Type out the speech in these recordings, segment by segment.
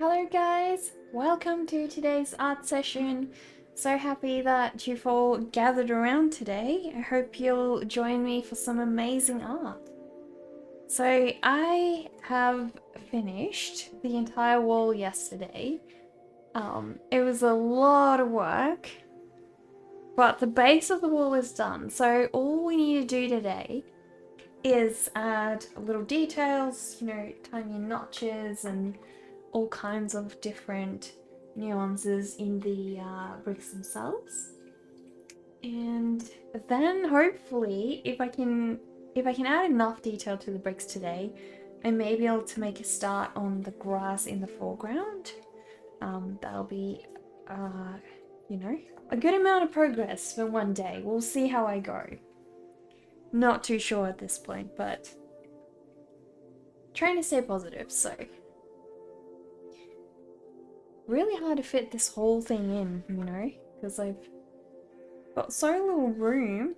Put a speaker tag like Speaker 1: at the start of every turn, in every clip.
Speaker 1: Hello guys, welcome to today's art session. So happy that you've all gathered around today. I hope you'll join me for some amazing art. So I have finished the entire wall yesterday. It was a lot of work, but the base of the wall is done. So all we need to do today is add little details, tiny notches and all kinds of different nuances in the bricks themselves. And then hopefully if I can add enough detail to the bricks today, I may be able to make a start on the grass in the foreground. That'll be a good amount of progress for one day. We'll see how I go. Not too sure at this point, but trying to stay positive, so really hard to fit this whole thing in, because I've got so little room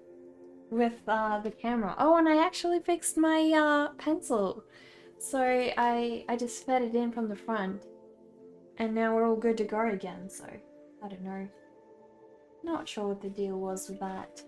Speaker 1: with the camera. Oh, and I actually fixed my pencil. So I just fed it in from the front, and now we're all good to go again, so I don't know. Not sure what the deal was with that.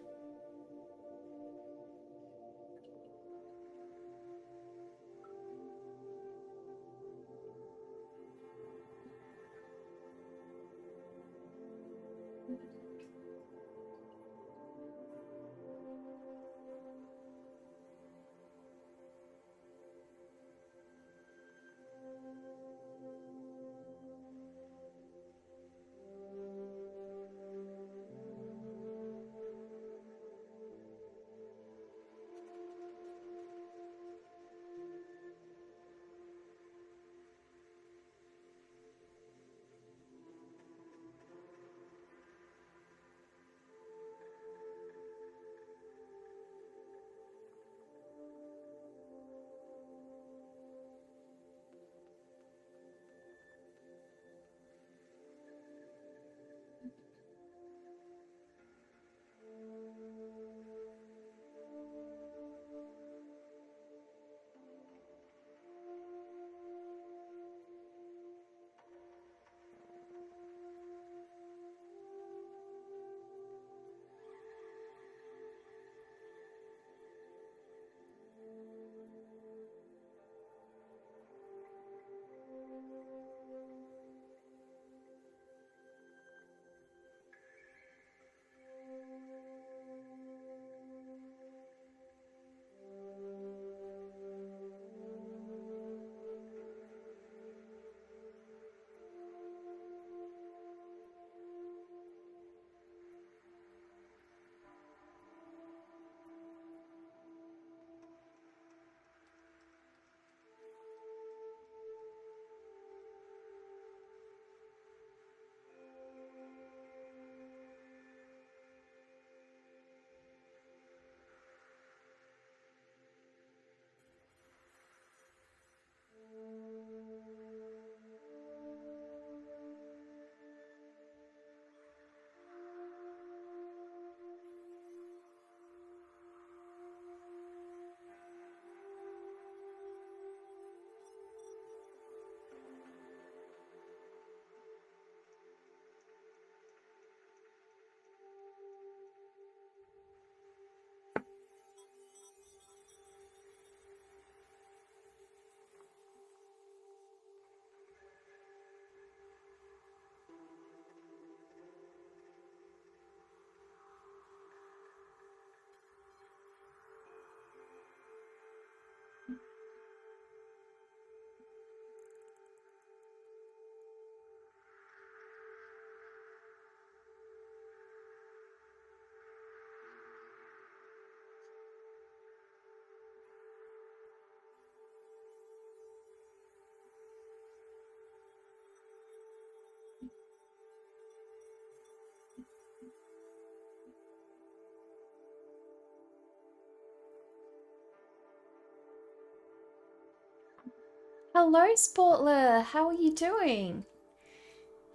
Speaker 1: Hello, Sportler. How are you doing?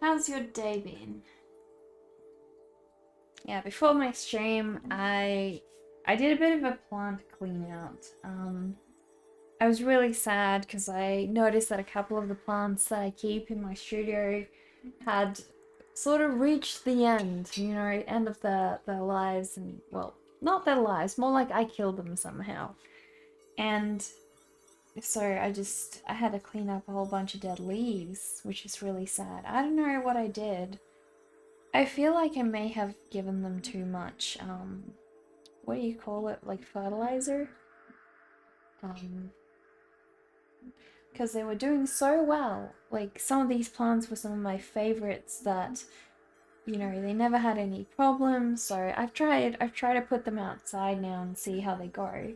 Speaker 1: How's your day been? Yeah, before my stream, I did a bit of a plant clean out. I was really sad because I noticed that a couple of the plants that I keep in my studio had sort of reached the end, you know, end of their lives, and well, not their lives, more like I killed them somehow. And so I had to clean up a whole bunch of dead leaves, which is really sad. I don't know what I did. I feel like I may have given them too much, what do you call it, like fertilizer? Um, because they were doing so well. Like, some of these plants were some of my favorites that, you know, they never had any problems. So I've tried to put them outside now and see how they go.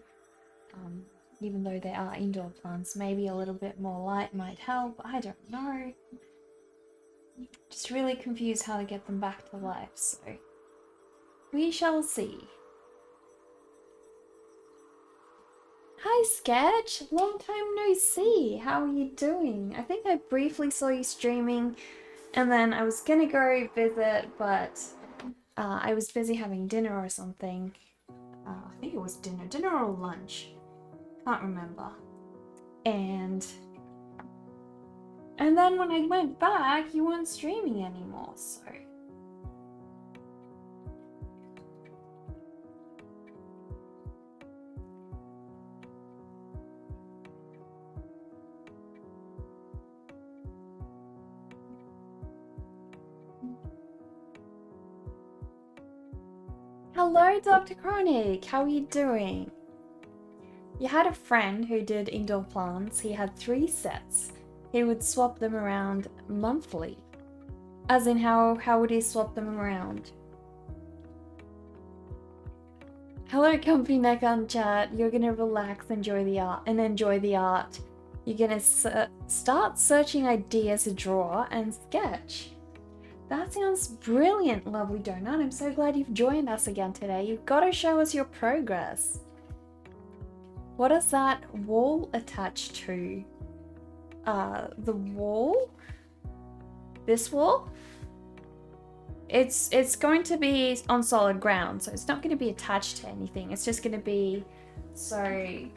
Speaker 1: Um, Even though they are indoor plants, maybe a little bit more light might help. I don't know. Just really confused how to get them back to life, so we shall see. Hi Sketch, long time no see. How are you doing? I think I briefly saw you streaming and then I was gonna go visit, but I was busy having dinner or something. I think it was dinner or lunch. Can't remember. And then when I went back, you weren't streaming anymore, so. Hello, Dr. Chronic. How are you doing? You had a friend who did indoor plants. He had 3 sets. He would swap them around monthly. As in, how would he swap them around? Hello, Comfy Neck on chat. You're gonna relax, enjoy the art. You're gonna start searching ideas to draw and sketch. That sounds brilliant, lovely donut. I'm so glad you've joined us again today. You've got to show us your progress. What is that wall attached to? The wall? This wall? It's going to be on solid ground, so it's not going to be attached to anything. It's just going to be so hang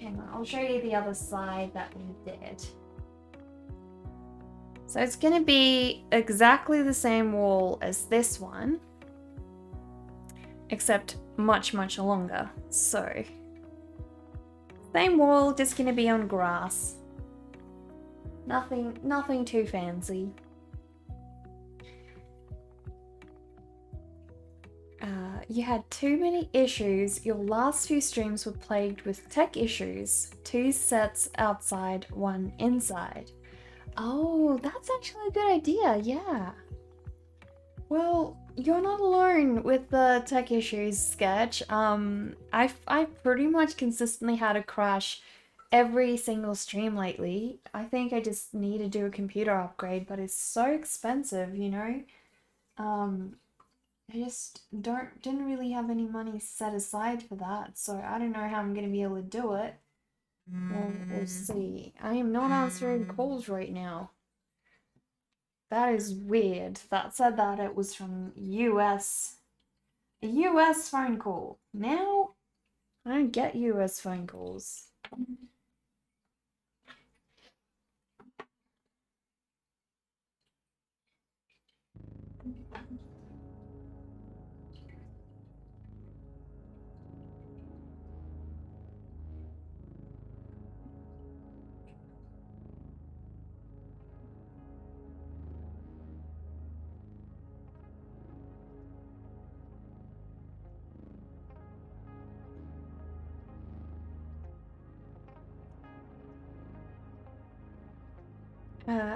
Speaker 1: on, I'll show you the other side that we did. So it's going to be exactly the same wall as this one, except much longer. So same wall, just going to be on grass. Nothing too fancy. You had too many issues. Your last few streams were plagued with tech issues. 2 sets outside, 1 inside. Oh, that's actually a good idea, yeah. Well, you're not alone with the tech issues, Sketch. I've pretty much consistently had a crash every single stream lately. I think I just need to do a computer upgrade, but it's so expensive, you know? I just didn't really have any money set aside for that, so I don't know how I'm gonna be able to do it. We'll see. I am not answering calls right now. That is weird. That said that it was from US. A US phone call. Now, I don't get US phone calls.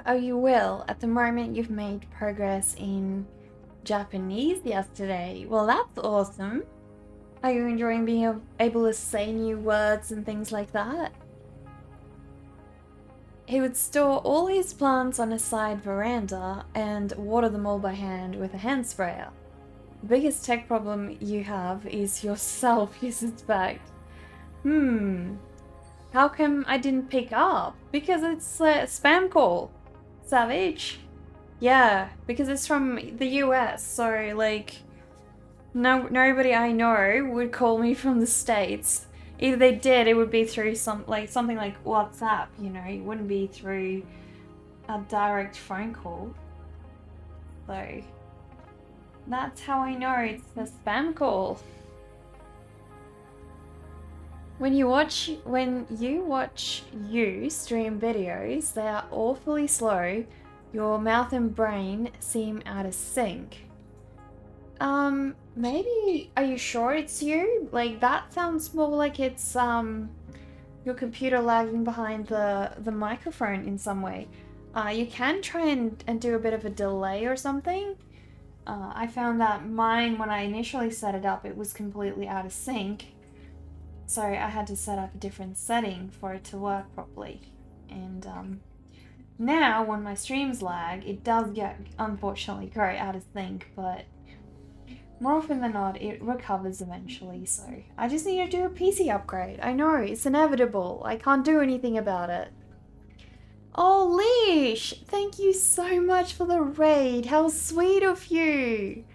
Speaker 1: Oh, you will. At the moment, you've made progress in Japanese yesterday. Well, that's awesome. Are you enjoying being able to say new words and things like that? He would store all his plants on a side veranda and water them all by hand with a hand sprayer. The biggest tech problem you have is yourself, you suspect. How come I didn't pick up? Because it's a spam call. Savage. Yeah, because it's from the US, so like, Nobody I know would call me from the States. Either they did, it would be through something like WhatsApp, you know, it wouldn't be through a direct phone call. So that's how I know it's a spam call. When you watch you stream videos, they are awfully slow. Your mouth and brain seem out of sync. Maybe, are you sure it's you? Like, that sounds more like it's, your computer lagging behind the microphone in some way. You can try and do a bit of a delay or something. I found that mine, when I initially set it up, it was completely out of sync. So I had to set up a different setting for it to work properly. And, now, when my streams lag, it does get, unfortunately, go out of sync, but more often than not, it recovers eventually, so I just need to do a PC upgrade. I know, it's inevitable. I can't do anything about it. Oh, Leash! Thank you so much for the raid. How sweet of you!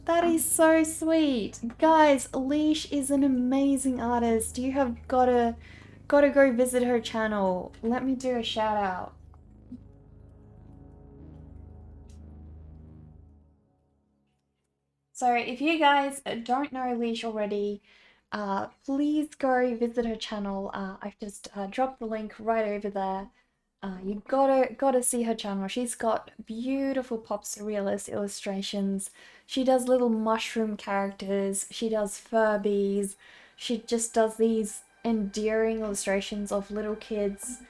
Speaker 1: That is so sweet. Guys, Leash is an amazing artist. You have gotta go visit her channel. Let me do a shout out. So if you guys don't know Leash already, please go visit her channel. I've just dropped the link right over there. You gotta see her channel. She's got beautiful pop surrealist illustrations. She does little mushroom characters. She does Furbies. She just does these endearing illustrations of little kids.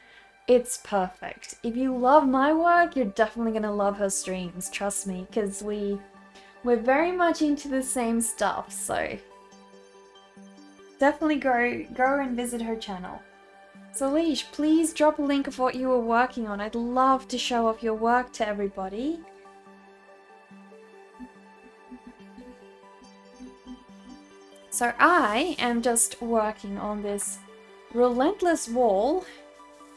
Speaker 1: It's perfect. If you love my work, you're definitely gonna love her streams. Trust me, because we're very much into the same stuff, so definitely go and visit her channel. So Leash, please drop a link of what you were working on. I'd love to show off your work to everybody. So I am just working on this relentless wall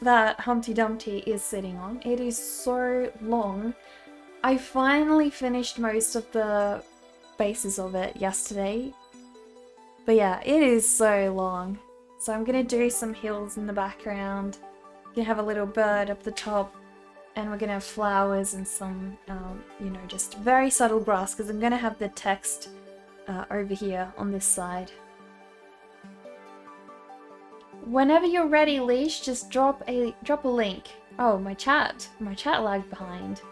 Speaker 1: that Humpty Dumpty is sitting on. It is so long. I finally finished most of the bases of it yesterday. But yeah, it is so long. So I'm gonna do some hills in the background. Gonna have a little bird up the top. And we're gonna have flowers and some, you know, just very subtle grass because I'm gonna have the text over here on this side. Whenever you're ready, Leash, just drop a link. Oh, my chat lagged behind.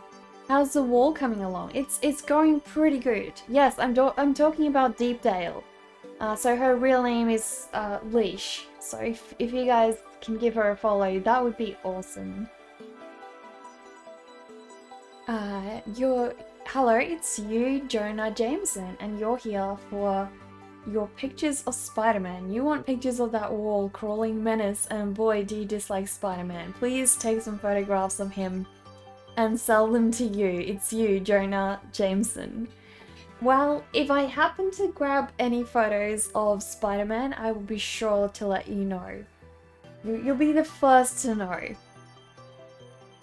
Speaker 1: How's the wall coming along? It's going pretty good. Yes, I'm talking about Deepdale. So her real name is Leash. So if you guys can give her a follow, that would be awesome. Hello, it's you, Jonah Jameson, and you're here for your pictures of Spider-Man. You want pictures of that wall crawling menace, and boy, do you dislike Spider-Man. Please take some photographs of him and sell them to you. It's you, Jonah Jameson. Well, if I happen to grab any photos of Spider-Man, I will be sure to let you know. You'll be the first to know.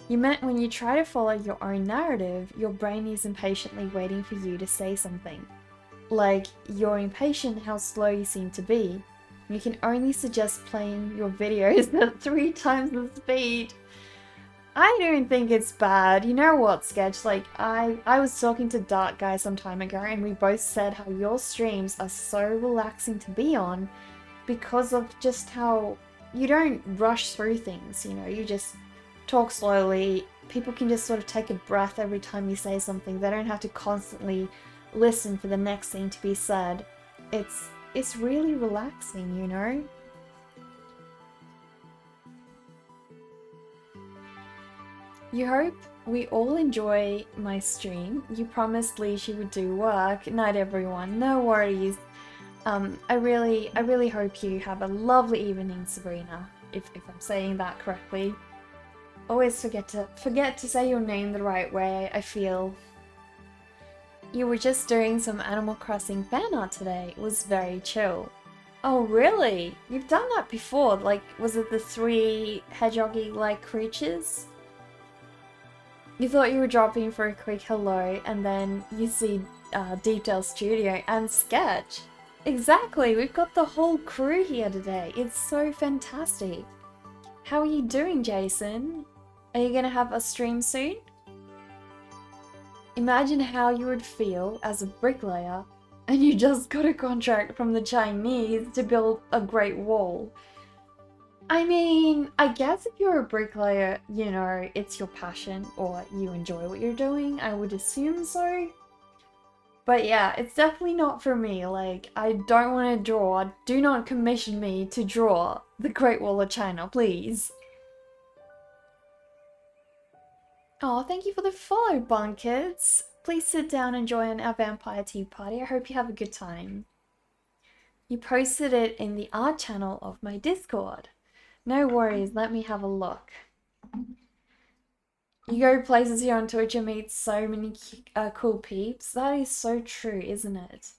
Speaker 1: You meant when you try to follow your own narrative, your brain is impatiently waiting for you to say something. Like, you're impatient how slow you seem to be. You can only suggest playing your videos at 3 times the speed. I don't think it's bad. You know what, Sketch? Like, I was talking to Dark Guy some time ago and we both said how your streams are so relaxing to be on because of just how you don't rush through things, you know, you just talk slowly. People can just sort of take a breath every time you say something. They don't have to constantly listen for the next thing to be said. It's really relaxing, you know? You hope we all enjoy my stream. You promised Lee she would do work. Night everyone, no worries. I really hope you have a lovely evening, Sabrina, if I'm saying that correctly. Always forget to say your name the right way, I feel. You were just doing some Animal Crossing fan art today. It was very chill. Oh really? You've done that before, like, was it the 3 hedgehoggy-like creatures? You thought you were dropping for a quick hello, and then you see Detail Studio and Sketch. Exactly, we've got the whole crew here today. It's so fantastic. How are you doing, Jason? Are you gonna have a stream soon? Imagine how you would feel as a bricklayer and you just got a contract from the Chinese to build a Great Wall. I mean, I guess if you're a bricklayer, you know, it's your passion or you enjoy what you're doing, I would assume so. But yeah, it's definitely not for me. Like, I don't want to draw. Do not commission me to draw the Great Wall of China, please. Oh, thank you for the follow, Bunkids. Please sit down and join our vampire tea party. I hope you have a good time. You posted it in the art channel of my Discord. No worries, let me have a look. You go places here on Twitch and meet so many cool peeps. That is so true, isn't it?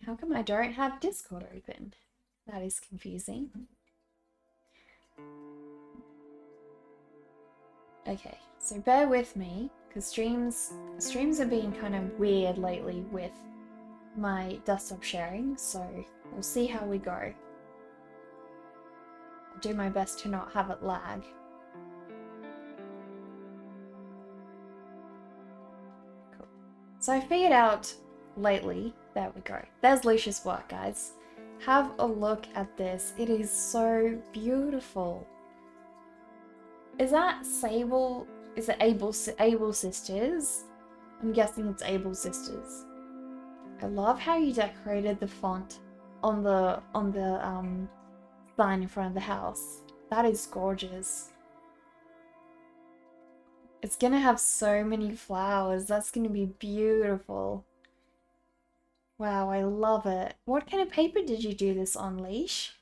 Speaker 1: How come I don't have Discord open? That is confusing. Okay, so bear with me, because streams have been kind of weird lately with my desktop sharing, so we'll see how we go. I'll do my best to not have it lag. Cool. So I figured out lately, there we go. There's Lucia's work, guys. Have a look at this. It is so beautiful. Is that Sable? Is it Able Sisters? I'm guessing it's Able Sisters. I love how you decorated the font on the sign in front of the house. That is gorgeous. It's gonna have so many flowers. That's gonna be beautiful. Wow, I love it. What kind of paper did you do this on, Leash?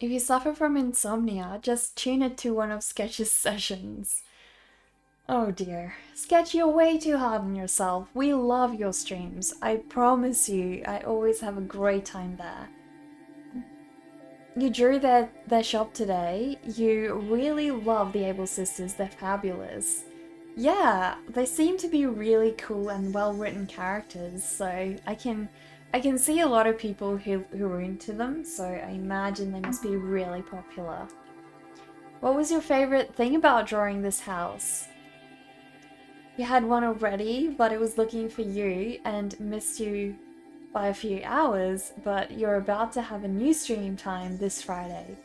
Speaker 1: If you suffer from insomnia, just tune it to one of Sketch's sessions. Oh dear. Sketch, you're way too hard on yourself. We love your streams. I promise you, I always have a great time there. You drew their shop today. You really love the Able Sisters. They're fabulous. Yeah, they seem to be really cool and well-written characters, so I can see a lot of people who are into them, so I imagine they must be really popular. What was your favorite thing about drawing this house? You had one already, but it was looking for you and missed you by a few hours, but you're about to have a new stream time this Friday.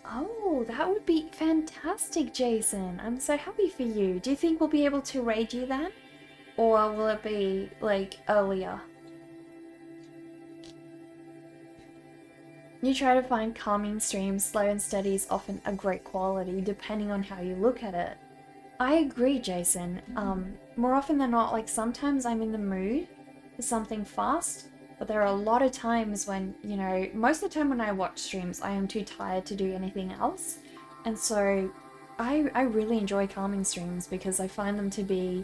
Speaker 1: Oh, that would be fantastic, Jason. I'm so happy for you. Do you think we'll be able to raid you then? Or will it be, like, earlier? You try to find calming streams. Slow and steady is often a great quality, depending on how you look at it. I agree, Jason. More often than not, like, sometimes I'm in the mood for something fast, but there are a lot of times when, you know, most of the time when I watch streams, I am too tired to do anything else. And so I really enjoy calming streams because I find them to be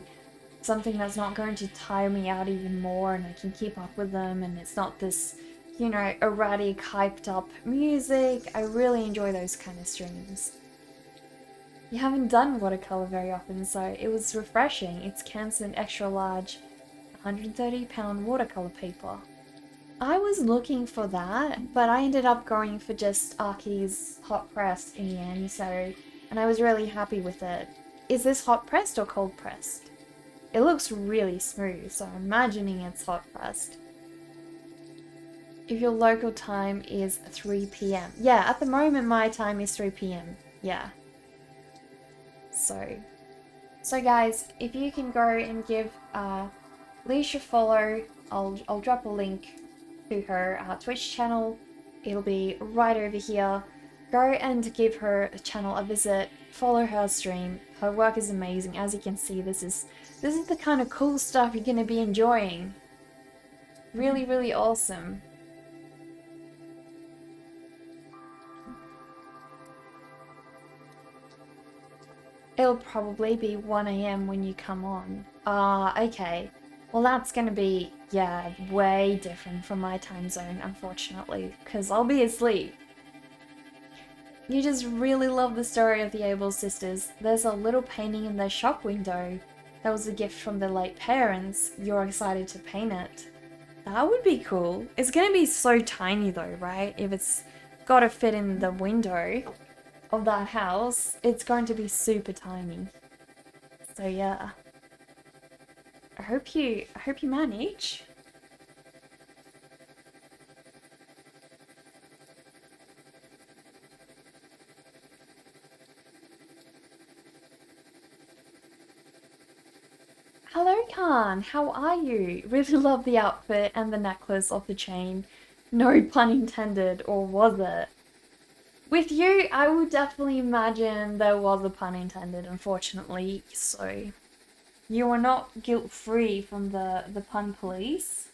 Speaker 1: something that's not going to tire me out even more, and I can keep up with them, and it's not this, you know, erratic, hyped up music. I really enjoy those kind of streams. You haven't done watercolor very often, so it was refreshing. It's Canson extra large 130-pound watercolor paper. I was looking for that, but I ended up going for just Arky's hot pressed in the end, so, and I was really happy with it. Is this hot pressed or cold pressed? It looks really smooth, so I'm imagining it's hot pressed. If your local time is 3 PM. Yeah, at the moment my time is 3 PM. Yeah. So guys, if you can go and give Leash a follow, I'll drop a link to her Twitch channel. It'll be right over here. Go and give her channel a visit, follow her stream. Her work is amazing. As you can see, this is the kind of cool stuff you're gonna be enjoying. Really, really awesome. It'll probably be 1 AM when you come on. Okay. Well, that's gonna be, yeah, way different from my time zone, unfortunately, because I'll be asleep. You just really love the story of the Able sisters. There's a little painting in their shop window. That was a gift from their late parents. You're excited to paint it. That would be cool. It's gonna be so tiny though, right? If it's gotta fit in the window of that house, it's going to be super tiny. So yeah. I hope you manage. Hello, Khan. How are you? Really love the outfit and the necklace of the chain. No pun intended, or was it? With you, I would definitely imagine there was a pun intended, unfortunately, so you are not guilt-free from the pun police.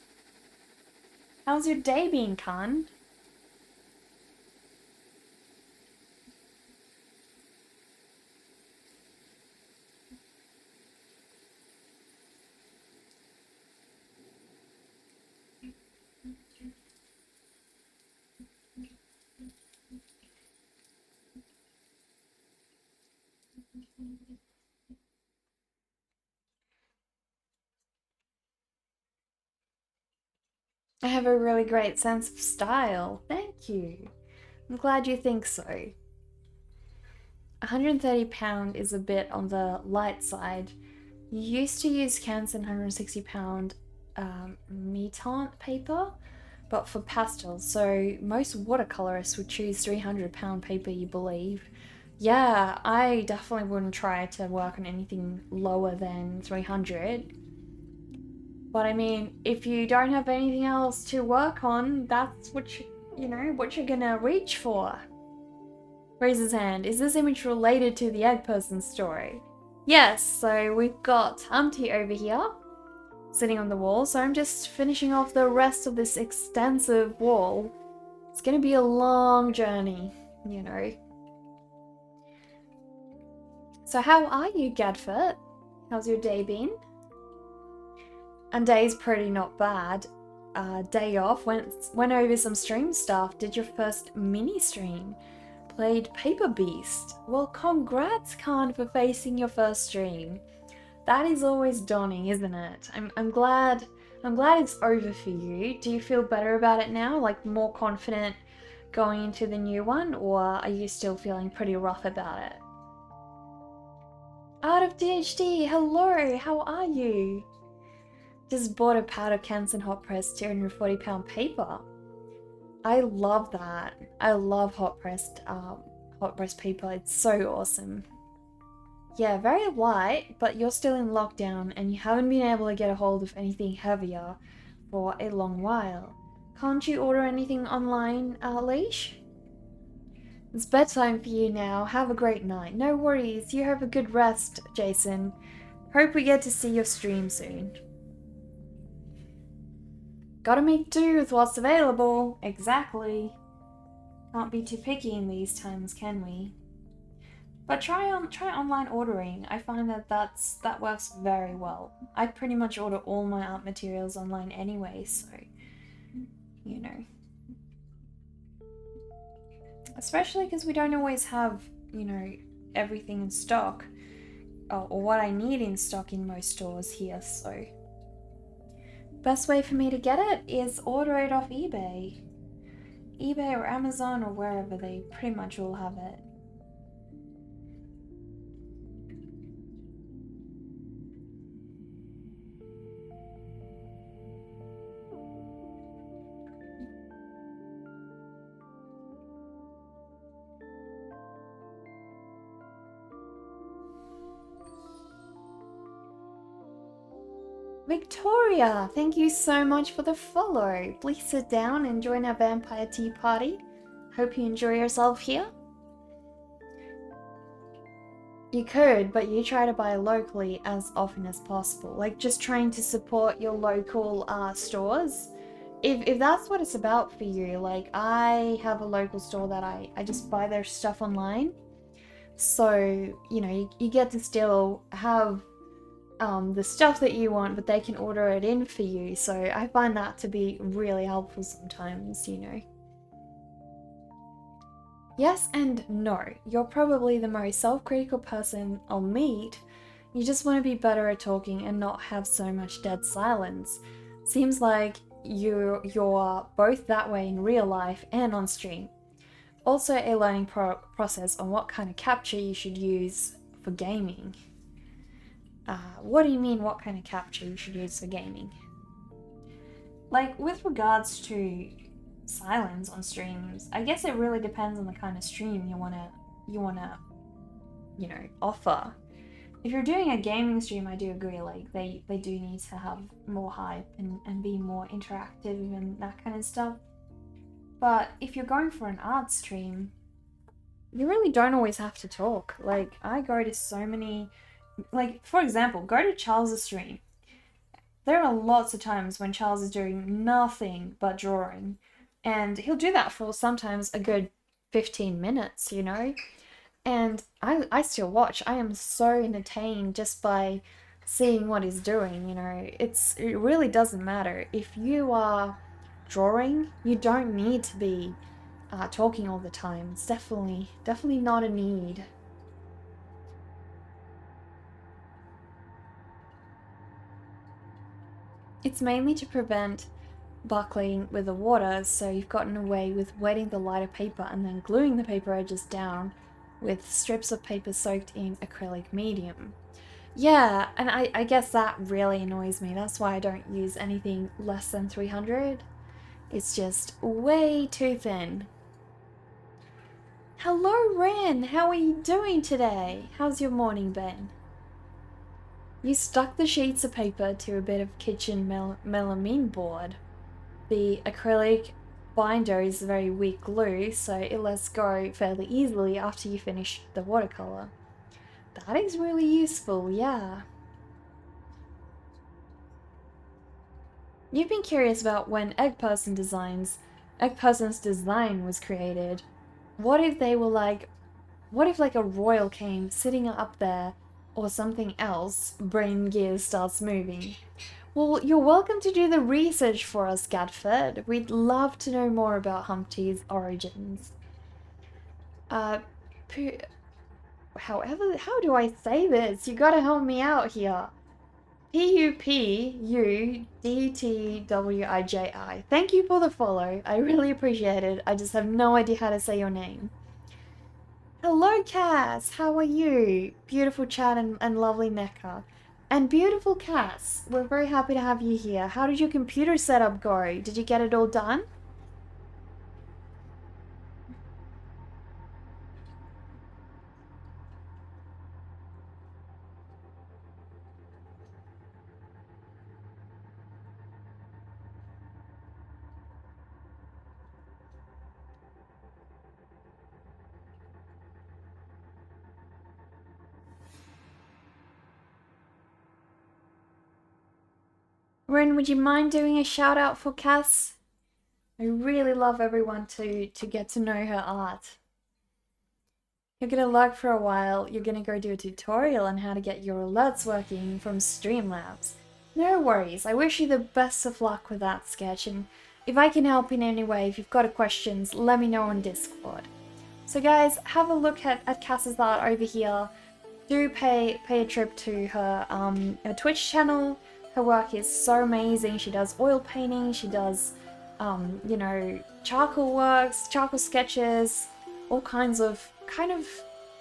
Speaker 1: How's your day been, Khan? I have a really great sense of style. Thank you. I'm glad you think so. £130 is a bit on the light side. You used to use Canson £160 Metant paper, but for pastels, so most watercolorists would choose £300 paper, you believe. Yeah, I definitely wouldn't try to work on anything lower than 300. But I mean, if you don't have anything else to work on, that's what what you're gonna reach for. Raises hand. Is this image related to the egg person story? Yes, so we've got Humpty over here, sitting on the wall, so I'm just finishing off the rest of this extensive wall. It's gonna be a long journey, you know. So how are you, Gadfert? How's your day been? And day's pretty not bad. Day off, went over some stream stuff, did your first mini stream, played Paper Beast. Well, congrats, Khan, for facing your first stream. That is always daunting, isn't it? I'm glad it's over for you. Do you feel better about it now? Like more confident going into the new one, or are you still feeling pretty rough about it? Out of DHD, hello, how are you? Just bought a pad of Canson hot press 240-pound paper. I love that. I love hot pressed paper. It's so awesome. Yeah, very light, but you're still in lockdown and you haven't been able to get a hold of anything heavier for a long while. Can't you order anything online, Leash? It's bedtime for you now. Have a great night. No worries. You have a good rest, Jason. Hope we get to see your stream soon. Gotta make do with what's available. Exactly. Can't be too picky in these times, can we? But try online ordering. I find that works very well. I pretty much order all my art materials online anyway, so you know. Especially because we don't always have, everything in stock, or what I need in stock in most stores here, so. Best way for me to get it is order it off eBay. eBay or Amazon or wherever, they pretty much all have it. Victoria, thank you so much for the follow. Please sit down and join our vampire tea party. Hope you enjoy yourself here. You could, but you try to buy locally as often as possible. Like just trying to support your local stores. If that's what it's about for you, like I have a local store that I just buy their stuff online. So, you get to still have the stuff that you want, but they can order it in for you. So I find that to be really helpful sometimes, Yes and no. You're probably the most self-critical person I'll meet. You just want to be better at talking and not have so much dead silence. Seems like you're both that way in real life and on stream. Also a learning process on what kind of capture you should use for gaming. What do you mean what kind of capture you should use for gaming? Like, with regards to silence on streams, I guess it really depends on the kind of stream you wanna offer. If you're doing a gaming stream, I do agree, like they do need to have more hype and be more interactive and that kind of stuff. But if you're going for an art stream, you really don't always have to talk. Like, I go to so many, like, for example, go to Charles's stream. There are lots of times when Charles is doing nothing but drawing, and he'll do that for sometimes a good 15 minutes, And I still watch. I am so entertained just by seeing what he's doing. It really doesn't matter. If you are drawing, you don't need to be talking all the time. It's definitely not a need. It's mainly to prevent buckling with the water, so you've gotten away with wetting the lighter paper and then gluing the paper edges down with strips of paper soaked in acrylic medium. Yeah, and I guess that really annoys me. That's why I don't use anything less than 300. It's just way too thin. Hello, Ren! How are you doing today? How's your morning been? You stuck the sheets of paper to a bit of kitchen melamine board. The acrylic binder is very weak glue, so it lets go fairly easily after you finish the watercolor. That is really useful, yeah. You've been curious about when Egg Person's design was created. What if they were like, what if like a royal came sitting up there or something else, brain gears starts moving? Well, you're welcome to do the research for us, Gadford. We'd love to know more about Humpty's origins. Uh, however, how do I say this? You gotta help me out here. Puppudtwiji. Thank you for the follow. I really appreciate it. I just have no idea how to say your name. Hello, Cass. How are you? Beautiful chat and lovely Necker. And beautiful Cass. We're very happy to have you here. How did your computer setup go? Did you get it all done? Ren, would you mind doing a shout out for Cass? I really love everyone to get to know her art. You're gonna lurk for a while, you're gonna go do a tutorial on how to get your alerts working from Streamlabs. No worries, I wish you the best of luck with that sketch, and if I can help in any way, if you've got questions, let me know on Discord. So guys, have a look at Cass's art over here. Do pay a trip to her Twitch channel. Her work is so amazing. She does oil painting, she does charcoal works, charcoal sketches, all kinds of kind of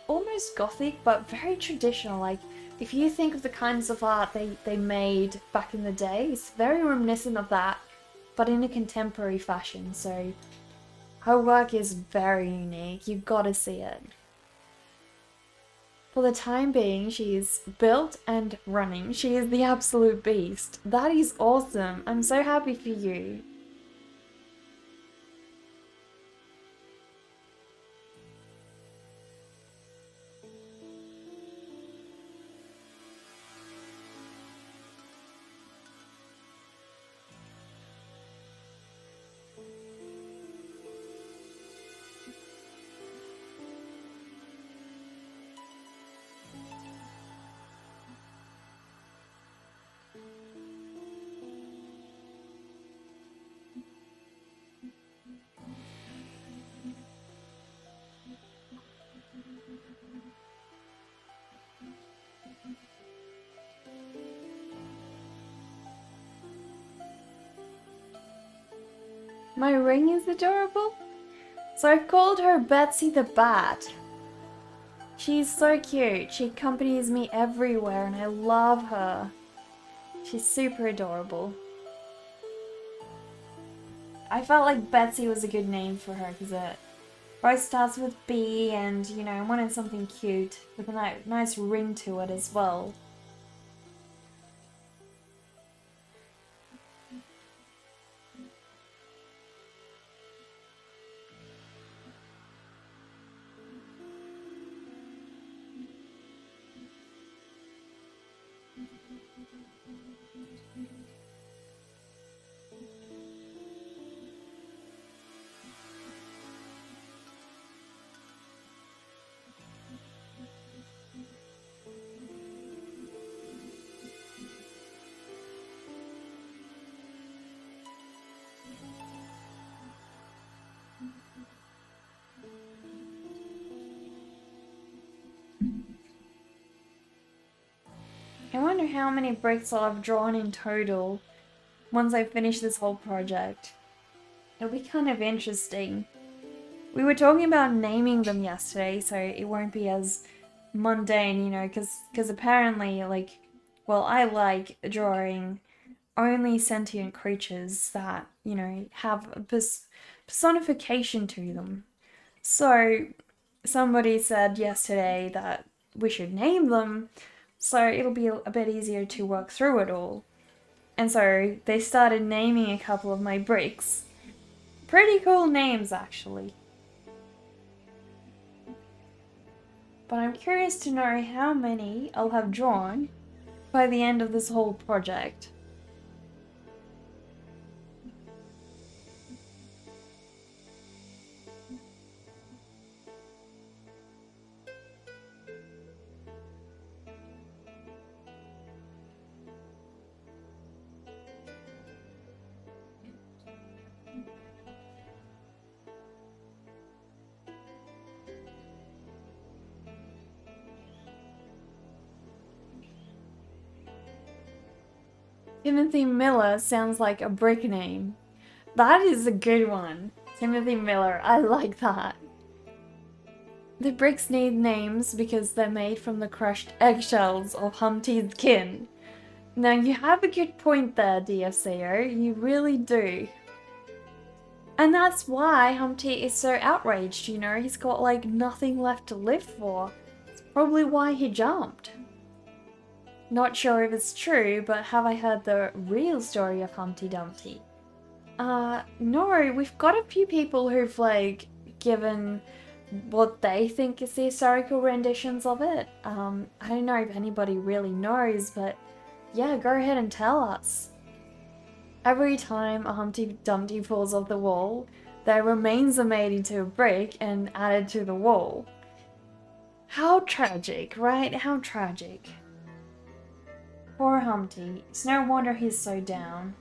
Speaker 1: almost gothic but very traditional. Like, if you think of the kinds of art they made back in the day, it's very reminiscent of that, but in a contemporary fashion. So her work is very unique. You've got to see it. For the time being, she's built and running. She is the absolute beast. That is awesome. I'm so happy for you. My ring is adorable. So I've called her Betsy the Bat. She's so cute. She accompanies me everywhere and I love her. She's super adorable. I felt like Betsy was a good name for her because it both starts with B and, you know, I wanted something cute with a nice ring to it as well. I wonder how many bricks I'll have drawn in total once I finish this whole project. It'll be kind of interesting. We were talking about naming them yesterday, so it won't be as mundane, you know, because apparently, like, well, I like drawing only sentient creatures that, you know, have a personification to them. So somebody said yesterday that we should name them, so it'll be a bit easier to work through it all. And so they started naming a couple of my bricks. Pretty cool names, actually. But I'm curious to know how many I'll have drawn by the end of this whole project. Timothy Miller sounds like a brick name. That is a good one. Timothy Miller, I like that. The bricks need names because they're made from the crushed eggshells of Humpty's kin. Now you have a good point there, DFCO, you really do. And that's why Humpty is so outraged, you know, he's got like nothing left to live for. It's probably why he jumped. Not sure if it's true, but have I heard the real story of Humpty Dumpty? No, we've got a few people who've like given what they think is the historical renditions of it. I don't know if anybody really knows, but yeah, go ahead and tell us. Every time a Humpty Dumpty falls off the wall, their remains are made into a brick and added to the wall. How tragic, right? How tragic. Poor Humpty. It's no wonder he's so down.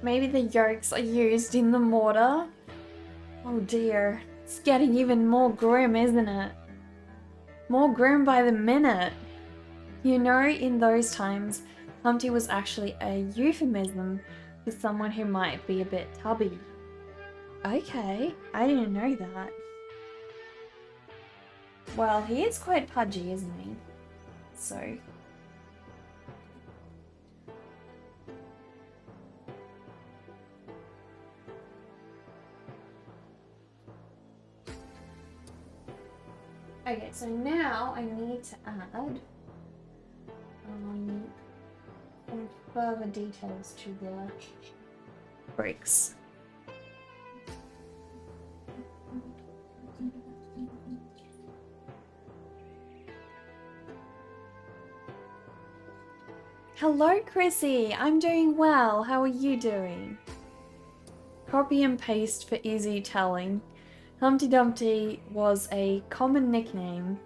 Speaker 1: Maybe the yolks are used in the mortar? Oh dear, it's getting even more grim, isn't it? More grim by the minute. You know, in those times, Humpty was actually a euphemism for someone who might be a bit tubby. Okay, I didn't know that. Well, he is quite pudgy, isn't he? So... Okay, so now I need to add some further details to the bricks. Hello, Chrissy! I'm doing well. How are you doing? Copy and paste for easy telling. Humpty Dumpty was a common nickname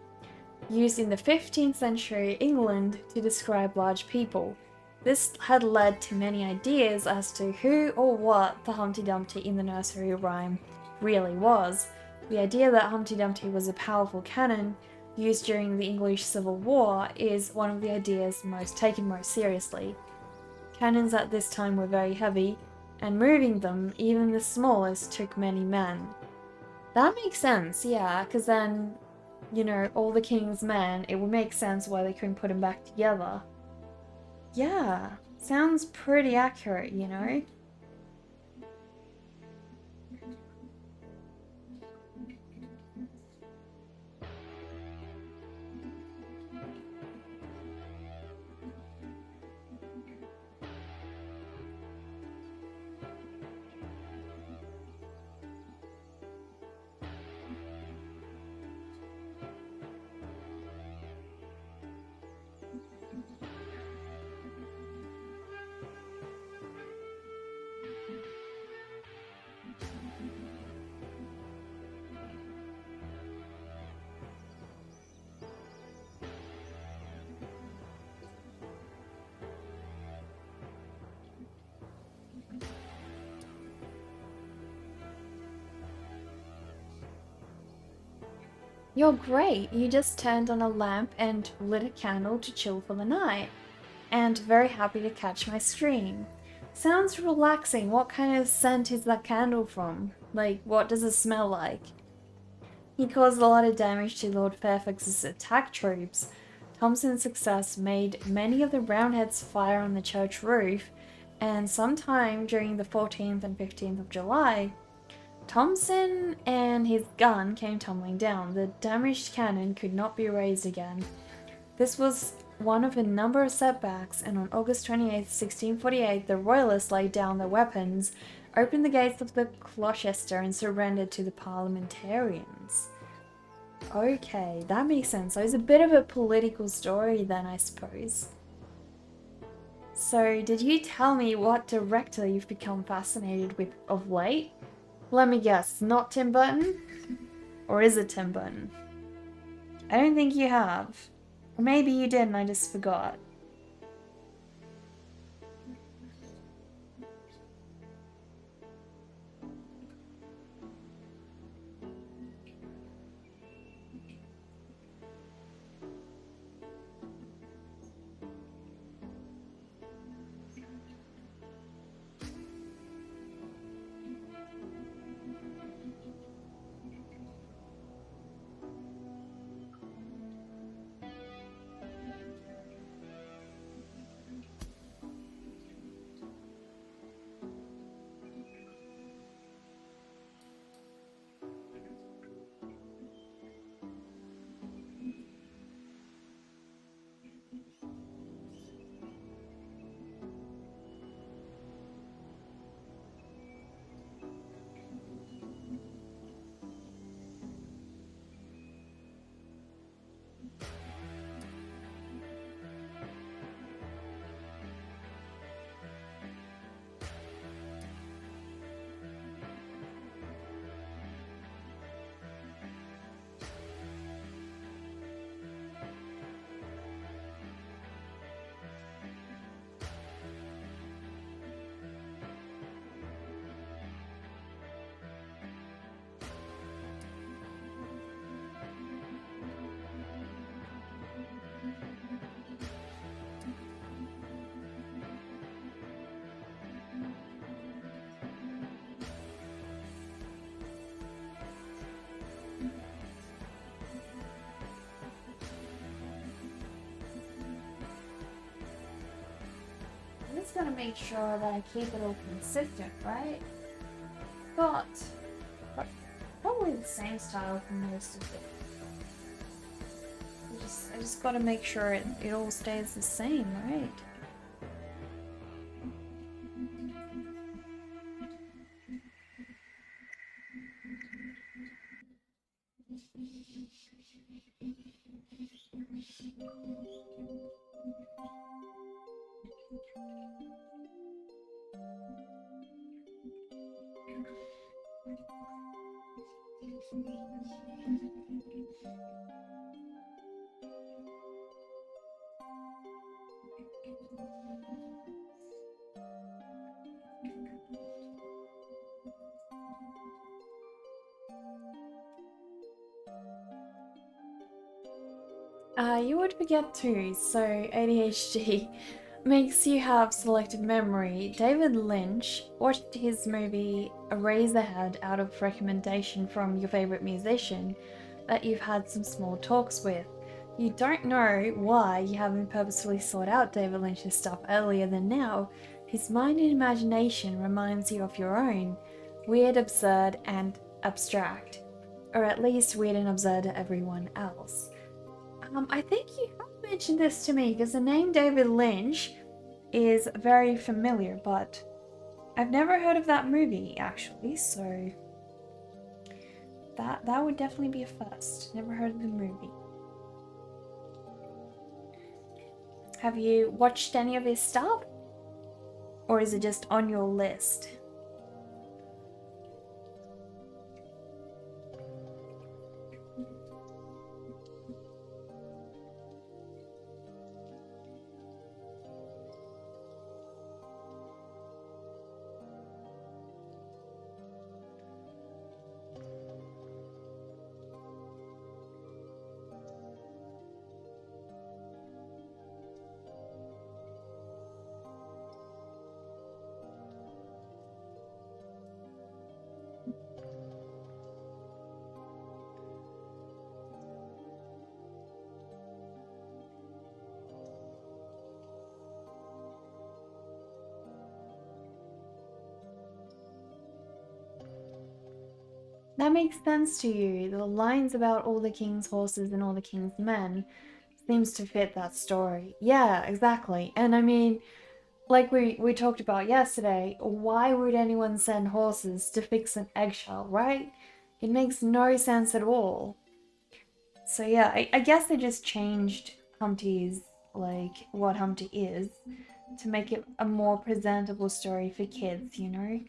Speaker 1: used in the 15th century England to describe large people. This had led to many ideas as to who or what the Humpty Dumpty in the nursery rhyme really was. The idea that Humpty Dumpty was a powerful cannon used during the English Civil War is one of the ideas taken most seriously. Cannons at this time were very heavy, and moving them, even the smallest, took many men. That makes sense, yeah, because then, all the king's men, it would make sense why they couldn't put them back together. Yeah, sounds pretty accurate, You're great. You just turned on a lamp and lit a candle to chill for the night. And very happy to catch my stream. Sounds relaxing. What kind of scent is that candle from? Like, what does it smell like? He caused a lot of damage to Lord Fairfax's attack troops. Thompson's success made many of the Roundheads fire on the church roof, and sometime during the 14th and 15th of July, Thompson and his gun came tumbling down. The damaged cannon could not be raised again. This was one of a number of setbacks, and on August 28, 1648, the Royalists laid down their weapons, opened the gates of the Gloucester, and surrendered to the parliamentarians. Okay, that makes sense. So it's a bit of a political story then, I suppose. So, did you tell me what director you've become fascinated with of late? Let me guess, not Tim Burton? Or is it Tim Burton? I don't think you have. Or maybe you did and I just forgot. I'm just gonna make sure that I keep it all consistent, right? But probably the same style for most of it. I just gotta make sure it all stays the same, right? You would forget too, so ADHD makes you have selective memory. David Lynch watched his movie Eraserhead out of recommendation from your favorite musician that you've had some small talks with. You don't know why you haven't purposefully sought out David Lynch's stuff earlier than now. His mind and imagination reminds you of your own, weird, absurd, and abstract. Or at least weird and absurd to everyone else. I think you have mentioned this to me because the name David Lynch is very familiar, but I've never heard of that movie actually, so that would definitely be a first. Never heard of the movie. Have you watched any of his stuff? Or is it just on your list? That makes sense to you. The lines about all the king's horses and all the king's men seems to fit that story. Yeah, exactly. And I mean, like we talked about yesterday, why would anyone send horses to fix an eggshell, right? It makes no sense at all. So yeah, I guess they just changed Humpty's, like, what Humpty is, to make it a more presentable story for kids, you know?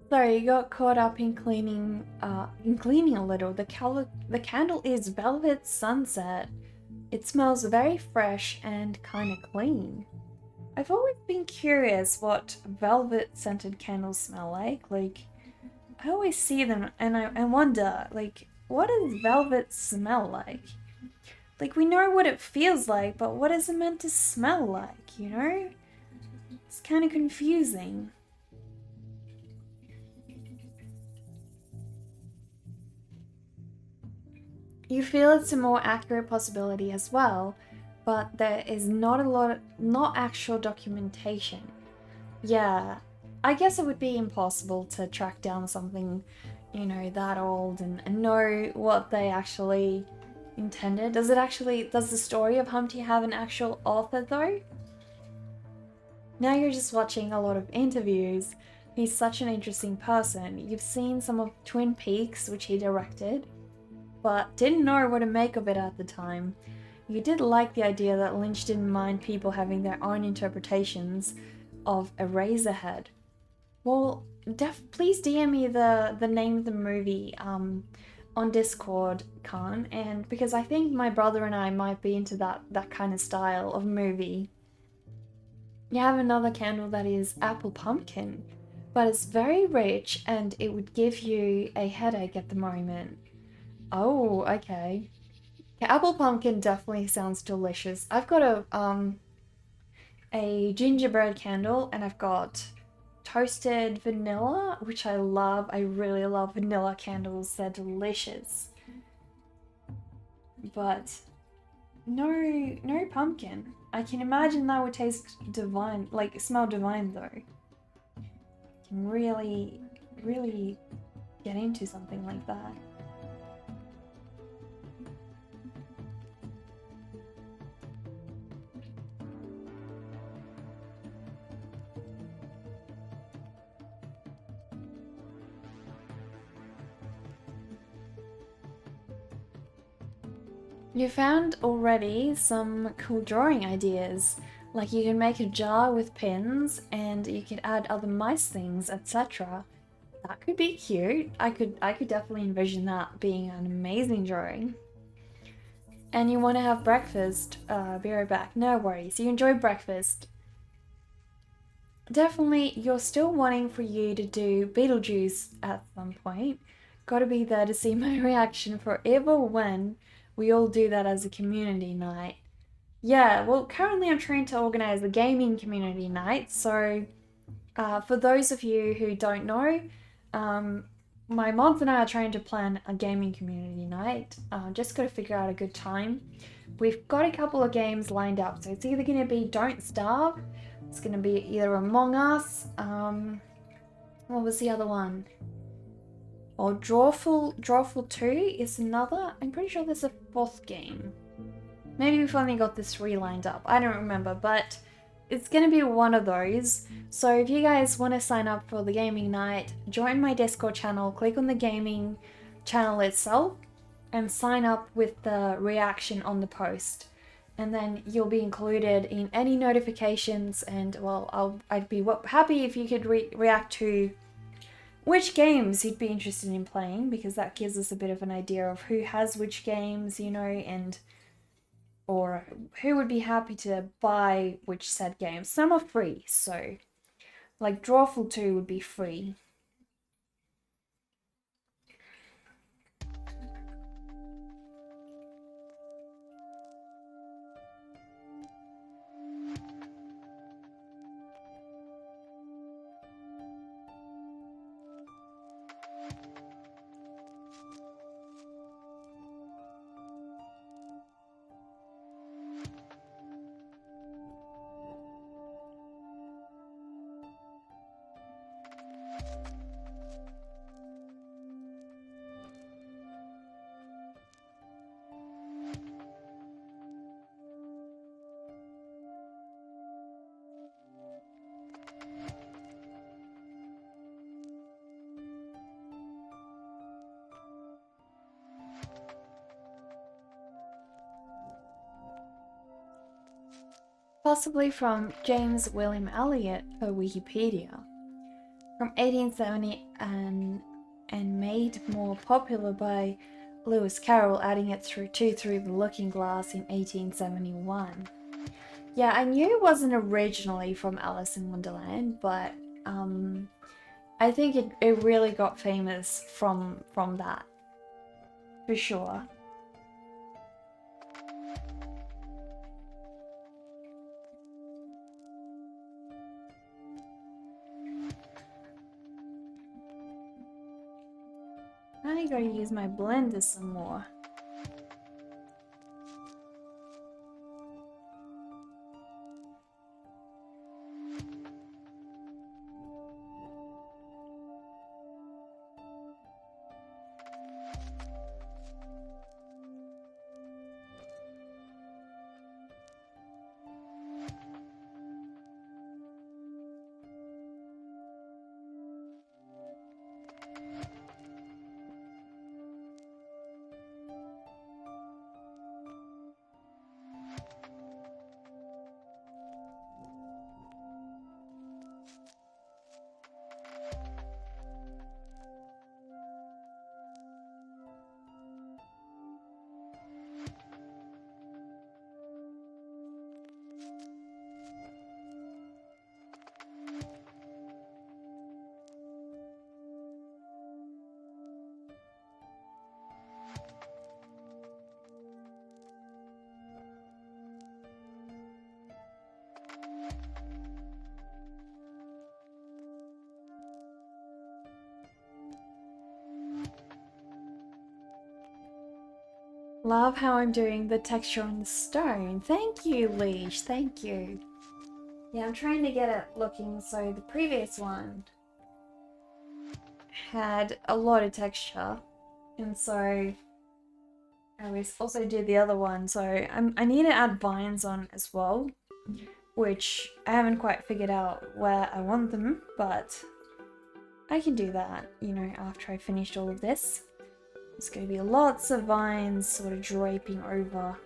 Speaker 1: Sorry, you got caught up in cleaning a little. The candle is Velvet Sunset. It smells very fresh and kind of clean. I've always been curious what velvet scented candles smell like. Like, I always see them and I wonder, like, what does velvet smell like? Like, we know what it feels like, but what is it meant to smell like, you know? It's kind of confusing. You feel it's a more accurate possibility as well, but there is not actual documentation. Yeah, I guess it would be impossible to track down something, that old and know what they actually intended. Does the story of Humpty have an actual author though? Now you're just watching a lot of interviews. He's such an interesting person. You've seen some of Twin Peaks, which he directed, but didn't know what to make of it at the time. You did like the idea that Lynch didn't mind people having their own interpretations of Eraserhead. Well, please DM me the name of the movie on Discord, Khan, and because I think my brother and I might be into that kind of style of movie. You have another candle that is apple pumpkin, but it's very rich and it would give you a headache at the moment. Oh, okay. Yeah, apple pumpkin definitely sounds delicious. I've got a gingerbread candle and I've got toasted vanilla, which I love. I really love vanilla candles. They're delicious. But no pumpkin. I can imagine that would taste divine, like smell divine though. Can really get into something like that. You found already some cool drawing ideas, like you can make a jar with pins and you could add other mice things, etc. That could be cute. I could definitely envision that being an amazing drawing. And you want to have breakfast, be right back. No worries. You enjoy breakfast. Definitely, you're still wanting for you to do Beetlejuice at some point. Gotta be there to see my reaction forever when we all do that as a community night. Yeah, well, currently I'm trying to organize a gaming community night. So, for those of you who don't know, um, my moms and I are trying to plan a gaming community night. Just got to figure out a good time. We've got a couple of games lined up, so it's either going to be Don't Starve, it's going to be either Among Us, what was the other one? Or Drawful 2 is another. I'm pretty sure there's a fourth game. Maybe we've only got the 3 lined up. I don't remember, but it's going to be one of those. So if you guys want to sign up for the gaming night, join my Discord channel, click on the gaming channel itself, and sign up with the reaction on the post. And then you'll be included in any notifications, and well, I'd be happy if you could react to which games you'd be interested in playing, because that gives us a bit of an idea of who has which games, you know, and or who would be happy to buy which said games. Some are free, so like Drawful 2 would be free. Possibly from James William Eliot per Wikipedia. From 1870 and made more popular by Lewis Carroll, adding it through the Looking Glass in 1871. Yeah, I knew it wasn't originally from Alice in Wonderland, but I think it really got famous from that, for sure. I gotta use my blender some more. Love how I'm doing the texture on the stone. Thank you, Leash. Thank you. Yeah, I'm trying to get it looking so the previous one had a lot of texture, and so I also did the other one. So I need to add vines on as well, which I haven't quite figured out where I want them, but I can do that, you know, after I finished all of this. There's going to be lots of vines sort of draping over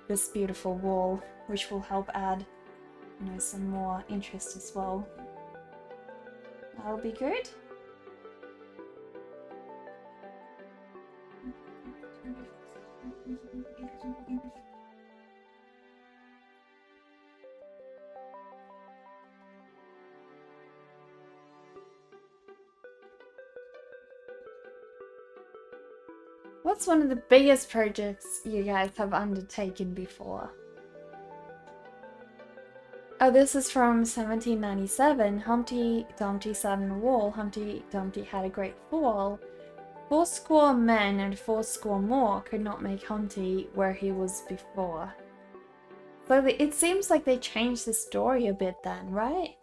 Speaker 1: this beautiful wall, which will help add, you know, some more interest as well. That'll be good. What's one of the biggest projects you guys have undertaken before? Oh, this is from 1797. Humpty Dumpty sat on a wall. Humpty Dumpty had a great fall. Fourscore men and fourscore more could not make Humpty where he was before. So it seems like they changed the story a bit then, right?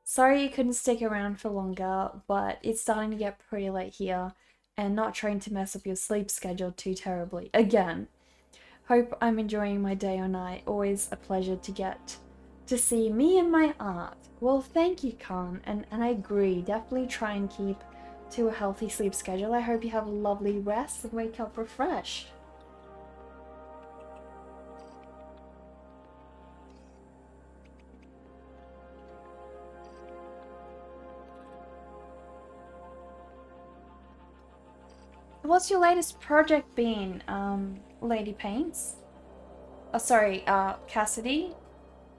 Speaker 1: Sorry you couldn't stick around for longer, but it's starting to get pretty late here, and not trying to mess up your sleep schedule too terribly again. Hope I'm enjoying my day or night. Always a pleasure to get to see me and my art. Well, thank you, Khan, and I agree. Definitely try and keep to a healthy sleep schedule. I hope you have a lovely rest and wake up refreshed. What's your latest project been, Lady Paints? Oh, sorry, Cassidy?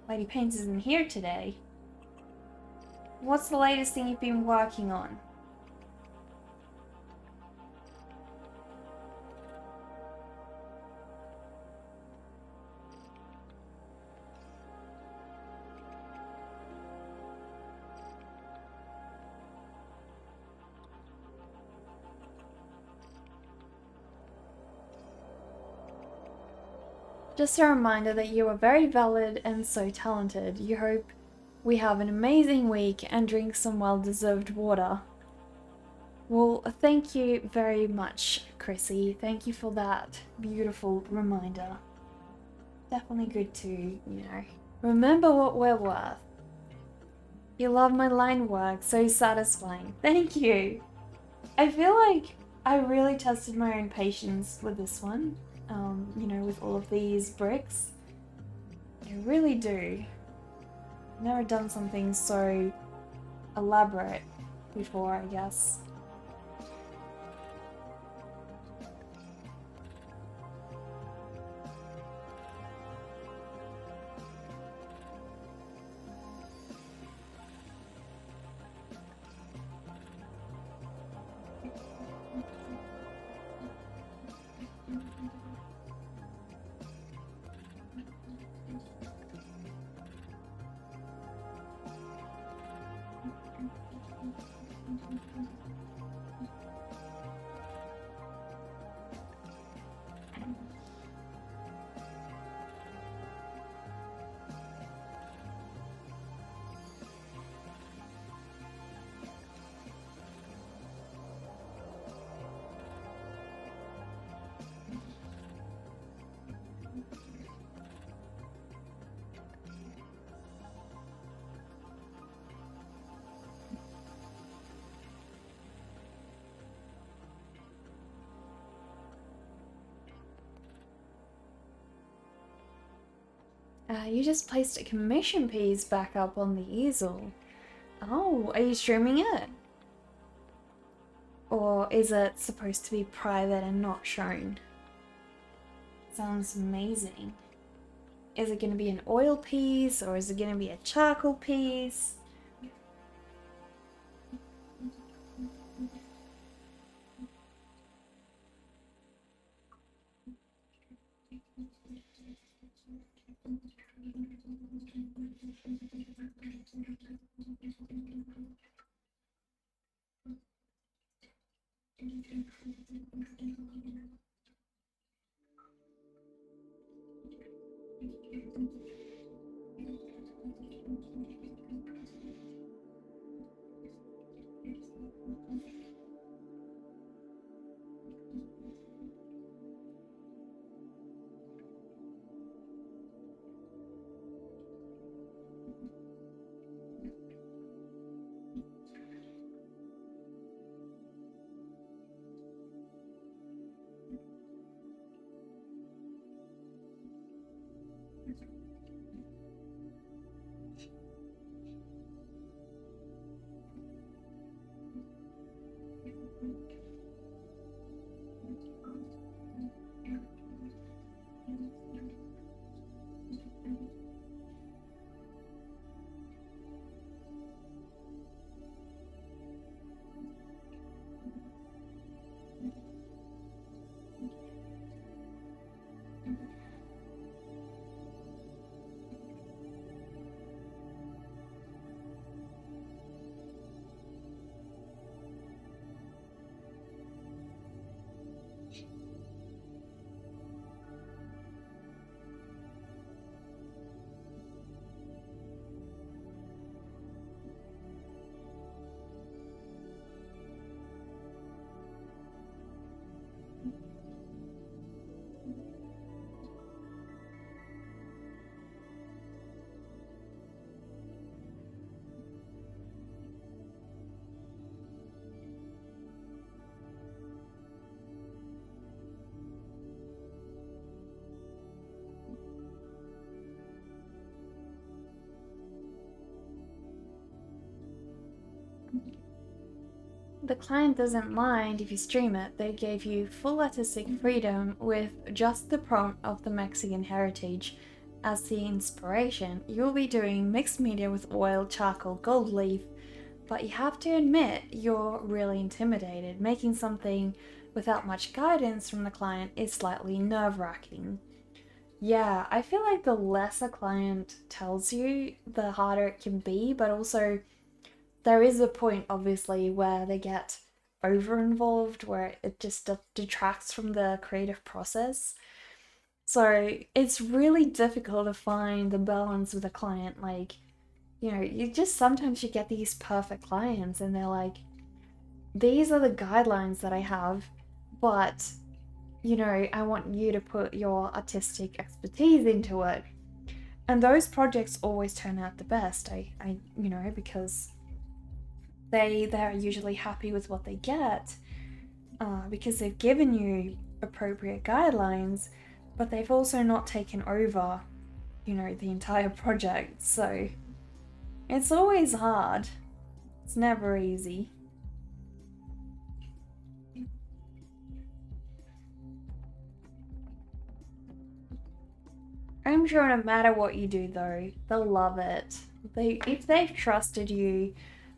Speaker 1: Lady Paints isn't here today. What's the latest thing you've been working on? Just a reminder that you are very valid and so talented. You hope we have an amazing week and drink some well-deserved water. Well, thank you very much, Chrissy. Thank you for that beautiful reminder. Definitely good to, remember what we're worth. You love my line work, so satisfying. Thank you. I feel like I really tested my own patience with this one. With all of these bricks. I really do. I've never done something so elaborate before, I guess. You just placed a commission piece back up on the easel. Oh, are you streaming it? Or is it supposed to be private and not shown? Sounds amazing. Is it going to be an oil piece or is it going to be a charcoal piece? The client doesn't mind if you stream it. They gave you full artistic freedom with just the prompt of the Mexican heritage as the inspiration. You'll be doing mixed media with oil, charcoal, gold leaf, but you have to admit you're really intimidated. Making something without much guidance from the client is slightly nerve-wracking. Yeah, I feel like the less a client tells you, the harder it can be, but also there is a point, obviously, where they get over involved, where it just detracts from the creative process. So it's really difficult to find the balance with a client. Like, you just sometimes you get these perfect clients and they're like, these are the guidelines that I have, but I want you to put your artistic expertise into it. And those projects always turn out the best. Because they're usually happy with what they get, because they've given you appropriate guidelines, but they've also not taken over, the entire project. So it's always hard. It's never easy. I'm sure no matter what you do, though, they'll love it. If they've trusted you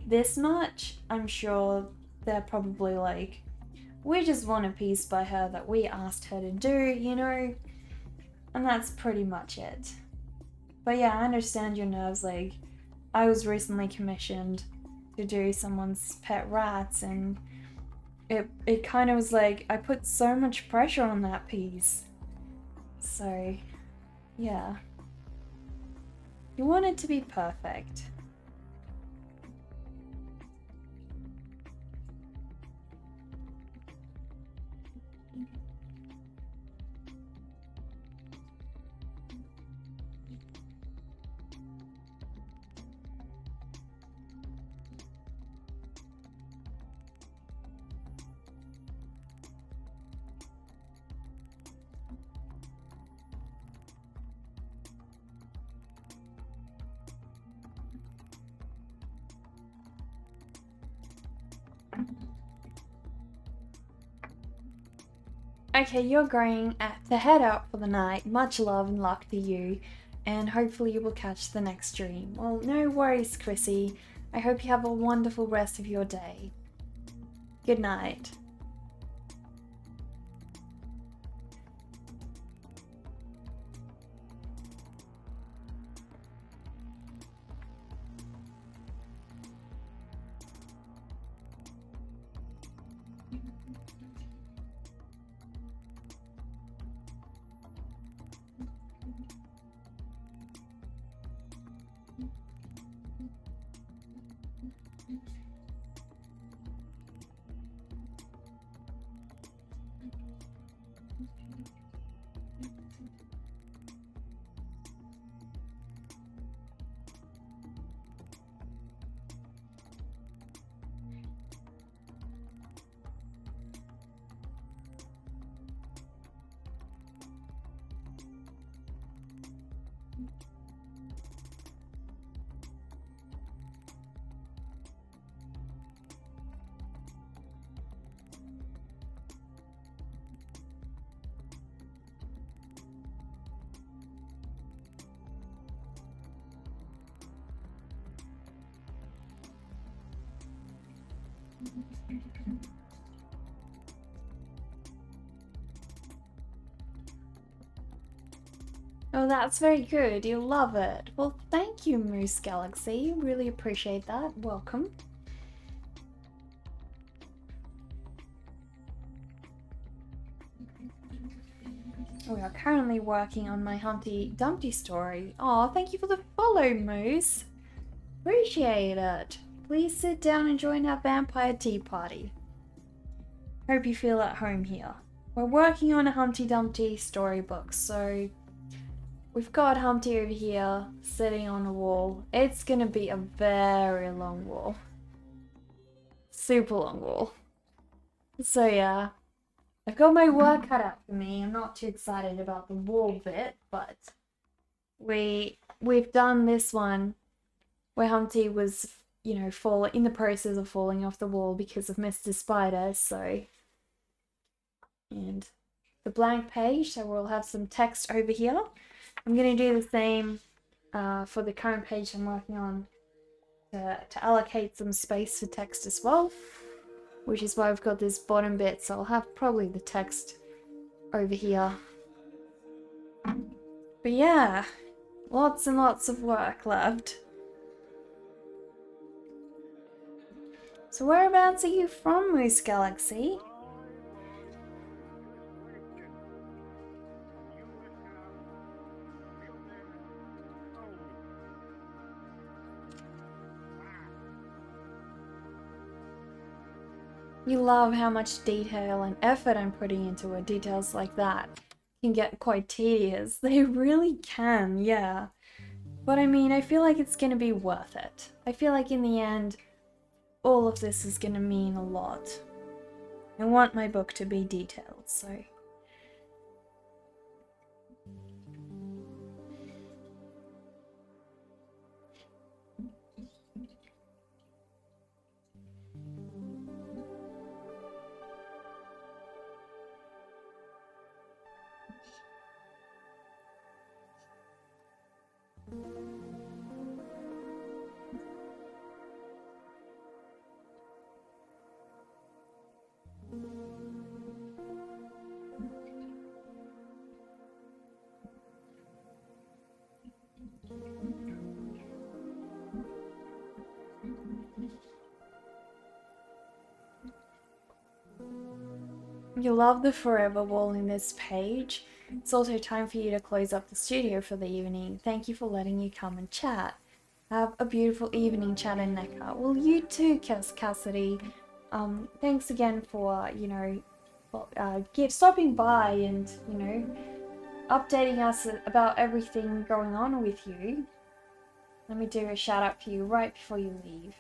Speaker 1: this much, I'm sure they're probably like, we just want a piece by her that we asked her to do. And that's pretty much it. But yeah, I understand your nerves. Like, I was recently commissioned to do someone's pet rats, and it kind of was like I put so much pressure on that piece. So, yeah. You want it to be perfect. Okay, you're going to head out for the night. Much love and luck to you, and hopefully you will catch the next stream. Well, no worries, Chrissy. I hope you have a wonderful rest of your day. Good night. Oh, that's very good. You'll love it. Well, thank you, Moose Galaxy. Really appreciate that. Welcome. We are currently working on my Humpty Dumpty story. Oh, thank you for the follow, Moose. Appreciate it. Please sit down and join our vampire tea party. Hope you feel at home here. We're working on a Humpty Dumpty storybook, so we've got Humpty over here sitting on a wall. It's gonna be a very long wall. Super long wall. So yeah, I've got my work cut out for me. I'm not too excited about the wall bit, but we've done this one where Humpty was you know, fall in the process of falling off the wall because of Mr. Spider. So, and the blank page, so we'll have some text over here. I'm going to do the same for the current page I'm working on to allocate some space for text as well, which is why I've got this bottom bit, so I'll have probably the text over here. But yeah, lots and lots of work left. So whereabouts are you from, Moose Galaxy? You love how much detail and effort I'm putting into it. Details like that can get quite tedious. They really can, yeah. But I mean, I feel like it's gonna be worth it. I feel like in the end, all of this is gonna mean a lot. I want my book to be detailed, so... You love the forever wall in this page. It's also time for you to close up the studio for the evening. Thank you for letting me come and chat. Have a beautiful evening, Chat and Necker. Well, you too, Cassidy. Thanks again for, you know, stopping by and, you know, updating us about everything going on with you. Let me do a shout out for you right before you leave.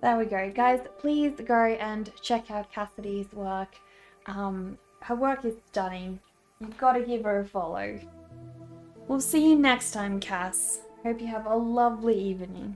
Speaker 1: There we go. Guys, please go and check out Cassidy's work. Her work is stunning. You've got to give her a follow. We'll see you next time, Cass. Hope you have a lovely evening.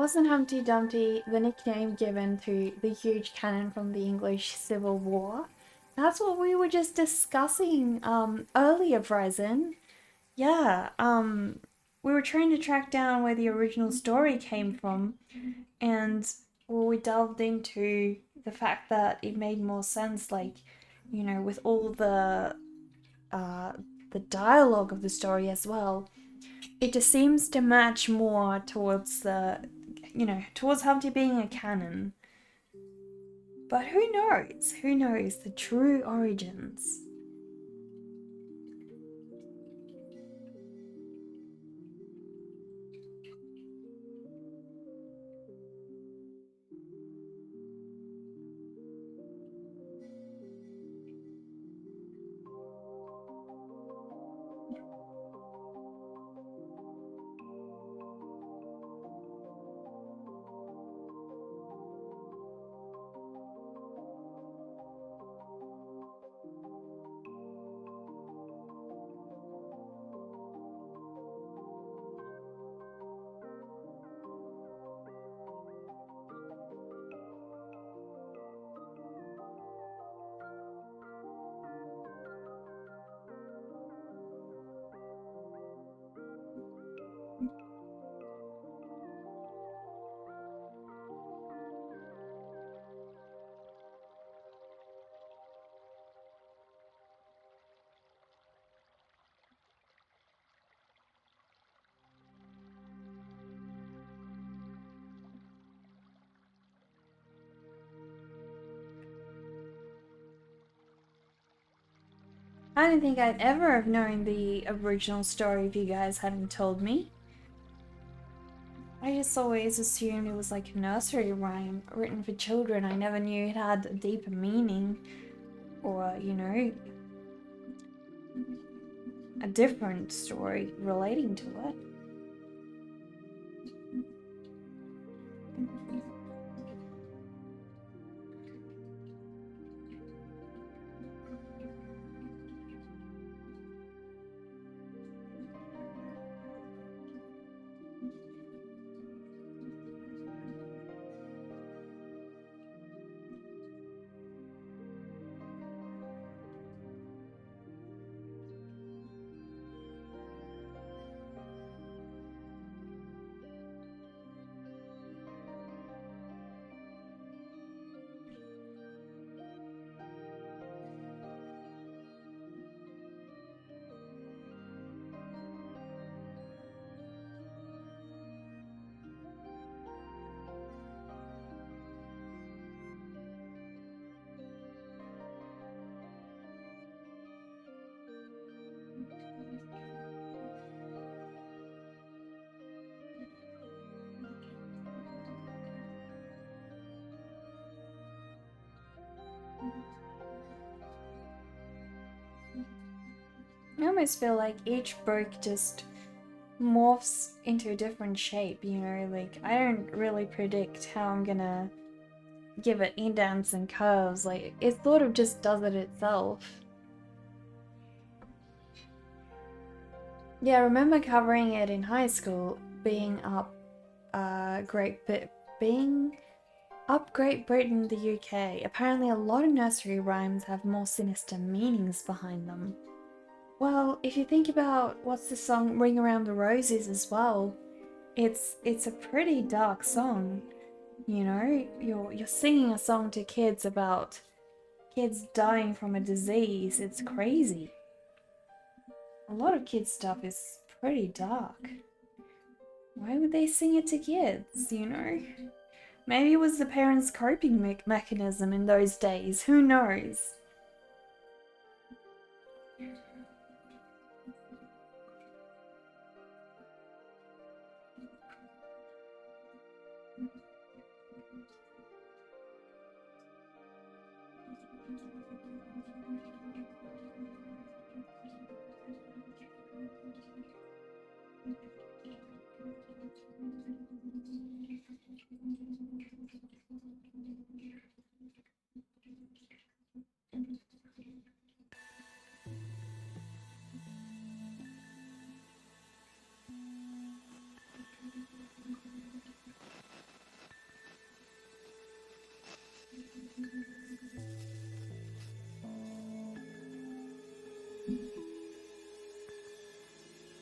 Speaker 1: Wasn't Humpty Dumpty the nickname given to the huge cannon from the English Civil War? That's what we were just discussing earlier, Bryson. Yeah, we were trying to track down where the original story came from, and well, we delved into the fact that it made more sense, like, with all uh, the dialogue of the story as well. It just seems to match more towards towards Humpty being a canon. But who knows? Who knows the true origins? I don't think I'd ever have known the original story if you guys hadn't told me. I just always assumed it was like a nursery rhyme written for children. I never knew it had a deeper meaning or, a different story relating to it. I almost feel like each book just morphs into a different shape, like I don't really predict how I'm gonna give it indents and curves, like it sort of just does it itself. Yeah, I remember covering it in high school, being up being up Great Britain, the UK. Apparently a lot of nursery rhymes have more sinister meanings behind them. Well, if you think about what's the song Ring Around the Roses as well, it's a pretty dark song. You're singing a song to kids about kids dying from a disease. It's crazy. A lot of kids stuff is pretty dark. Why would they sing it to kids, Maybe it was the parents' coping mechanism in those days. Who knows?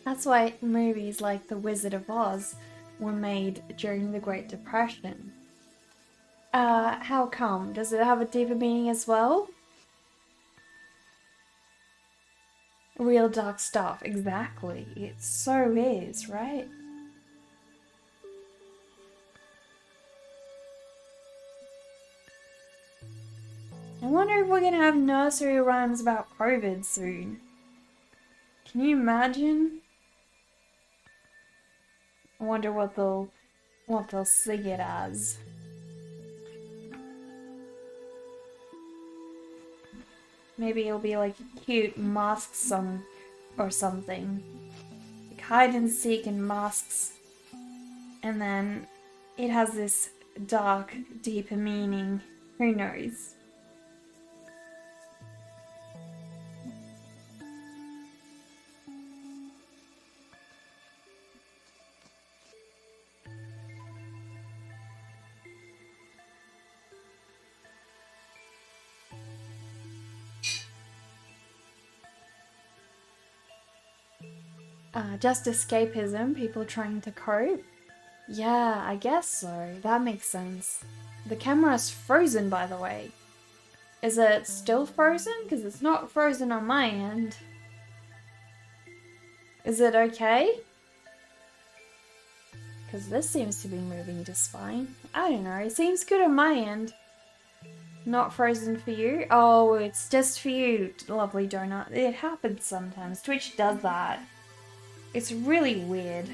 Speaker 1: That's why movies like The Wizard of Oz were made during the Great Depression. How come? Does it have a deeper meaning as well? Real dark stuff, exactly. It so is, right? I wonder if we're gonna have nursery rhymes about COVID soon. Can you imagine? I wonder what they'll sing it as. Maybe it'll be like a cute mask song or something. Like hide and seek and masks. And then it has this dark, deeper meaning. Who knows? Just escapism, people trying to cope. Yeah, I guess so. That makes sense. The camera's frozen, by the way. Is it still frozen? Because it's not frozen on my end. Is it okay? Because this seems to be moving just fine. I don't know, it seems good on my end. Not frozen for you? Oh, it's just for you, lovely donut. It happens sometimes. Twitch does that. It's really weird.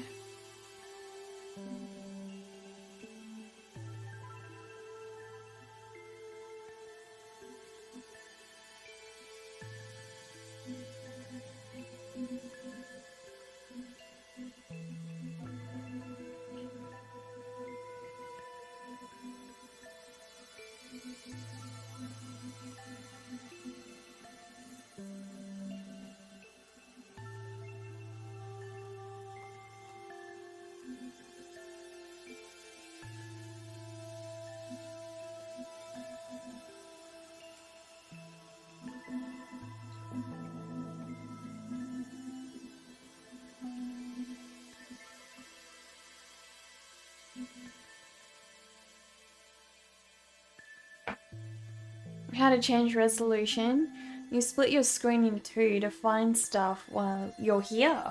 Speaker 1: How to change resolution. You split your screen in two to find stuff while you're here.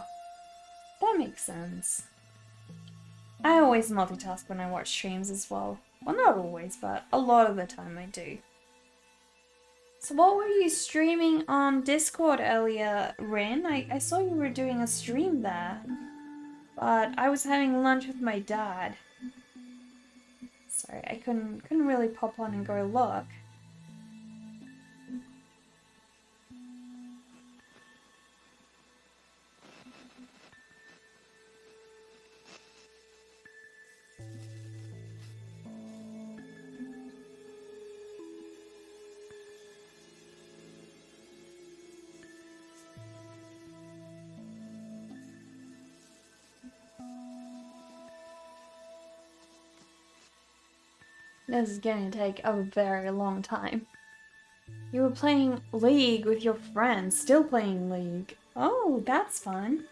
Speaker 1: That makes sense. I always multitask when I watch streams as well. Well, not always, but a lot of the time I do. So what were you streaming on Discord earlier, Rin? I saw you were doing a stream there. But I was having lunch with my dad. Sorry, I couldn't really pop on and go look. This is going to take a very long time. You were playing League with your friends, still playing League. Oh, that's fun.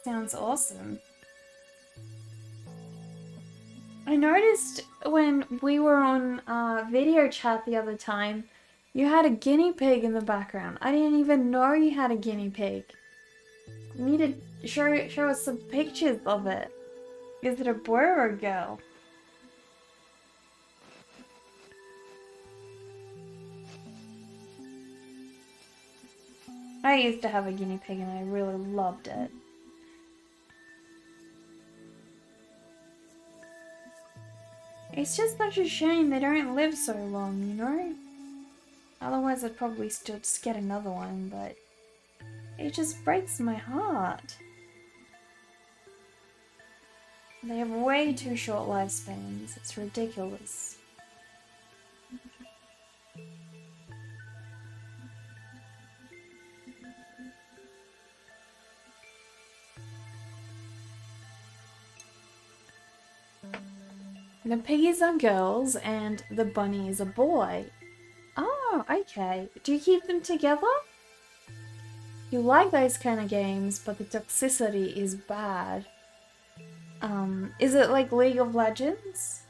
Speaker 1: Sounds awesome. I noticed when we were on video chat the other time, you had a guinea pig in the background. I didn't even know you had a guinea pig. You need to show us some pictures of it. Is it a boy or a girl? I used to have a guinea pig and I really loved it. It's just such a shame they don't live so long, you know? Otherwise I'd probably still just get another one, but it just breaks my heart. They have way too short lifespans. It's ridiculous. The piggies are girls and the bunny is a boy. Oh, okay. Do you keep them together? You like those kind of games, but the toxicity is bad. Is it like League of Legends?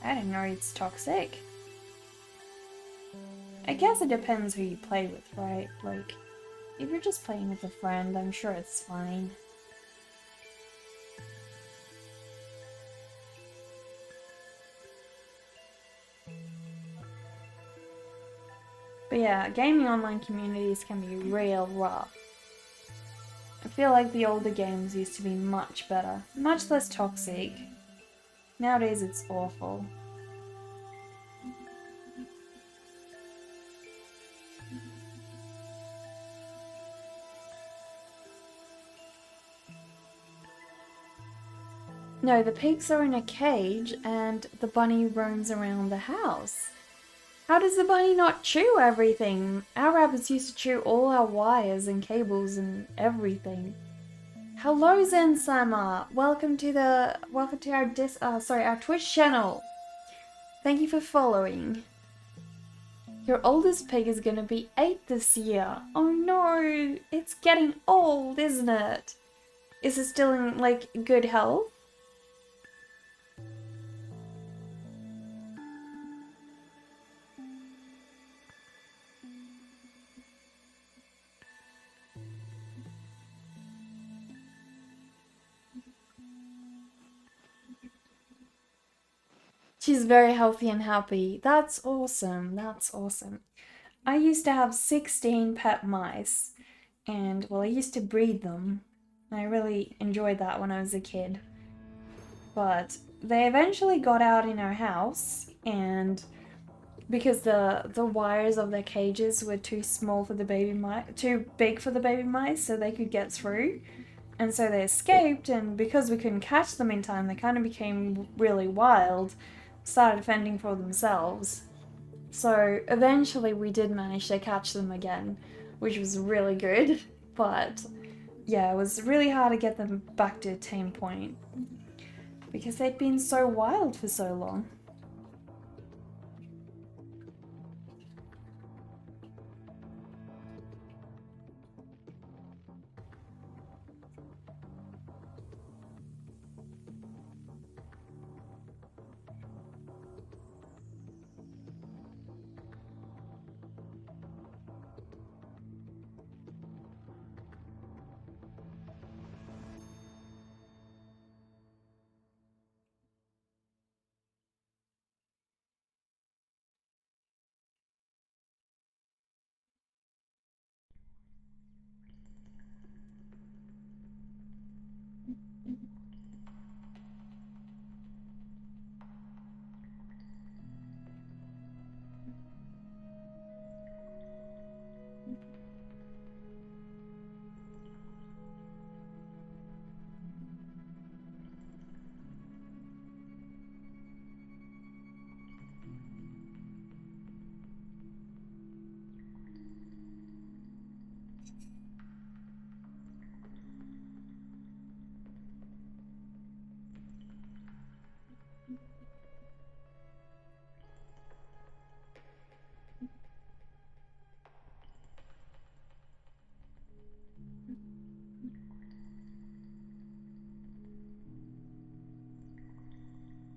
Speaker 1: I didn't know it's toxic. I guess it depends who you play with, right? Like, if you're just playing with a friend, I'm sure it's fine. But yeah, gaming online communities can be real rough. I feel like the older games used to be much better, much less toxic. Nowadays it's awful. No, the pigs are in a cage and the bunny roams around the house. How does the bunny not chew everything? Our rabbits used to chew all our wires and cables and everything. Hello Zen Sama! Welcome to our Twitch channel. Thank you for following. Your oldest pig is gonna be 8 this year. Oh no, it's getting old, isn't it? Is it still in like good health? She's very healthy and happy. That's awesome. That's awesome. I used to have 16 pet mice, and well, I used to breed them. I really enjoyed that when I was a kid. But they eventually got out in our house, and because the wires of their cages were too small for the baby mice, too big for the baby mice, so they could get through. And so they escaped, and because we couldn't catch them in time, they kind of became really wild, started fending for themselves. So eventually we did manage to catch them again, which was really good. But yeah, it was really hard to get them back to a tame point because they'd been so wild for so long.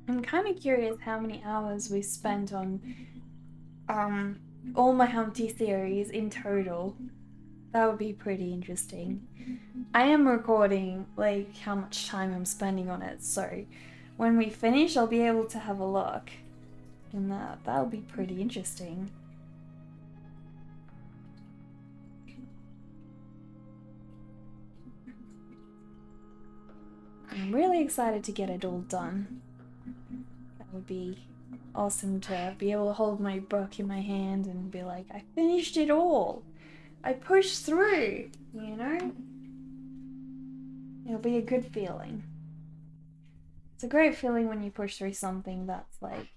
Speaker 1: I'm kind of curious how many hours we spent on all my Humpty theories in total. That would be pretty interesting. I am recording like how much time I'm spending on it, so when we finish I'll be able to have a look. And that'll be pretty interesting. I'm really excited to get it all done. That would be awesome to be able to hold my book in my hand and be like, I finished it all. I pushed through, you know? It'll be a good feeling. It's a great feeling when you push through something that's like,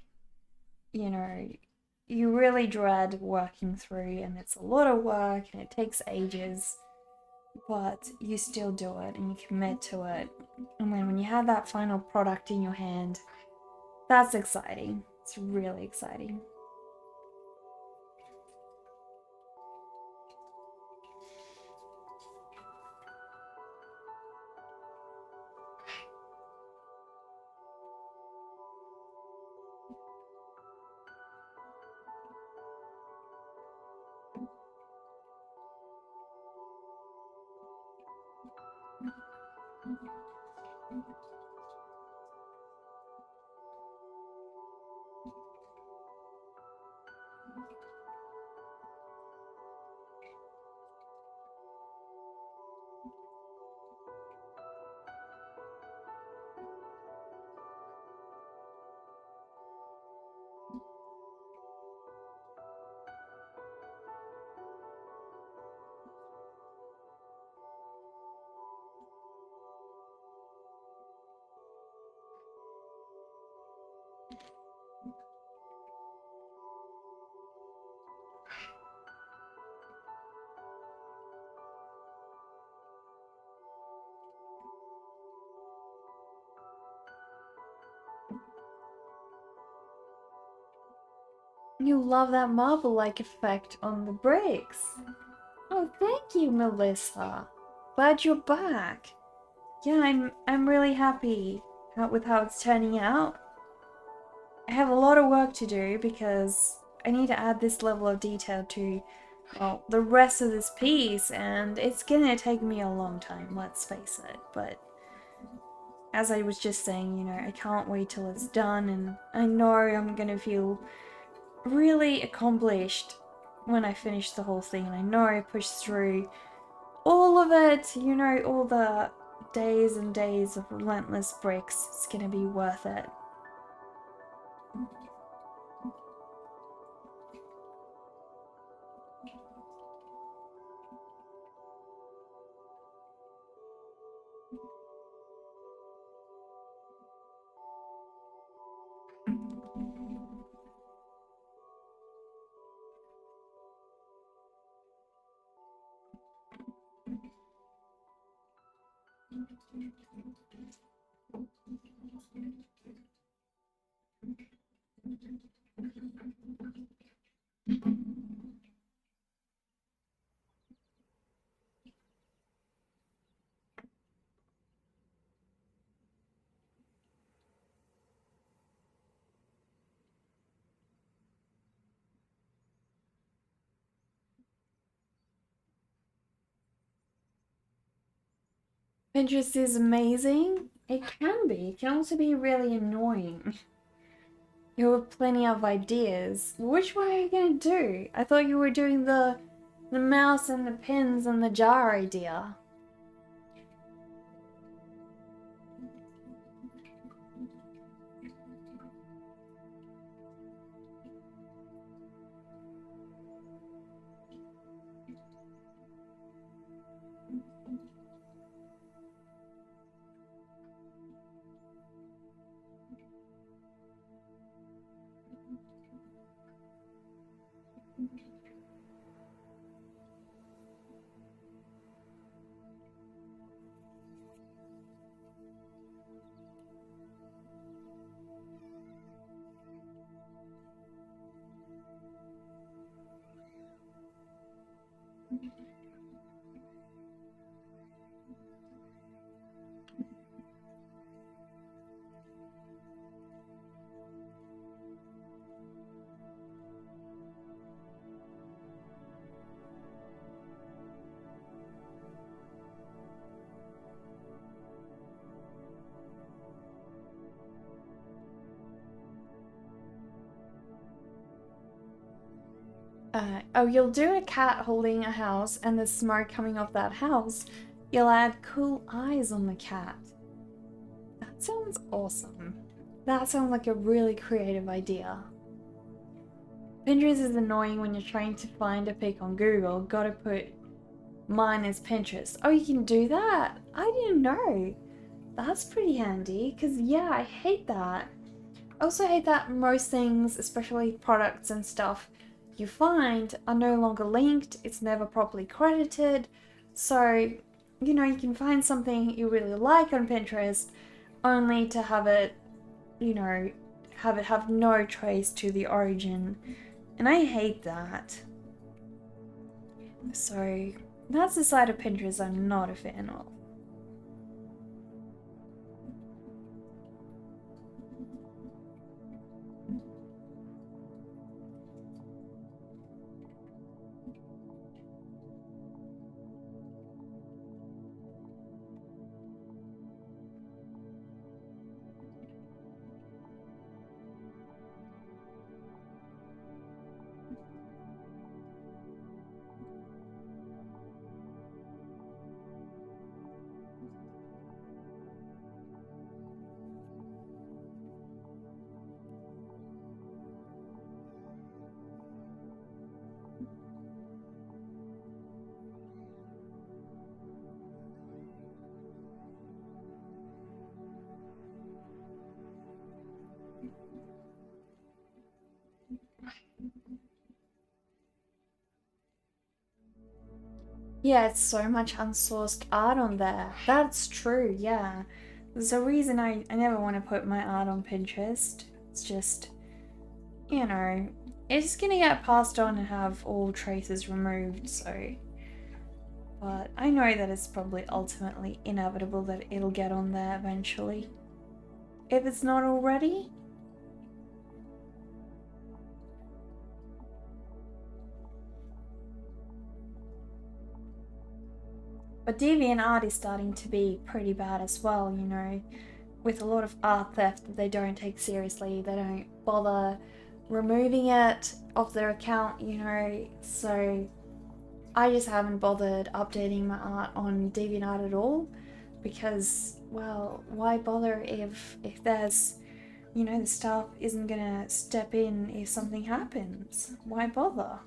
Speaker 1: you know, you really dread working through and it's a lot of work and it takes ages. but you still do it and you commit to it. And then when you have that final product in your hand, that's exciting. It's really exciting. You love that marble-like effect on the bricks. Oh, thank you, Melissa. Glad you're back. Yeah, I'm really happy with how it's turning out. I have a lot of work to do because I need to add this level of detail to, well, the rest of this piece, and it's gonna take me a long time, let's face it. But as I was just saying, you know, I can't wait till it's done, and I know I'm gonna feel really accomplished when I finish the whole thing. And I know I pushed through all of it, you know, all the days and days of relentless bricks. It's gonna be worth it. Pinterest is amazing. It can be. It can also be really annoying. You have plenty of ideas. Which one are you gonna do? I thought you were doing the mouse and the pins and the jar idea. Oh, you'll do a cat holding a house and the smoke coming off that house. You'll add cool eyes on the cat. That sounds awesome. That sounds like a really creative idea. Pinterest is annoying when you're trying to find a pic on Google. Gotta put mine as Pinterest. Oh, you can do that? I didn't know. That's pretty handy, because yeah, I hate that. I also hate that most things, especially products and stuff, you find are no longer linked, it's never properly credited, So, you know, you can find something you really like on Pinterest only to have it, you know, have it have no trace to the origin. And I hate that. So, that's the side of Pinterest I'm not a fan of. Yeah, it's so much unsourced art on there. That's true, yeah. There's a reason I never want to put my art on Pinterest. It's just, you know, it's gonna get passed on and have all traces removed, so. But I know that it's probably ultimately inevitable that it'll get on there eventually. If it's not already. But DeviantArt is starting to be pretty bad as well, you know, with a lot of art theft that they don't take seriously. They don't bother removing it off their account, you know, so I just haven't bothered updating my art on DeviantArt at all because, well, why bother if there's, you know, the staff isn't gonna step in if something happens? Why bother?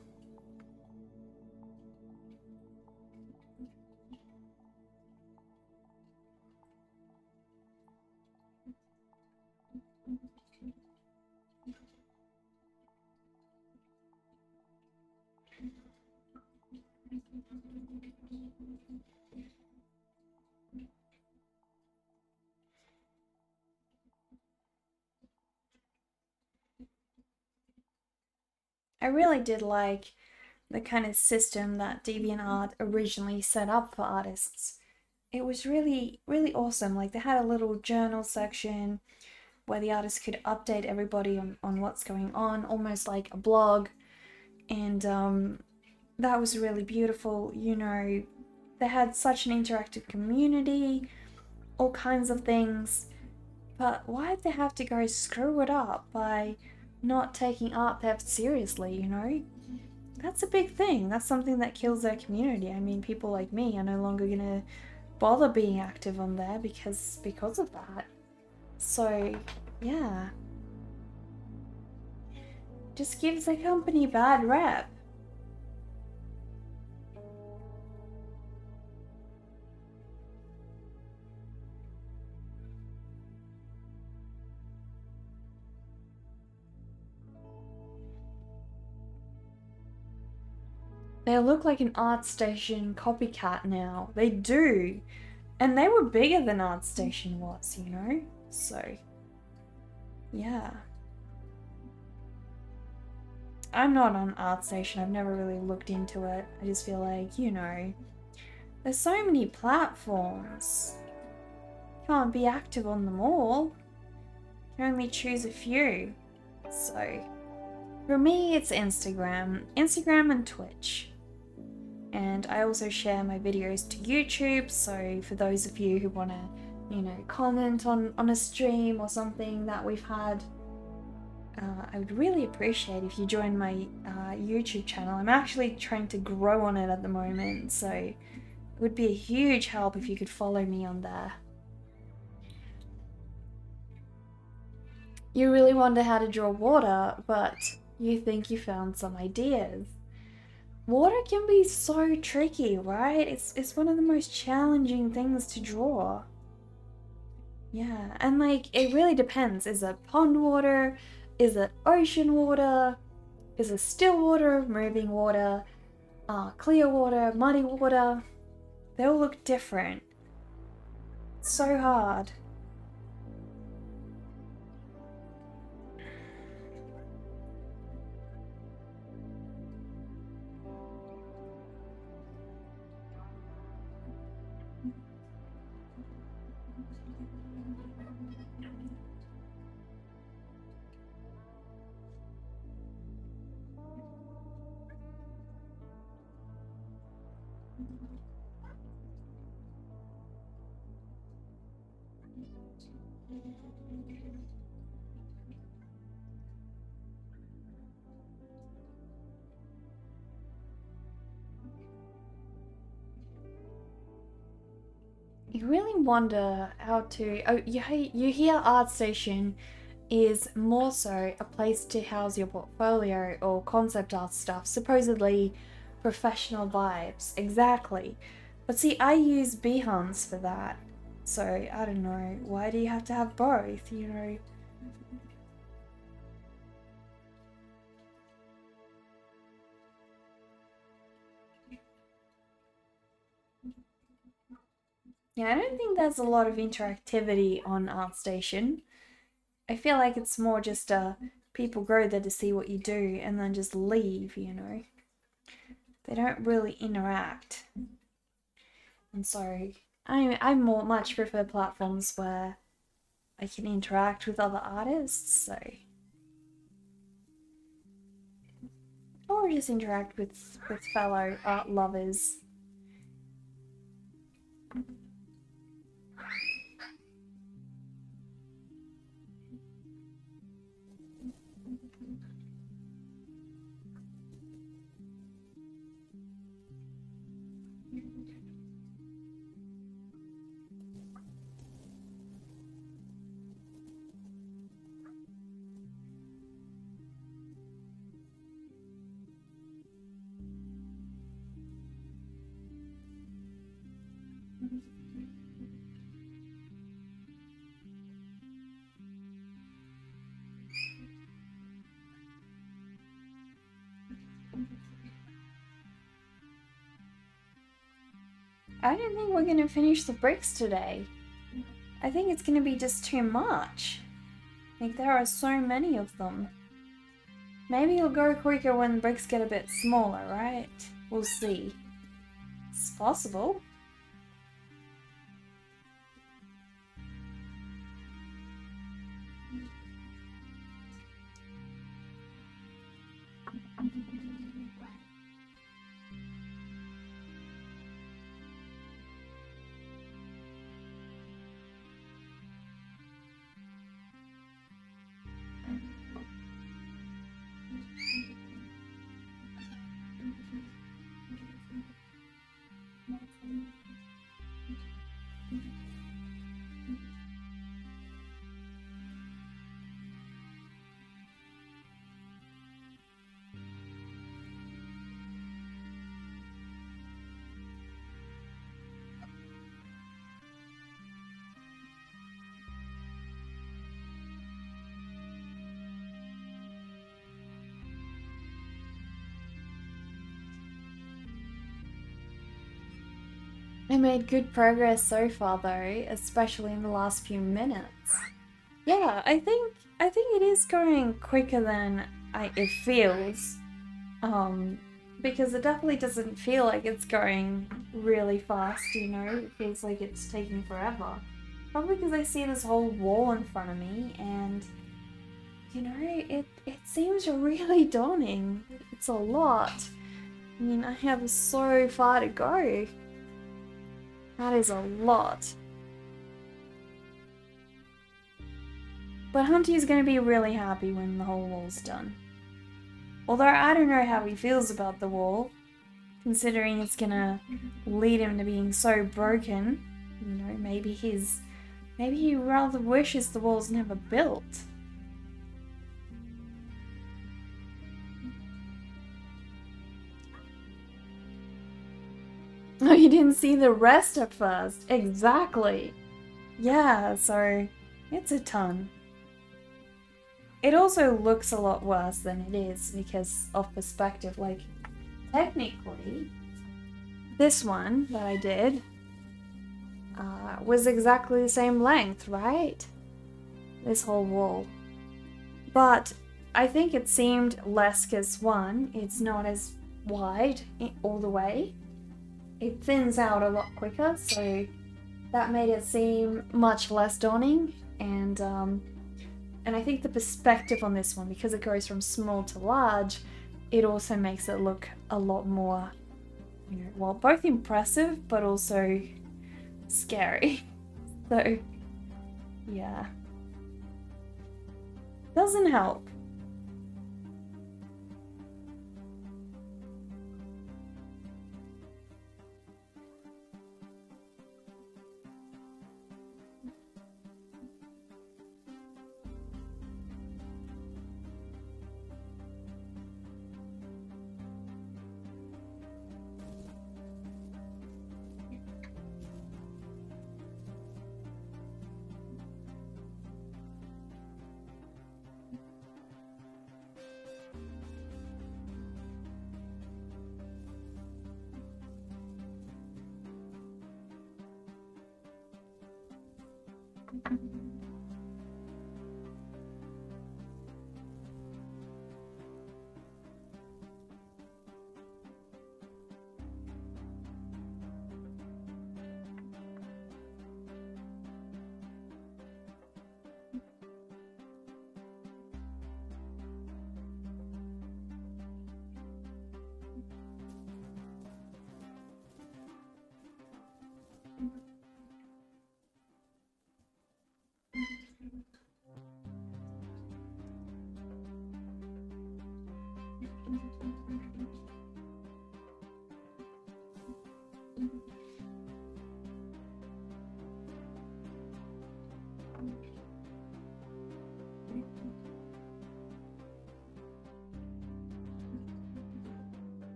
Speaker 1: I really did like the kind of system that DeviantArt originally set up for artists. It was really, really awesome. Like they had a little journal section where the artist could update everybody on what's going on, almost like a blog. And that was really beautiful. You know, they had such an interactive community, all kinds of things. But why'd they have to go screw it up by not taking art theft seriously, you know? That's a big thing. That's something that kills their community. I mean, people like me are no longer gonna bother being active on there because of that. So, yeah. Just gives the company a bad rep. They look like an ArtStation copycat now. They do. And they were bigger than ArtStation was, you know? So, yeah. I'm not on ArtStation. I've never really looked into it. I just feel like, you know, there's so many platforms. You can't be active on them all. You can only choose a few. So, for me, it's Instagram and Twitch. And I also share my videos to YouTube, so for those of you who want to, you know, comment on a stream or something that we've had, I would really appreciate if you join my YouTube channel. I'm actually trying to grow on it at the moment, so it would be a huge help if you could follow me on there. You really wonder how to draw water, but you think you found some ideas. Water can be so tricky, right? It's one of the most challenging things to draw. Yeah, and like it really depends. Is it pond water? Is it ocean water? Is it still water, moving water, clear water, muddy water? They all look different. It's so hard. You really wonder how to. Oh, you hear ArtStation is more so a place to house your portfolio or concept art stuff, supposedly professional vibes. Exactly. But see, I use Behance for that. So, I don't know. Why do you have to have both, you know? Yeah, I don't think there's a lot of interactivity on ArtStation. I feel like it's more just people go there to see what you do and then just leave, you know. They don't really interact. And so I much prefer platforms where I can interact with other artists, so or just interact with fellow art lovers. I don't think we're gonna finish the bricks today. I think it's gonna be just too much. Like, there are so many of them. Maybe it'll go quicker when bricks get a bit smaller, right? We'll see. It's possible. I made good progress so far though, especially in the last few minutes. Yeah, I think it is going quicker than it feels. Because it definitely doesn't feel like it's going really fast, you know? It feels like it's taking forever. Probably because I see this whole wall in front of me and you know, it seems really daunting. It's a lot. I mean, I have so far to go. That is a lot. But Humpty is going to be really happy when the whole wall's done. Although I don't know how he feels about the wall, considering it's going to lead him to being so broken. You know, maybe he rather wishes the wall's never built. Oh, you didn't see the rest at first. Exactly. Yeah, so it's a ton. It also looks a lot worse than it is because of perspective. Like, technically, this one that I did was exactly the same length, right? This whole wall. But I think it seemed less because one, it's not as wide all the way. It thins out a lot quicker, so that made it seem much less daunting. And I think the perspective on this one, because it goes from small to large, it also makes it look a lot more, well, both impressive but also scary. So, yeah. Doesn't help.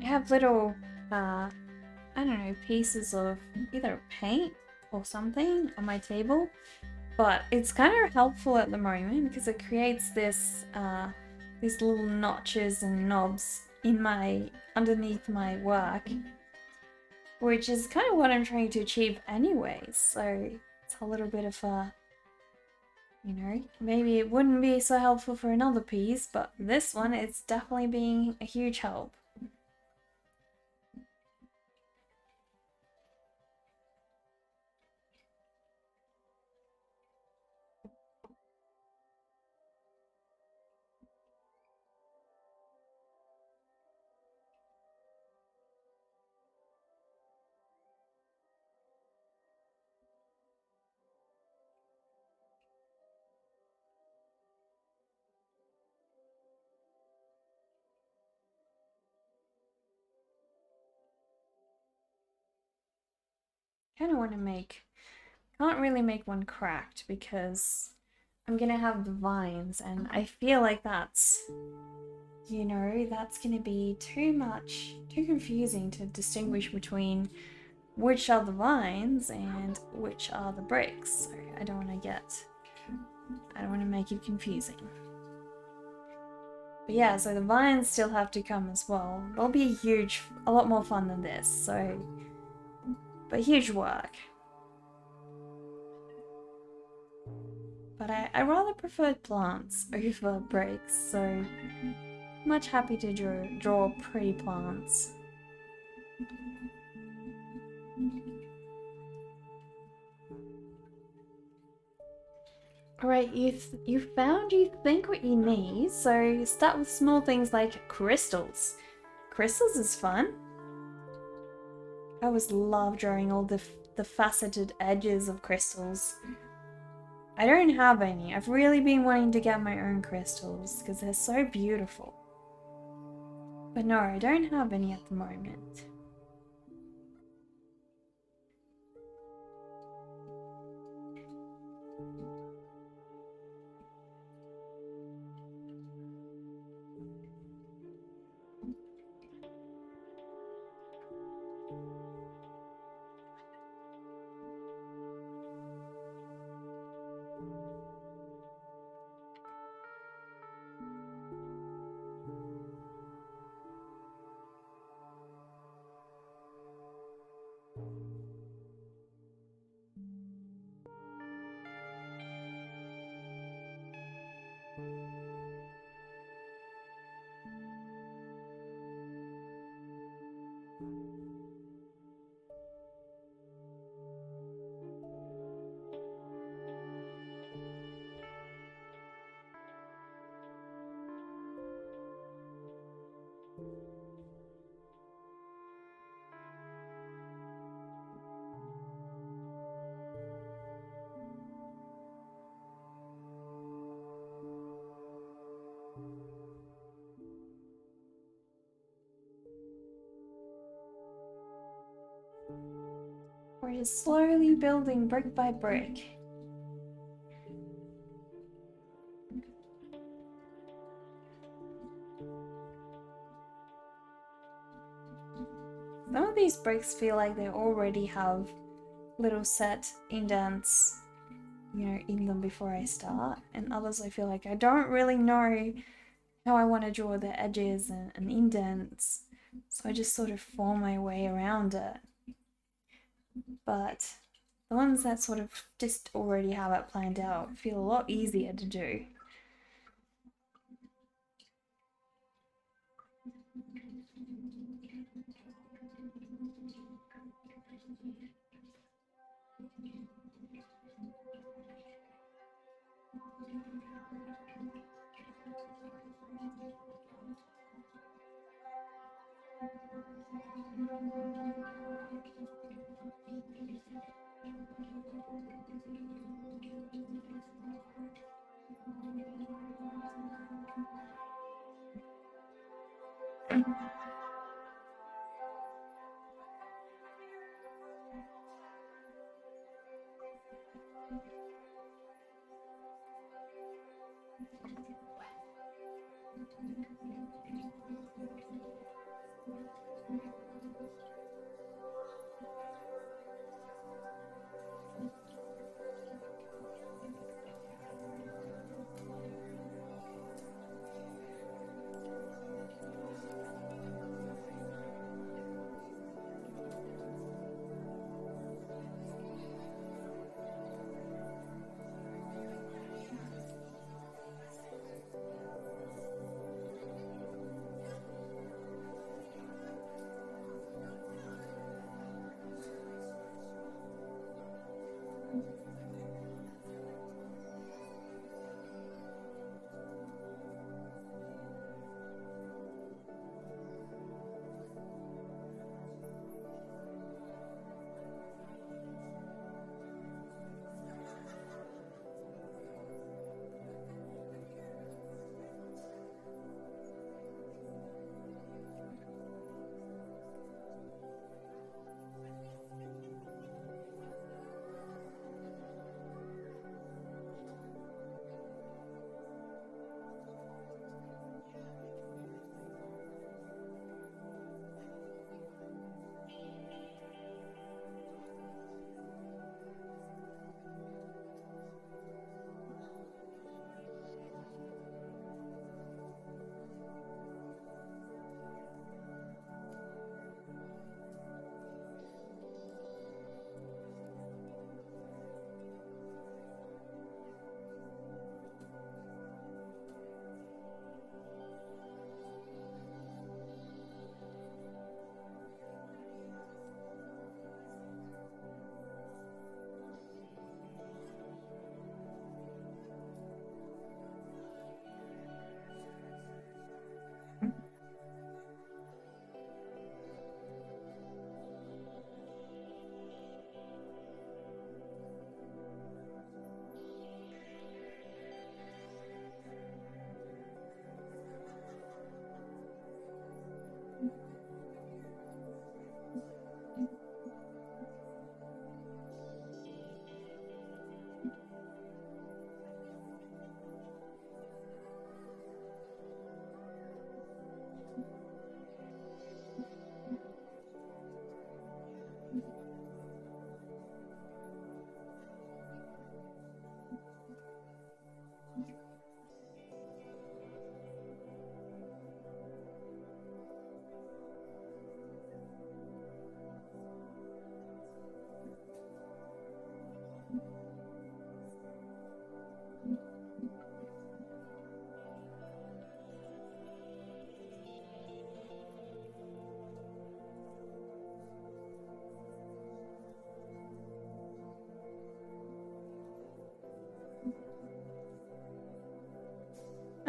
Speaker 1: I have little, I don't know, pieces of either paint or something on my table, but it's kind of helpful at the moment because it creates this, these little notches and knobs in underneath my work, which is kind of what I'm trying to achieve anyways. So it's a little bit of a, maybe it wouldn't be so helpful for another piece, but this one, it's definitely being a huge help. Kind of want to can't really make one cracked because I'm gonna have the vines, and I feel like that's gonna be too confusing to distinguish between which are the vines and which are the bricks. So I don't want to make it confusing. But yeah, so the vines still have to come as well. It'll be a lot more fun than this. So, but huge work. But I rather preferred plants over bricks, so much happy to draw pretty plants. Alright, you found you think what you need, so start with small things like crystals. Crystals is fun. I always love drawing all the faceted edges of crystals. I don't have any. I've really been wanting to get my own crystals because they're so beautiful. But no, I don't have any at the moment. We're just slowly building brick by brick. Some of these bricks feel like they already have little set indents, in them before I start, and others I feel like I don't really know how I want to draw the edges and indents, so I just sort of form my way around it. But the ones that sort of just already have it planned out feel a lot easier to do.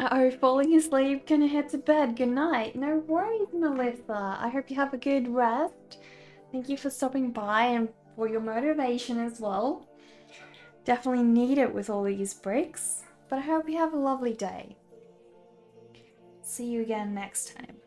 Speaker 1: Uh-oh, falling asleep. Gonna head to bed. Good night. No worries, Melissa. I hope you have a good rest. Thank you for stopping by and for your motivation as well. Definitely need it with all these bricks. But I hope you have a lovely day. See you again next time.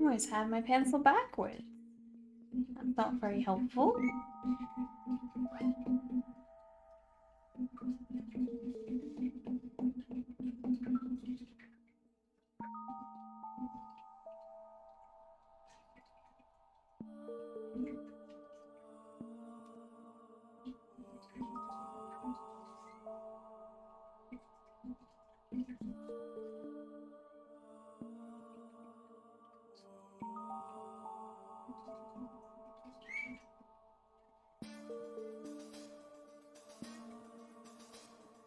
Speaker 1: always had my pencil backwards. That's not very helpful.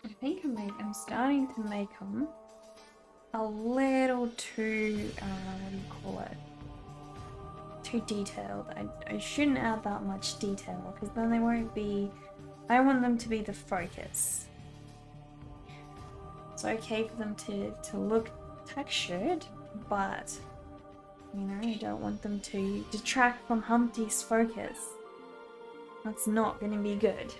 Speaker 1: I think I'm starting to make them a little too, what do you call it? Too detailed. I shouldn't add that much detail because then they won't be, I want them to be the focus. It's okay for them to look textured, but you know, I don't want them to detract from Humpty's focus. That's not going to be good.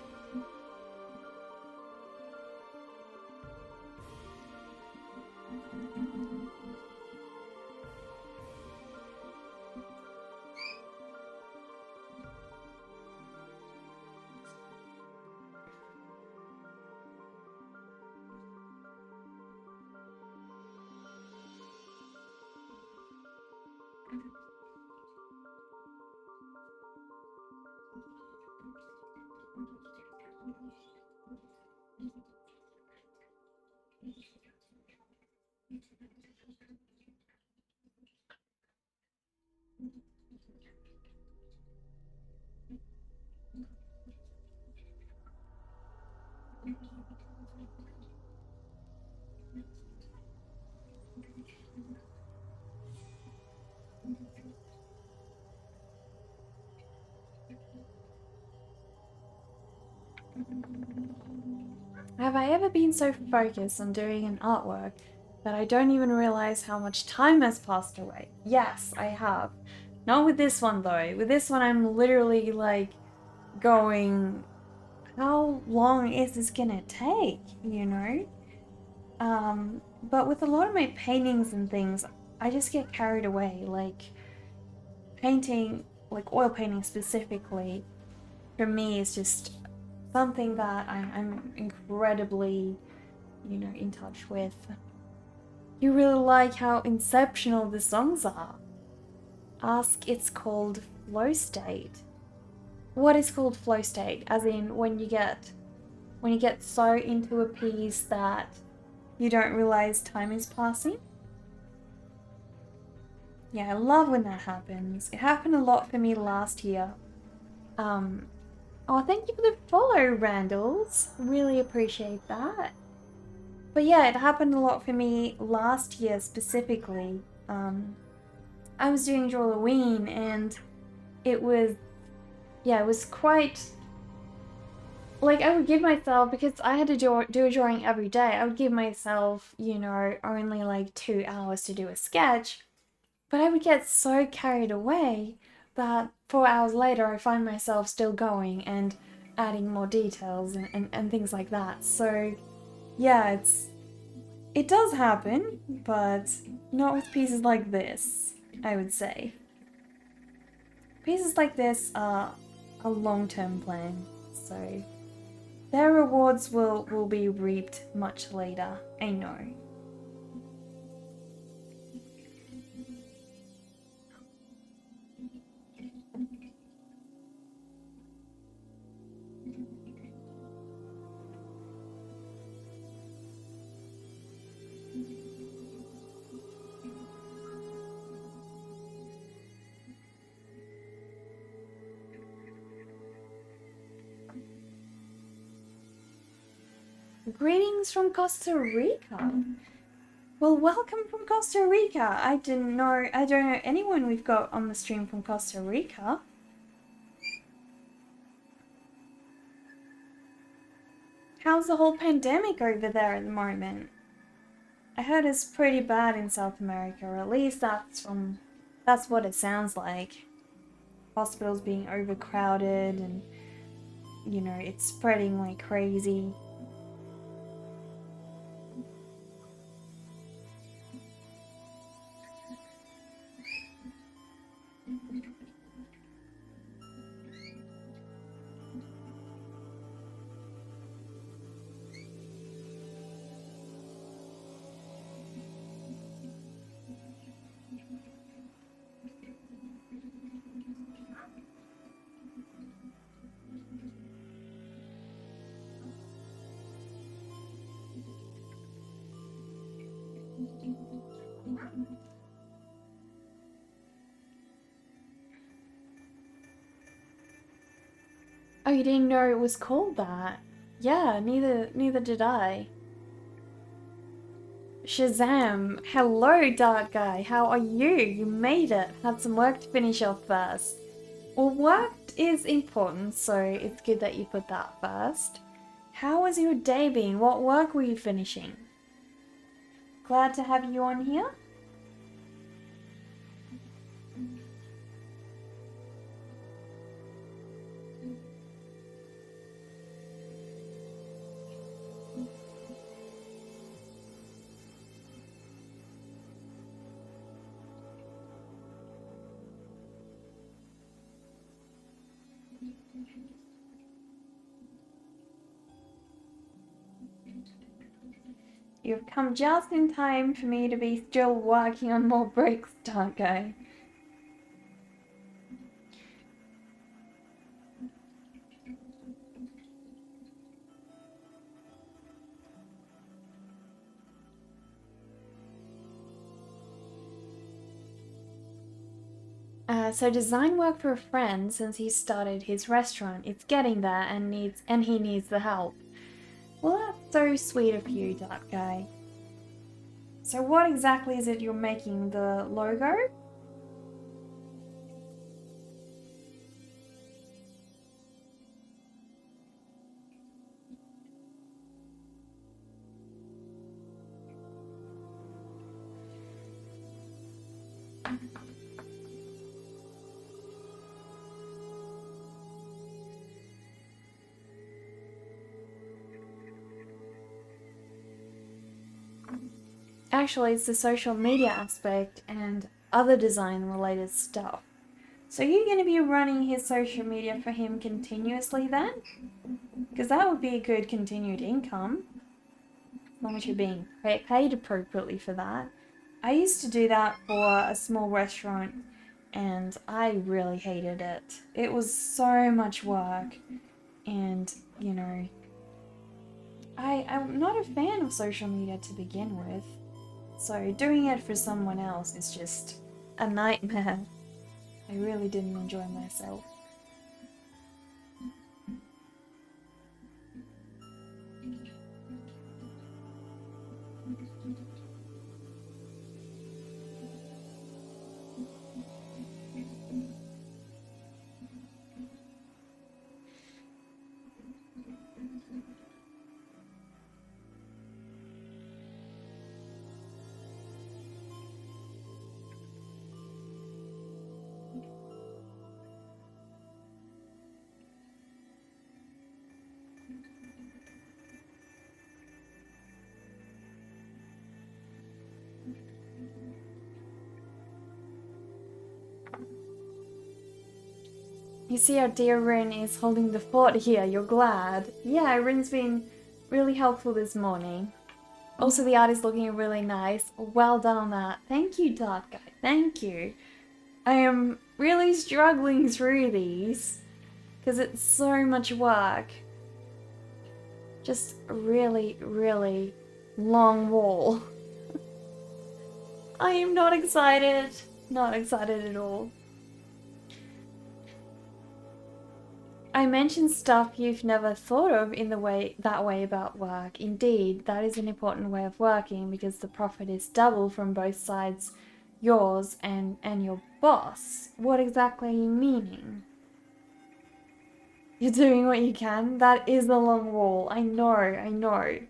Speaker 1: Have I ever been so focused on doing an artwork that I don't even realize how much time has passed away? Yes, I have. Not with this one though. With this one I'm literally like going, how long is this gonna take, you know? But with a lot of my paintings and things, I just get carried away. Like painting, like oil painting specifically, for me is just something that I'm incredibly, you know, in touch with. You really like how inceptional the songs are. Ask it's called flow state. What is called flow state? As in when you get so into a piece that you don't realize time is passing? Yeah, I love when that happens. It happened a lot for me last year. Oh, thank you for the follow, Randalls. Really appreciate that. But yeah, it happened a lot for me last year specifically. I was doing Halloween and it was, yeah, it was quite, like I would give myself, because I had to do a drawing every day, I would give myself, you know, only like 2 hours to do a sketch. But I would get so carried away that 4 hours later I find myself still going and adding more details and things like that. So yeah, it does happen, but not with pieces like this, I would say. Pieces like this are a long-term plan, so their rewards will be reaped much later, I know. Greetings from Costa Rica. Well, welcome from Costa Rica. I don't know anyone we've got on the stream from Costa Rica. How's the whole pandemic over there at the moment? I heard it's pretty bad in South America, or at least that's what it sounds like. Hospitals being overcrowded and, you know, it's spreading like crazy. Oh, you didn't know it was called that? Yeah, neither did I. Shazam! Hello, Dark Guy. How are you? You made it. Had some work to finish off first. Well, work is important, so it's good that you put that first. How was your day been? What work were you finishing? Glad to have you on here. You've come just in time for me to be still working on more bricks, Dark Guy. So design work for a friend since he started his restaurant. It's getting there and he needs the help. Well, that's so sweet of you, Dark Guy. So what exactly is it you're making? The logo? Actually, it's the social media aspect and other design related stuff. So you're going to be running his social media for him continuously then? Because that would be a good continued income. As long as you're being paid appropriately for that. I used to do that for a small restaurant and I really hated it. It was so much work and, you know, I'm not a fan of social media to begin with. So doing it for someone else is just a nightmare. I really didn't enjoy myself. You see how dear Rin is holding the fort here, you're glad. Yeah, Rin's been really helpful this morning. Also, the art is looking really nice. Well done on that. Thank you, Dark Guy. Thank you. I am really struggling through these because it's so much work. Just a really, really long wall. I am not excited. Not excited at all. I mentioned stuff you've never thought of in that way about work. Indeed, that is an important way of working because the profit is double from both sides, yours and your boss. What exactly are you meaning? You're doing what you can? That is the long wall. I know.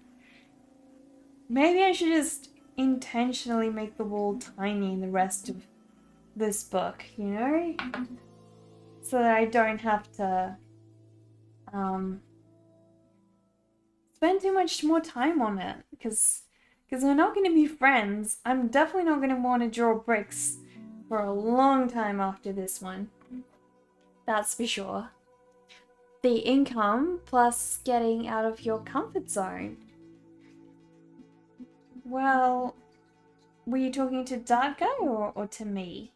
Speaker 1: Maybe I should just intentionally make the wall tiny in the rest of this book, you know? So that I don't have to spend too much more time on it because we're not going to be friends. I'm definitely not going to want to draw bricks for a long time after this one. That's for sure. The income plus getting out of your comfort zone. Well, were you talking to Dark Guy or to me?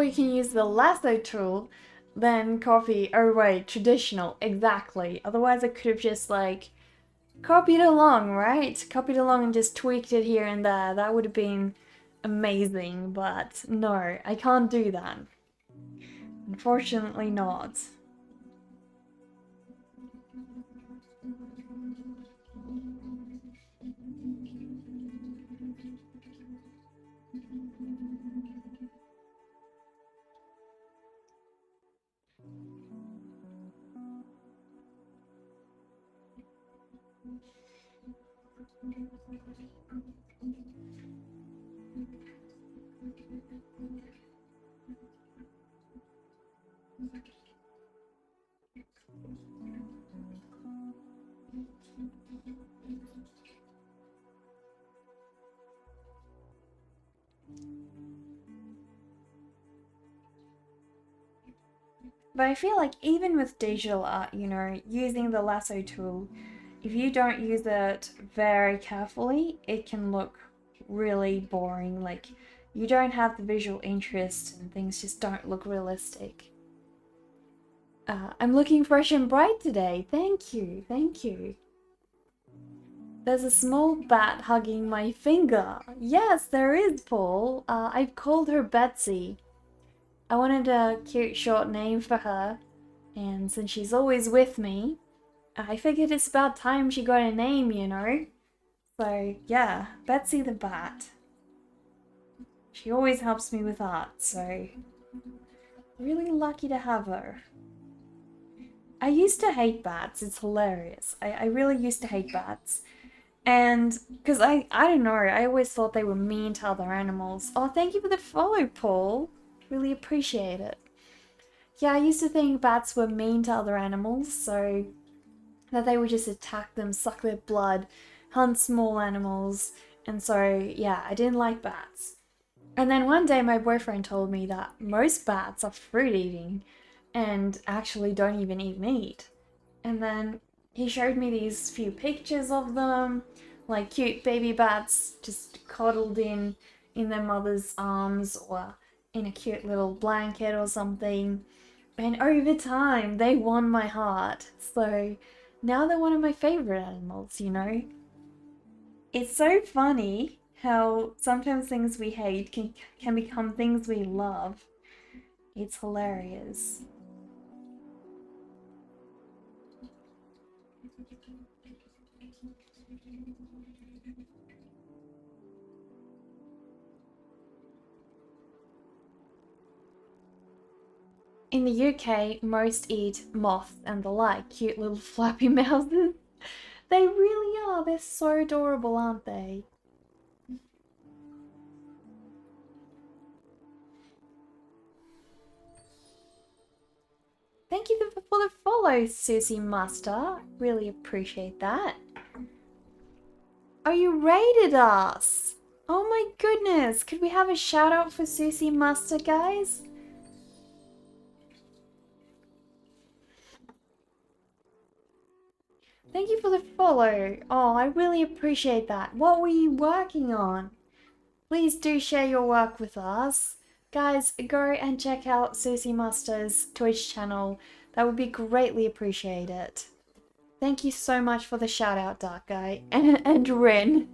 Speaker 1: you can use the lasso tool, then copy, oh wait, traditional, exactly. Otherwise I could have just like copied along, right? Copied along and just tweaked it here and there. That would have been amazing, but no, I can't do that. Unfortunately not. But I feel like even with digital art, you know, using the lasso tool, if you don't use it very carefully, it can look really boring. Like, you don't have the visual interest and things just don't look realistic. I'm looking fresh and bright today. Thank you, thank you. There's a small bat hugging my finger. Yes, there is, Paul. I've called her Betsy. I wanted a cute short name for her, and since she's always with me, I figured it's about time she got a name, you know? So, yeah, Betsy the Bat. She always helps me with art, so really lucky to have her. I used to hate bats, it's hilarious. I really used to hate bats. And, because I don't know, I always thought they were mean to other animals. Oh, thank you for the follow, Paul. Really appreciate it. Yeah, I used to think bats were mean to other animals, so that they would just attack them, suck their blood, hunt small animals, and so, yeah, I didn't like bats. And then one day my boyfriend told me that most bats are fruit eating and actually don't even eat meat. And then he showed me these few pictures of them, like cute baby bats just coddled in their mother's arms or in a cute little blanket or something. And over time, they won my heart. So now they're one of my favorite animals, you know? It's so funny how sometimes things we hate can become things we love. It's hilarious. In the UK, most eat moth and the like, cute little flappy mouses. They really are. They're so adorable, aren't they? Thank you for the follow, Susie Master. Really appreciate that. Oh, you rated us! Oh my goodness! Could we have a shout out for Susie Master, guys? Thank you for the follow. Oh, I really appreciate that. What were you working on? Please do share your work with us. Guys, go and check out Susie Master's Twitch channel. That would be greatly appreciated. Thank you so much for the shout out, Dark Guy. And Rin.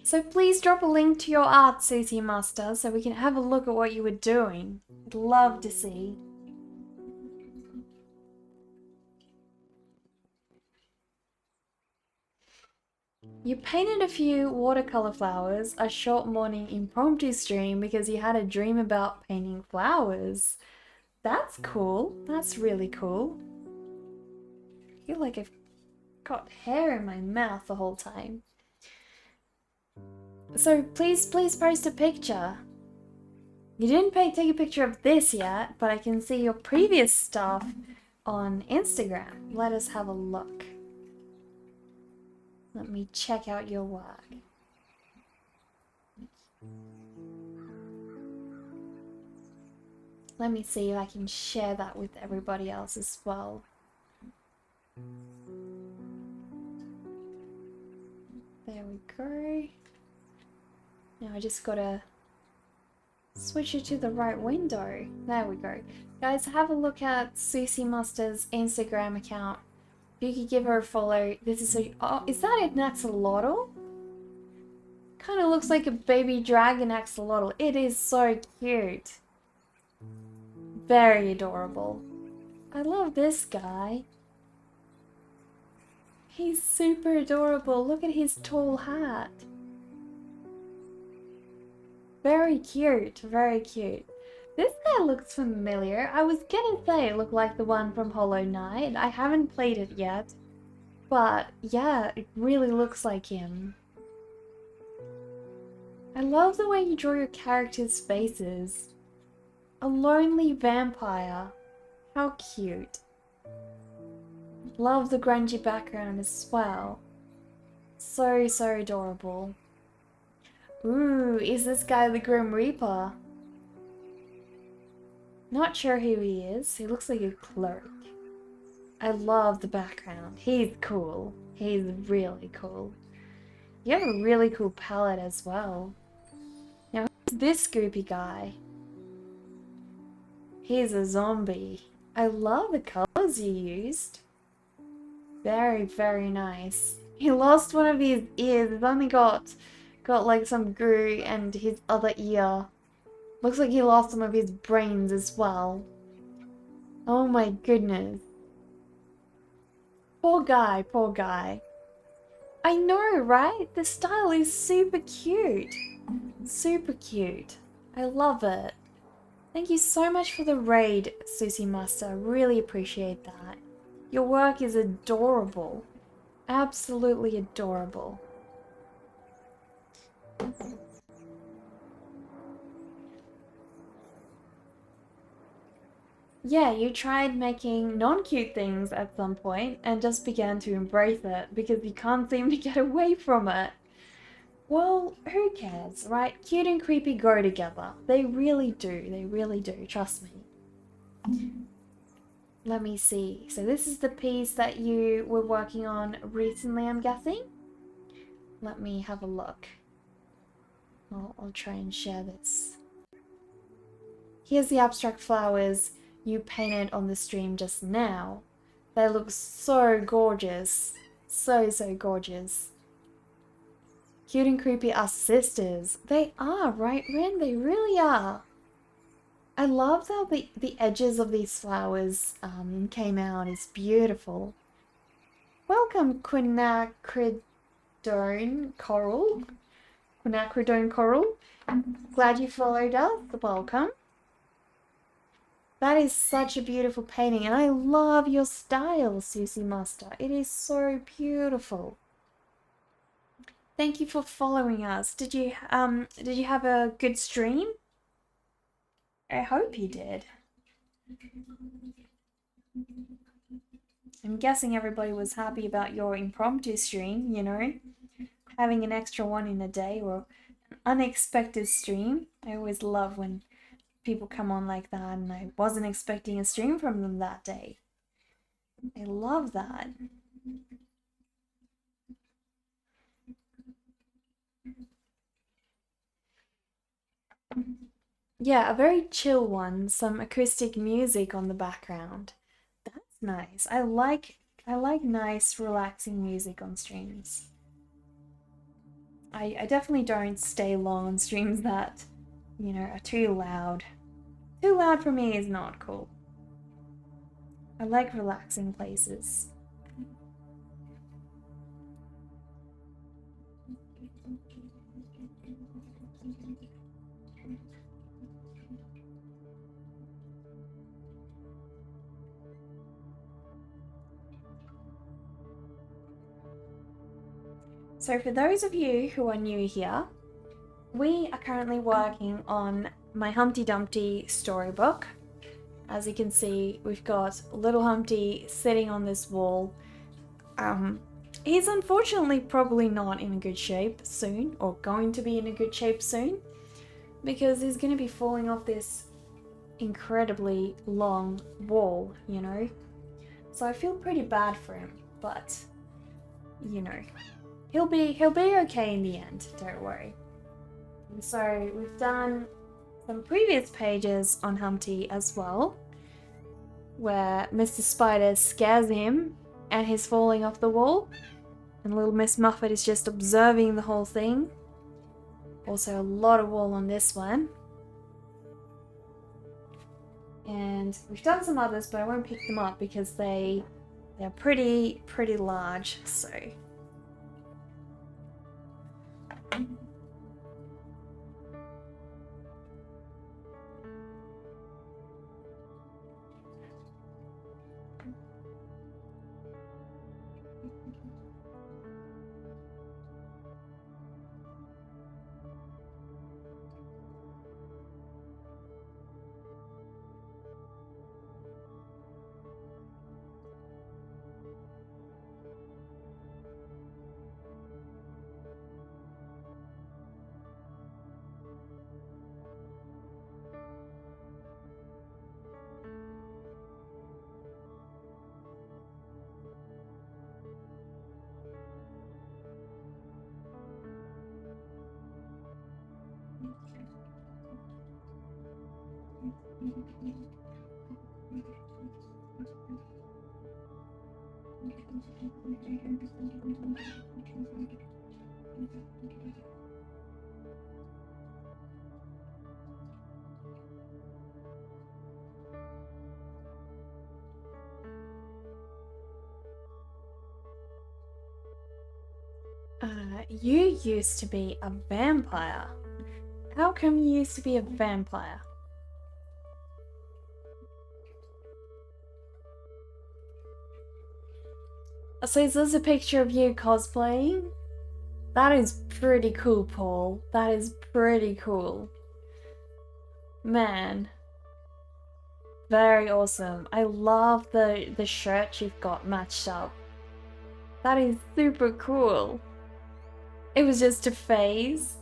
Speaker 1: So please drop a link to your art, Susie Master, so we can have a look at what you were doing. I'd love to see. You painted a few watercolor flowers a short morning impromptu stream because you had a dream about painting flowers. That's cool. That's really cool. I feel like I've got hair in my mouth the whole time. So please post a picture. You didn't take a picture of this yet, but I can see your previous stuff on Instagram. Let us have a look. Let me check out your work. Let me see if I can share that with everybody else as well. There we go. Now I just gotta switch it to the right window. There we go. Guys, have a look at Susie Mustard's Instagram account. If you could give her a follow. This is a... Oh, is that an axolotl? Kind of looks like a baby dragon axolotl. It is so cute. Very adorable. I love this guy. He's super adorable. Look at his tall hat. Very cute, very cute. This guy looks familiar. I was gonna say it looked like the one from Hollow Knight. I haven't played it yet. But yeah, it really looks like him. I love the way you draw your characters' faces. A lonely vampire. How cute. Love the grungy background as well. So adorable. Ooh, is this guy the Grim Reaper? Not sure who he is. He looks like a clerk. I love the background. He's cool. He's really cool. You have a really cool palette as well. Now, who's this goopy guy? He's a zombie. I love the colors you used. Very nice. He lost one of his ears. He's only got like some goo and his other ear. Looks like he lost some of his brains as well. Oh my goodness. Poor guy, poor guy. I know, right? The style is super cute. Super cute. I love it. Thank you so much for the raid, Susie Master. I really appreciate that. Your work is adorable. Absolutely adorable. Yeah, you tried making non-cute things at some point and just began to embrace it because you can't seem to get away from it. Well, who cares, right? Cute and creepy go together. They really do, trust me. Let me see. So this is the piece that you were working on recently, I'm guessing? Let me have a look. I'll try and share this. Here's the abstract flowers you painted on the stream just now. They look so gorgeous. So gorgeous. Cute and creepy are sisters. They are, right, Ren? They really are. I love how the edges of these flowers came out. It's beautiful. Welcome, Quinacridone Coral. Quinacridone Coral. Glad you followed us. Welcome. That is such a beautiful painting, and I love your style, Susie Master. It is so beautiful. Thank you for following us. Did you have a good stream? I hope you did. I'm guessing everybody was happy about your impromptu stream, you know? Having an extra one in a day or an unexpected stream. I always love when people come on like that and I wasn't expecting a stream from them that day. I love that. Yeah, a very chill one, some acoustic music on the background. That's nice. I like nice relaxing music on streams. I definitely don't stay long on streams that, you know, are too loud. Too loud for me is not cool. I like relaxing places. So for those of you who are new here, we are currently working on my Humpty Dumpty storybook. As you can see, we've got little Humpty sitting on this wall. He's unfortunately probably not in a good shape soon, or going to be in a good shape soon, because he's going to be falling off this incredibly long wall, you know? So I feel pretty bad for him, but, you know, he'll be okay in the end, don't worry. And so we've done some previous pages on Humpty as well, where Mr. Spider scares him and he's falling off the wall, and little Miss Muffet is just observing the whole thing. Also a lot of wool on this one. And we've done some others, but I won't pick them up because they're pretty large, so. You used to be a vampire. How come you used to be a vampire? So is this a picture of you cosplaying? That is pretty cool, Paul. That is pretty cool. Man. Very awesome. I love the shirt you've got matched up. That is super cool. It was just a phase.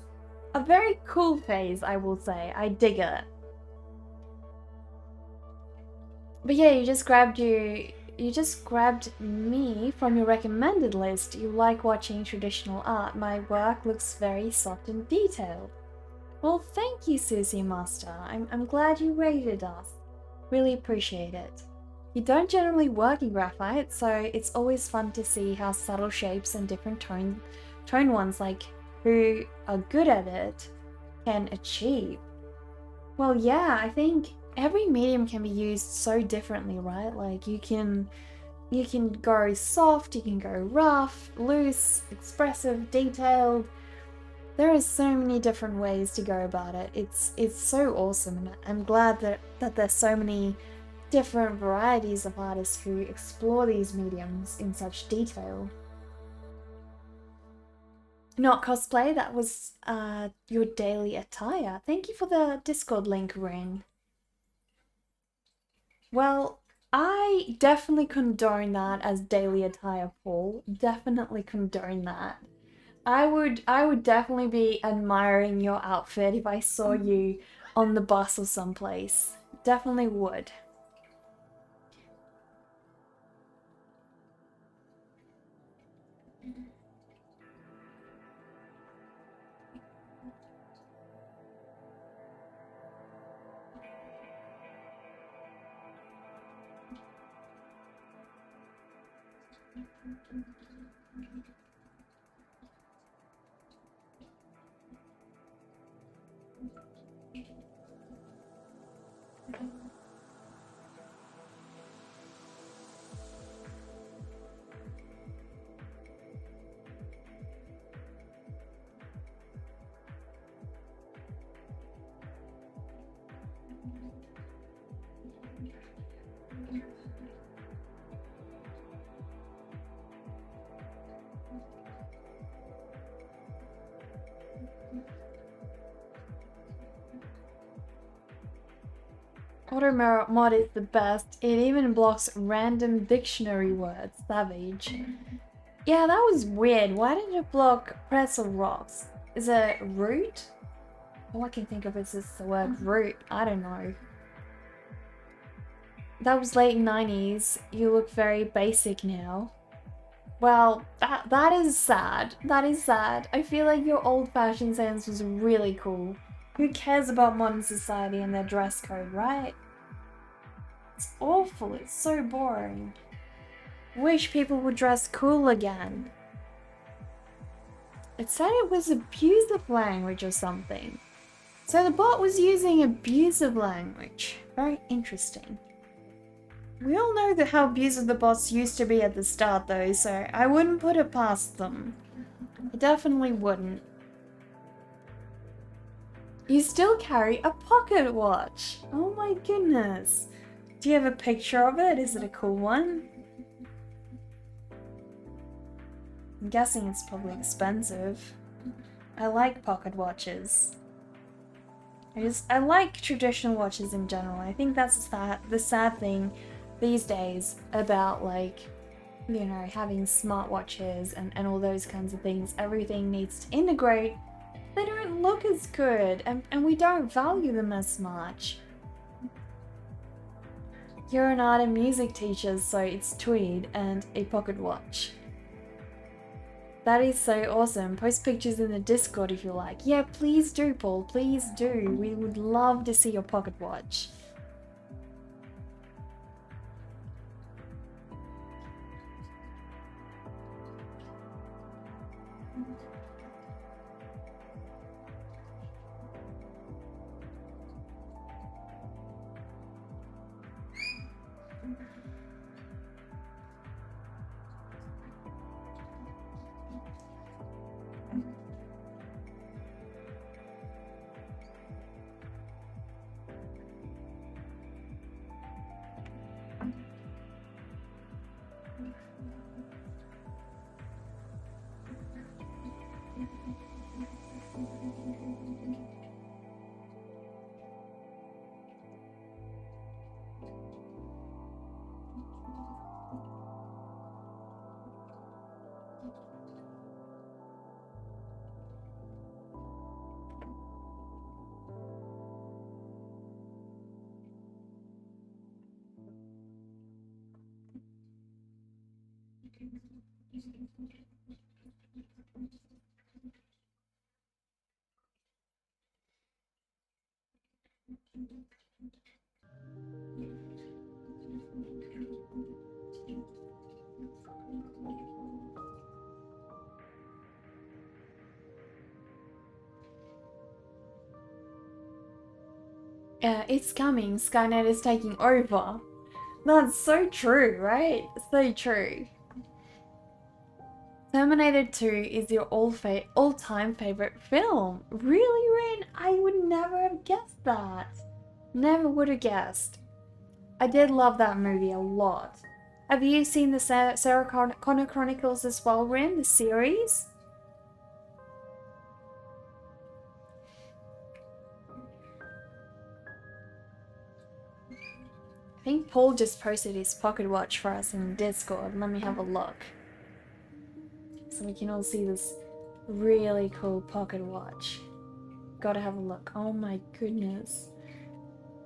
Speaker 1: A very cool phase, I will say. I dig it. But yeah, you just grabbed me from your recommended list. You like watching traditional art. My work looks very soft and detailed. Well, thank you, Susie Master. I'm glad you rated us. Really appreciate it. You don't generally work in graphite, so it's always fun to see how subtle shapes and different tone ones, like who are good at it, can achieve. Well, yeah, I think every medium can be used so differently, right? Like you can go soft, you can go rough, loose, expressive, detailed. There are so many different ways to go about it. It's so awesome, and I'm glad that there's so many different varieties of artists who explore these mediums in such detail. Not cosplay, that was your daily attire. Thank you for the Discord link, Rin. Well, I definitely condone that as daily attire, Paul. Definitely condone that. I would definitely be admiring your outfit if I saw you on the bus or someplace. Definitely would. Auto mod is the best. It even blocks random dictionary words. Savage. Yeah, that was weird. Why did it block pretzel rocks? Is it root? All I can think of is the word root. I don't know. That was late 90s. You look very basic now. Well, that is sad. That is sad. I feel like your old-fashioned sense was really cool. Who cares about modern society and their dress code, right? It's awful. It's so boring. Wish people would dress cool again. It said it was abusive language or something. So the bot was using abusive language. Very interesting. We all know that how abusive the bots used to be at the start though, so I wouldn't put it past them. I definitely wouldn't. You still carry a pocket watch. Oh my goodness. Do you have a picture of it? Is it a cool one? I'm guessing it's probably expensive. I like pocket watches. I like traditional watches in general. I think that's the sad thing these days about, like, you know, having smartwatches and all those kinds of things. Everything needs to integrate. They don't look as good and we don't value them as much. You're an art and music teacher, so it's tweed and a pocket watch. That is so awesome. Post pictures in the Discord if you like. Yeah, please do, Paul. Please do. We would love to see your pocket watch. It's coming. Skynet is taking over. That's so true, right? So true. Terminator 2 is your all-time favorite film. Really, Rin? I would never have guessed that. Never would have guessed. I did love that movie a lot. Have you seen the Sarah Connor Chronicles as well, Rin? The series? I think Paul just posted his pocket watch for us in Discord. Let me have a look. So we can all see this really cool pocket watch. Gotta have a look. Oh my goodness.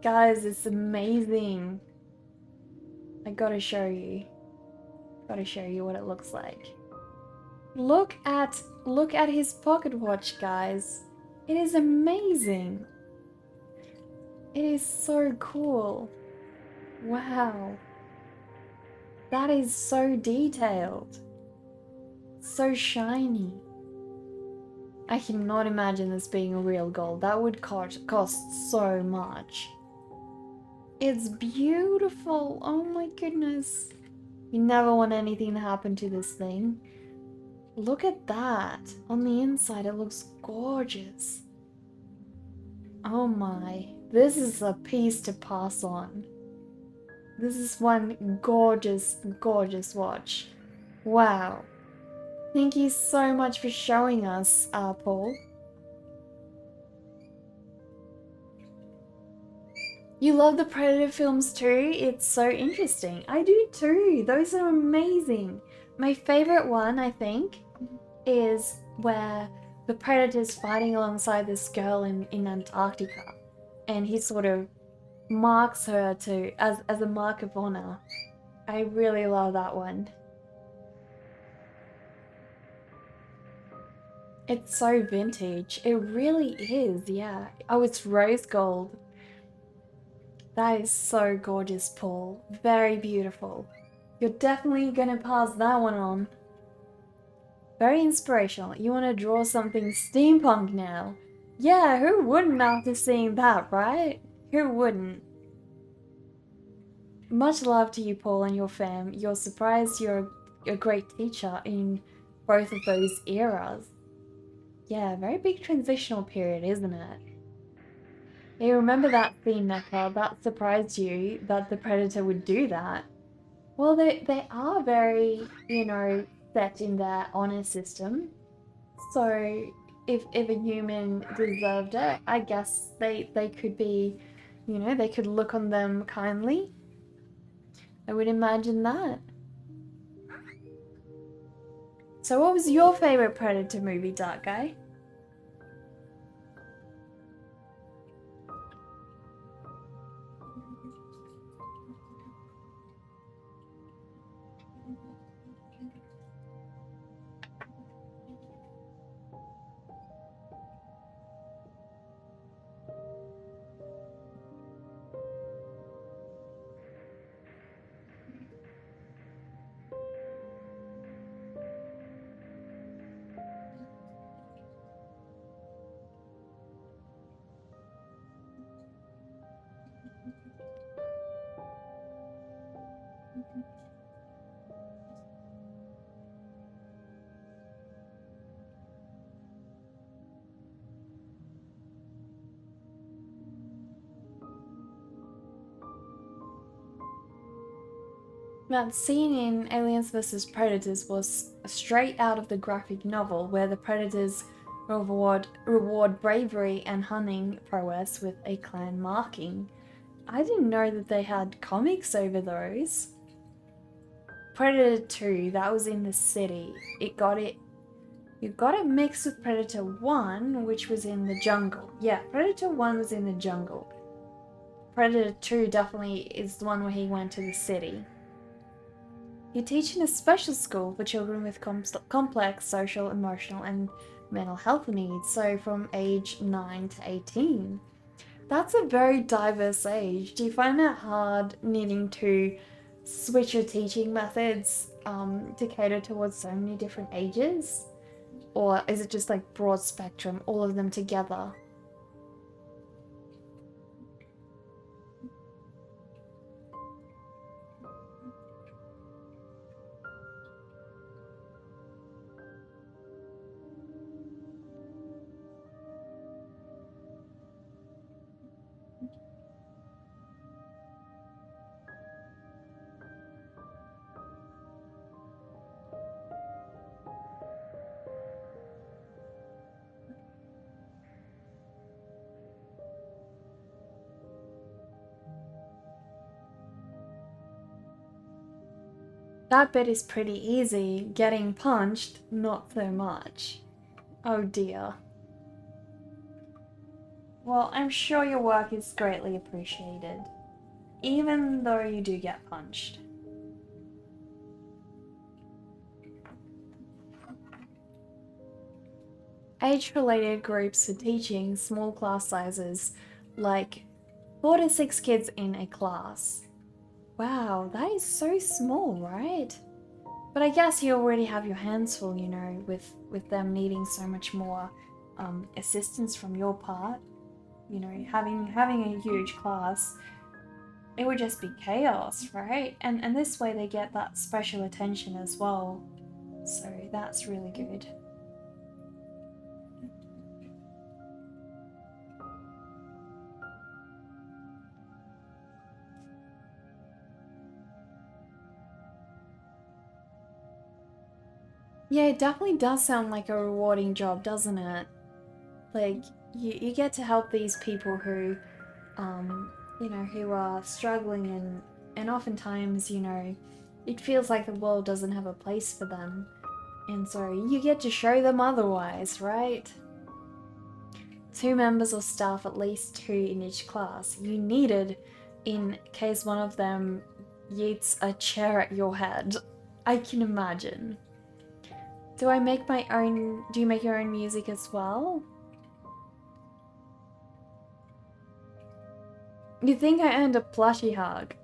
Speaker 1: Guys, it's amazing. I gotta show you. Gotta show you what it looks like. Look at his pocket watch, guys. It is amazing. It is so cool. Wow. That is so detailed. So shiny. I cannot imagine this being real gold. That would cost so much. It's beautiful. Oh my goodness. You never want anything to happen to this thing. Look at that. On the inside, it looks gorgeous. Oh my. This is a piece to pass on. This is one gorgeous, gorgeous watch. Wow. Thank you so much for showing us, Paul. You love the Predator films too? It's so interesting. I do too. Those are amazing. My favorite one, I think, is where the Predator's fighting alongside this girl in Antarctica. And he sort of marks her as a mark of honor. I really love that one. It's so vintage. It really is, yeah. Oh, it's rose gold. That is so gorgeous, Paul. Very beautiful. You're definitely gonna pass that one on. Very inspirational. You want to draw something steampunk now? Yeah, who wouldn't after seeing that, right? Who wouldn't? Much love to you, Paul, and your fam. You're surprised you're a great teacher in both of those eras. Yeah, very big transitional period, isn't it? You remember that scene, Neka, that surprised you that the Predator would do that. Well, they are very, set in their honor system. So if a human deserved it, I guess they could be, they could look on them kindly. I would imagine that. So what was your favorite Predator movie, Dark Guy? That scene in Aliens vs Predators was straight out of the graphic novel where the predators reward bravery and hunting prowess with a clan marking. I didn't know that they had comics over those. Predator 2, that was in the city. You got it mixed with Predator 1, which was in the jungle. Yeah, Predator 1 was in the jungle. Predator 2 definitely is the one where he went to the city. You teach in a special school for children with complex social, emotional, and mental health needs, so from age 9 to 18. That's a very diverse age. Do you find it hard needing to switch your teaching methods to cater towards so many different ages? Or is it just like broad spectrum, all of them together? That bit is pretty easy. Getting punched, not so much. Oh dear. Well, I'm sure your work is greatly appreciated, even though you do get punched. Age-related groups for teaching, small class sizes, like 4 to 6 kids in a class. Wow, that is so small, right? But I guess you already have your hands full, with them needing so much more assistance from your part. Having a huge class, it would just be chaos, right? And this way they get that special attention as well. So that's really good. Yeah, it definitely does sound like a rewarding job, doesn't it? Like you get to help these people who are struggling and oftentimes, it feels like the world doesn't have a place for them. And so you get to show them otherwise, right? 2 members of staff, at least 2 in each class. You needed in case one of them yeets a chair at your head. I can imagine. Do I make my own? Do you make your own music as well? You think I earned a plushie hug?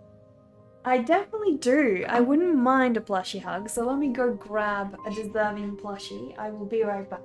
Speaker 1: I definitely do. I wouldn't mind a plushie hug, so let me go grab a deserving plushie. I will be right back.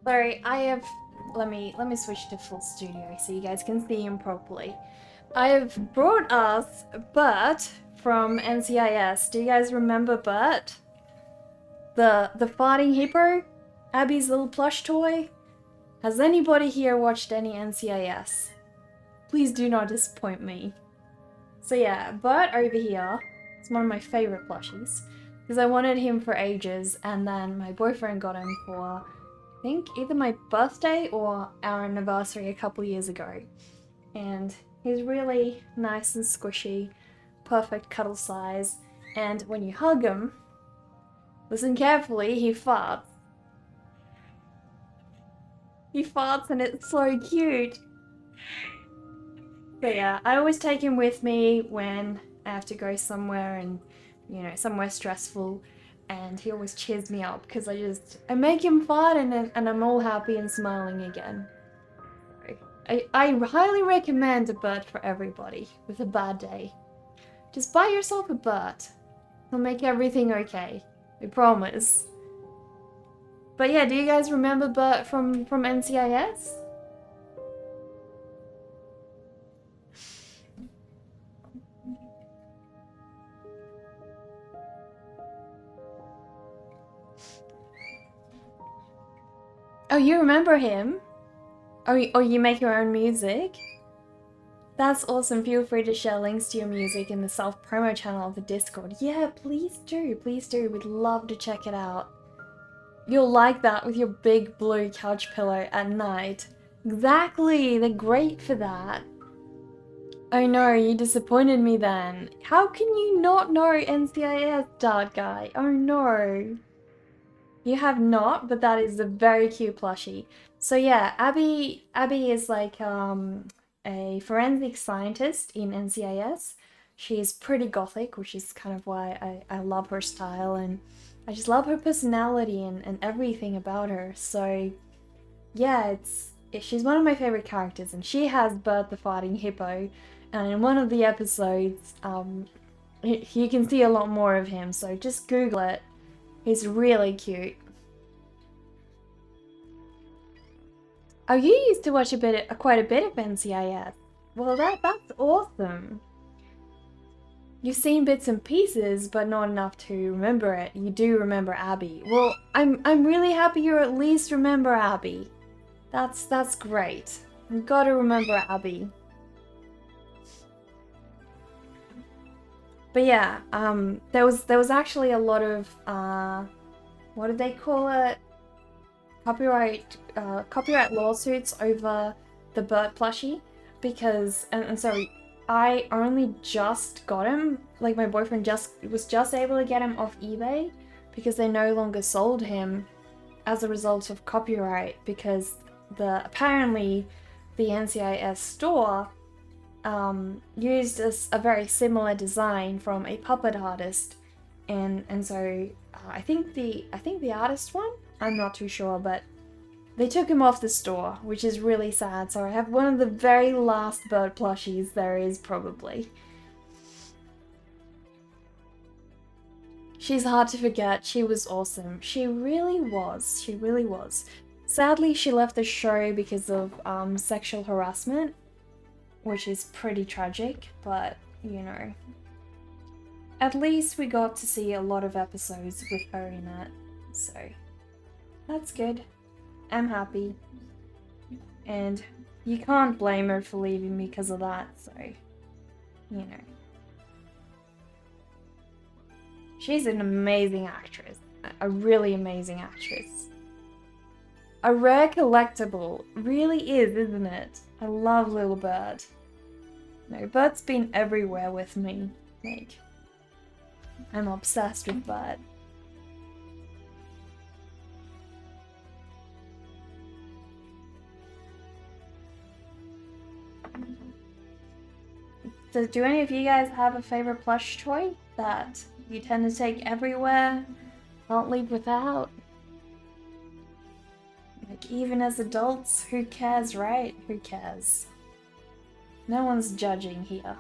Speaker 1: Sorry, I have. Let me switch to full studio so you guys can see him properly. I have brought us Bert from NCIS. Do you guys remember Bert? The farting hippo? Abby's little plush toy? Has anybody here watched any NCIS? Please do not disappoint me. So yeah, Bert over here is one of my favorite plushies because I wanted him for ages, and then my boyfriend got him for, I think, either my birthday or our anniversary a couple years ago. And he's really nice and squishy, perfect cuddle size, and when you hug him, listen carefully, he farts. He farts and it's so cute. But yeah, I always take him with me when I have to go somewhere and, you know, somewhere stressful, and he always cheers me up because I make him fart and I'm all happy and smiling again. I highly recommend a Bert for everybody with a bad day. Just buy yourself a Bert. He'll make everything okay. I promise. But yeah, do you guys remember Bert from NCIS? Oh, you remember him? Oh, you make your own music? That's awesome. Feel free to share links to your music in the self-promo channel of the Discord. Yeah, please do. Please do. We'd love to check it out. You'll like that with your big blue couch pillow at night. Exactly. They're great for that. Oh no, you disappointed me then. How can you not know NCIS, Dart Guy? Oh no. You have not, but that is a very cute plushie. So yeah, Abby is like a forensic scientist in NCIS. She's pretty gothic, which is kind of why I love her style, and I just love her personality and everything about her. So yeah, she's one of my favorite characters, and she has Bert the farting hippo, and in one of the episodes, you can see a lot more of him, so just Google it. He's really cute. Oh, you used to watch quite a bit of NCIS. Well, that's awesome. You've seen bits and pieces, but not enough to remember it. You do remember Abby. Well, I'm really happy you at least remember Abby. That's great. You've got to remember Abby. But yeah, there was actually a lot of what did they call it? Copyright lawsuits over the Bert plushie, because and so I only just got him. Like, my boyfriend was just able to get him off eBay because they no longer sold him as a result of copyright, because apparently the NCIS store used a very similar design from a puppet artist, and so I think the artist won. I'm not too sure, but they took him off the store, which is really sad. So I have one of the very last Bert plushies there is, probably. She's hard to forget. She was awesome. She really was. She really was. Sadly, she left the show because of sexual harassment, which is pretty tragic, but, you know. At least we got to see a lot of episodes with her in it, so that's good. I'm happy. And you can't blame her for leaving me because of that, so, you know. She's an amazing actress. A really amazing actress. A rare collectible. Really is, isn't it? I love Little Bird. No, Bird's been everywhere with me. Like, I'm obsessed with Bird. Do any of you guys have a favorite plush toy that you tend to take everywhere? Can't leave without? Like, even as adults, who cares, right? Who cares? No one's judging here.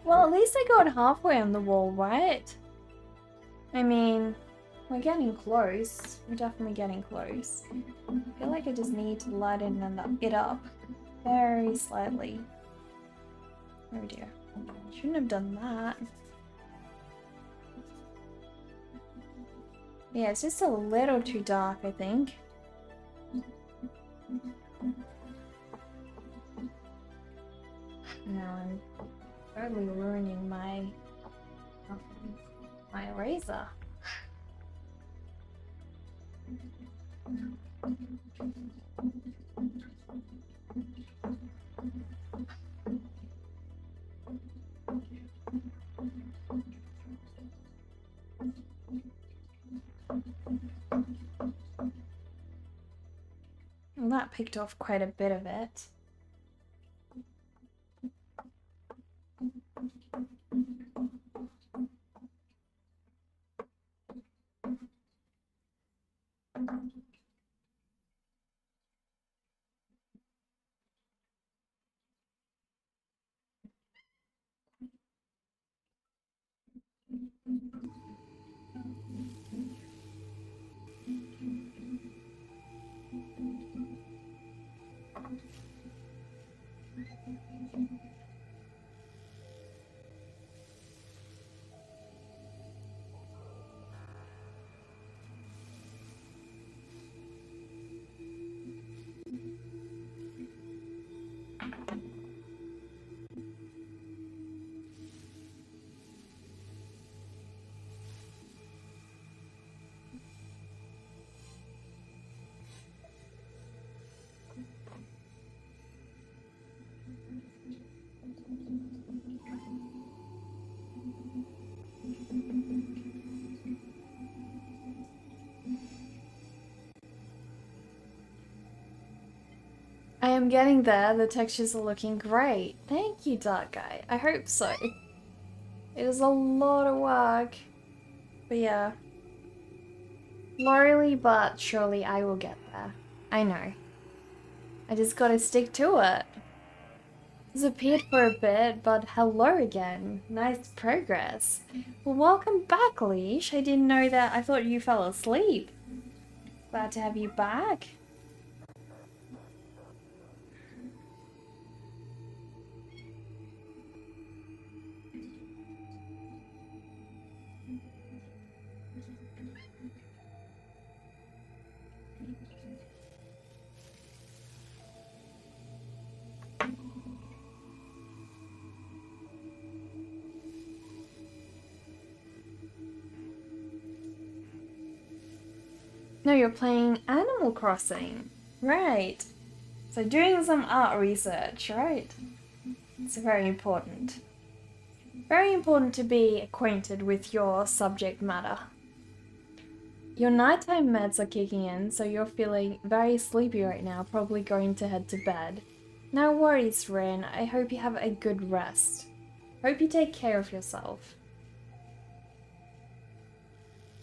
Speaker 1: Well, at least I got halfway on the wall, right? I mean, we're getting close. We're definitely getting close. I feel like I just need to lighten it up very slightly. Oh dear. Shouldn't have done that. Yeah, it's just a little too dark, I think. Now I'm totally ruining my eraser. Well, that picked off quite a bit of it. I am getting there. The textures are looking great. Thank you, Dark Guy. I hope so. It is a lot of work. But yeah. Slowly but surely I will get there. I know. I just gotta stick to it. Disappeared for a bit, but hello again. Nice progress. Well, welcome back, Leash. I didn't know that. I thought you fell asleep. Glad to have you back. No, you're playing Animal Crossing. Right. So doing some art research, right? It's very important. Very important to be acquainted with your subject matter. Your nighttime meds are kicking in, so you're feeling very sleepy right now, probably going to head to bed. No worries, Rin. I hope you have a good rest. Hope you take care of yourself.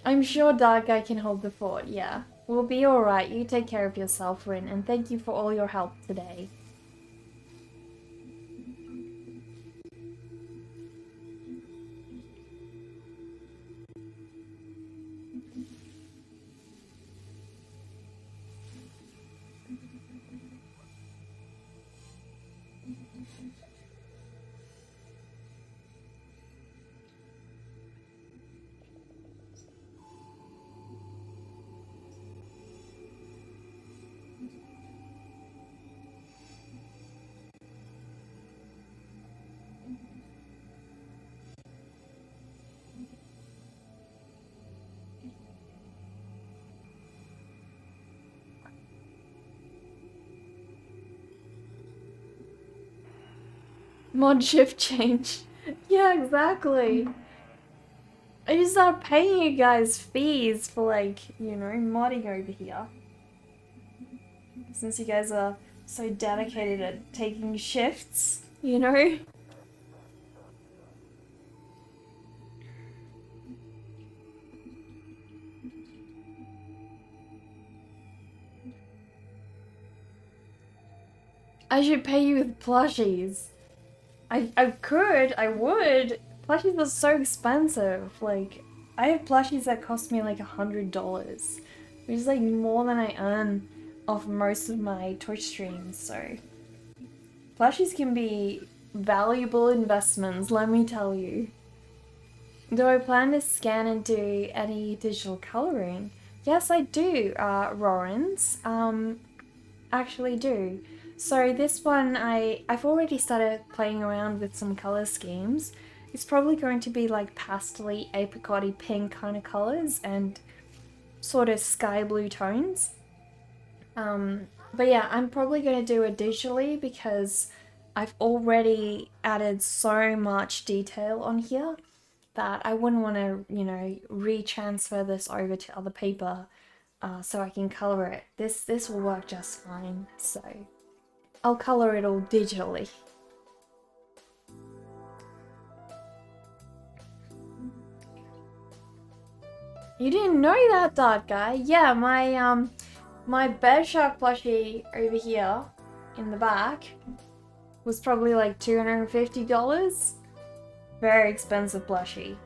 Speaker 1: I'm sure Dark Guy can hold the fort, yeah. We'll be alright. You take care of yourself, Rin, and thank you for all your help today. Mod shift change. Yeah, exactly. I just start paying you guys fees for, like, you know, modding over here. Since you guys are so dedicated at taking shifts, you know? I should pay you with plushies. I would. Plushies are so expensive. Like, I have plushies that cost me like $100, which is like more than I earn off most of my Twitch streams, so plushies can be valuable investments, let me tell you. Do I plan to scan and do any digital coloring? Yes, I do, Rorans. Actually do. So this one, I've already started playing around with some color schemes. It's probably going to be like pastel-y, apricot-y pink kind of colors and sort of sky blue tones. But yeah, I'm probably going to do it digitally because I've already added so much detail on here that I wouldn't want to, you know, retransfer this over to other paper so I can color it. This will work just fine, so I'll color it all digitally. You didn't know that, Dark Guy? Yeah, my bear shark plushie over here in the back was probably like $250. Very expensive plushie.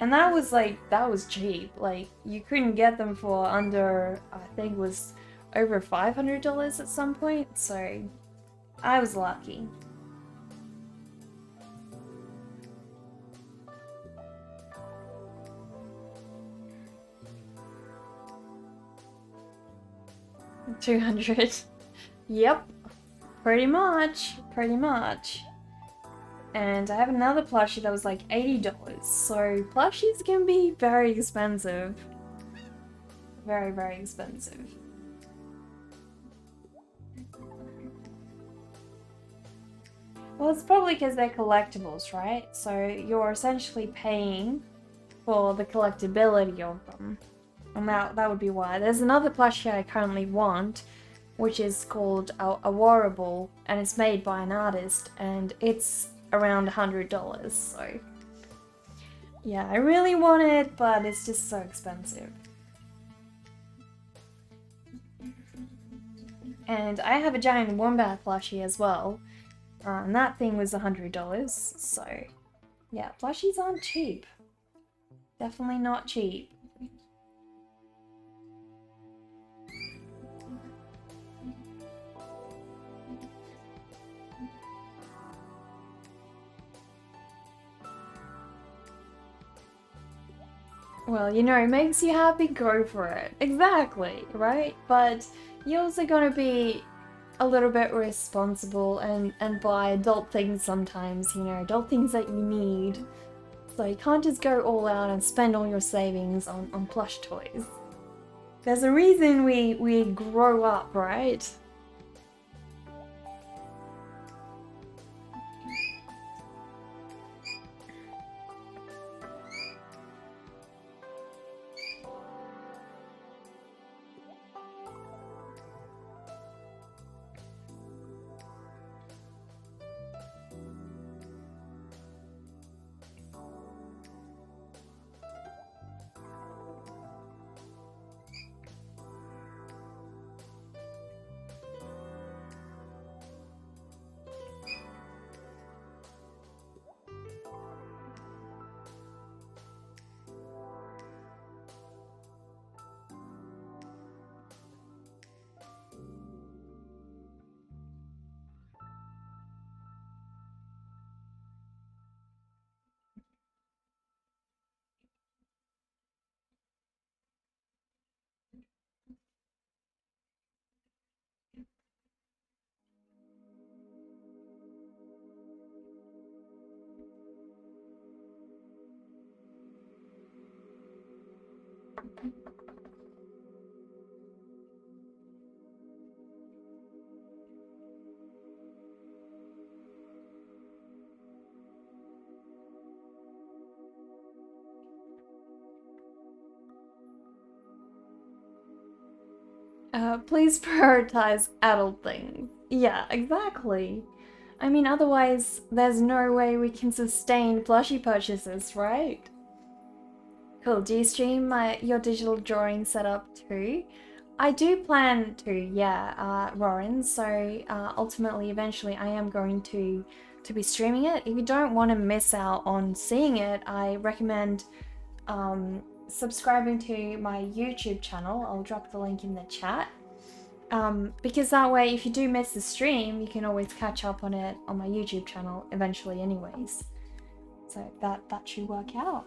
Speaker 1: And that was cheap. Like, you couldn't get them for under, I think it was over $500 at some point, so I was lucky. $200. Yep. Pretty much. And I have another plushie that was like $80. So plushies can be very expensive. Very, very expensive. Well, it's probably because they're collectibles, right? So you're essentially paying for the collectability of them. And that would be why. There's another plushie I currently want, which is called a Warrable, and it's made by an artist, and it's around $100, so yeah, I really want it, but it's just so expensive. And I have a giant wombat plushie as well, and that thing was $100, so yeah, plushies aren't cheap. Definitely not cheap. Well, you know, it makes you happy, go for it. Exactly, right? But you're also gonna be a little bit responsible and buy adult things sometimes, you know, adult things that you need. So you can't just go all out and spend all your savings on plush toys. There's a reason we grow up, right? Please prioritize adult things. Yeah, exactly. I mean, otherwise, there's no way we can sustain plushie purchases, right? Cool. Do you stream your digital drawing setup too? I do plan to, yeah, Rorin. So ultimately, eventually, I am going to be streaming it. If you don't want to miss out on seeing it, I recommend subscribing to my YouTube channel. I'll drop the link in the chat. Because that way, if you do miss the stream, you can always catch up on it on my YouTube channel eventually anyways. So that should work out.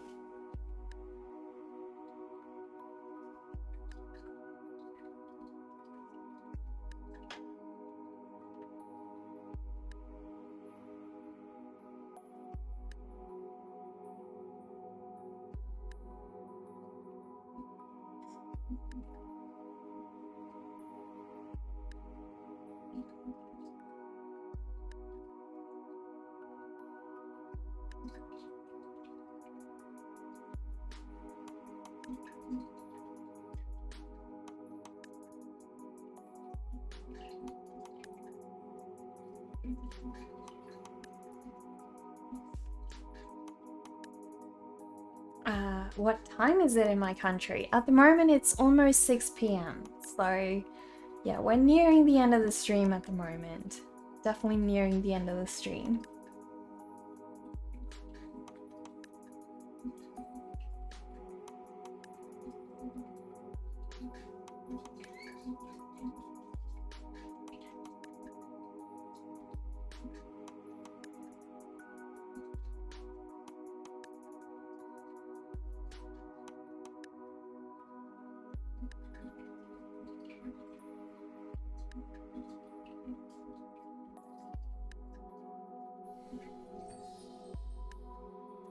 Speaker 1: What time is it in my country? At the moment, it's almost 6 p.m. So, yeah, we're nearing the end of the stream at the moment. Definitely nearing the end of the stream.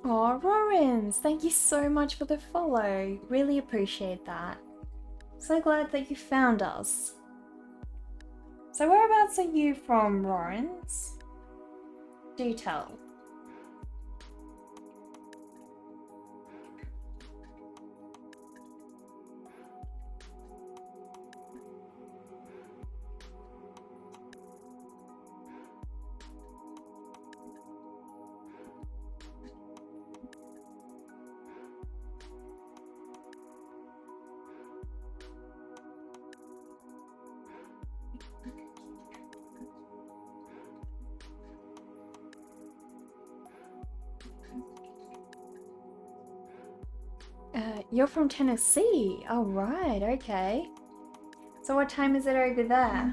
Speaker 1: Oh, Rorins, thank you so much for the follow. Really appreciate that. So glad that you found us. So whereabouts are you from, Rorins? Do tell. You're from Tennessee. Oh, right, okay. So what time is it over there?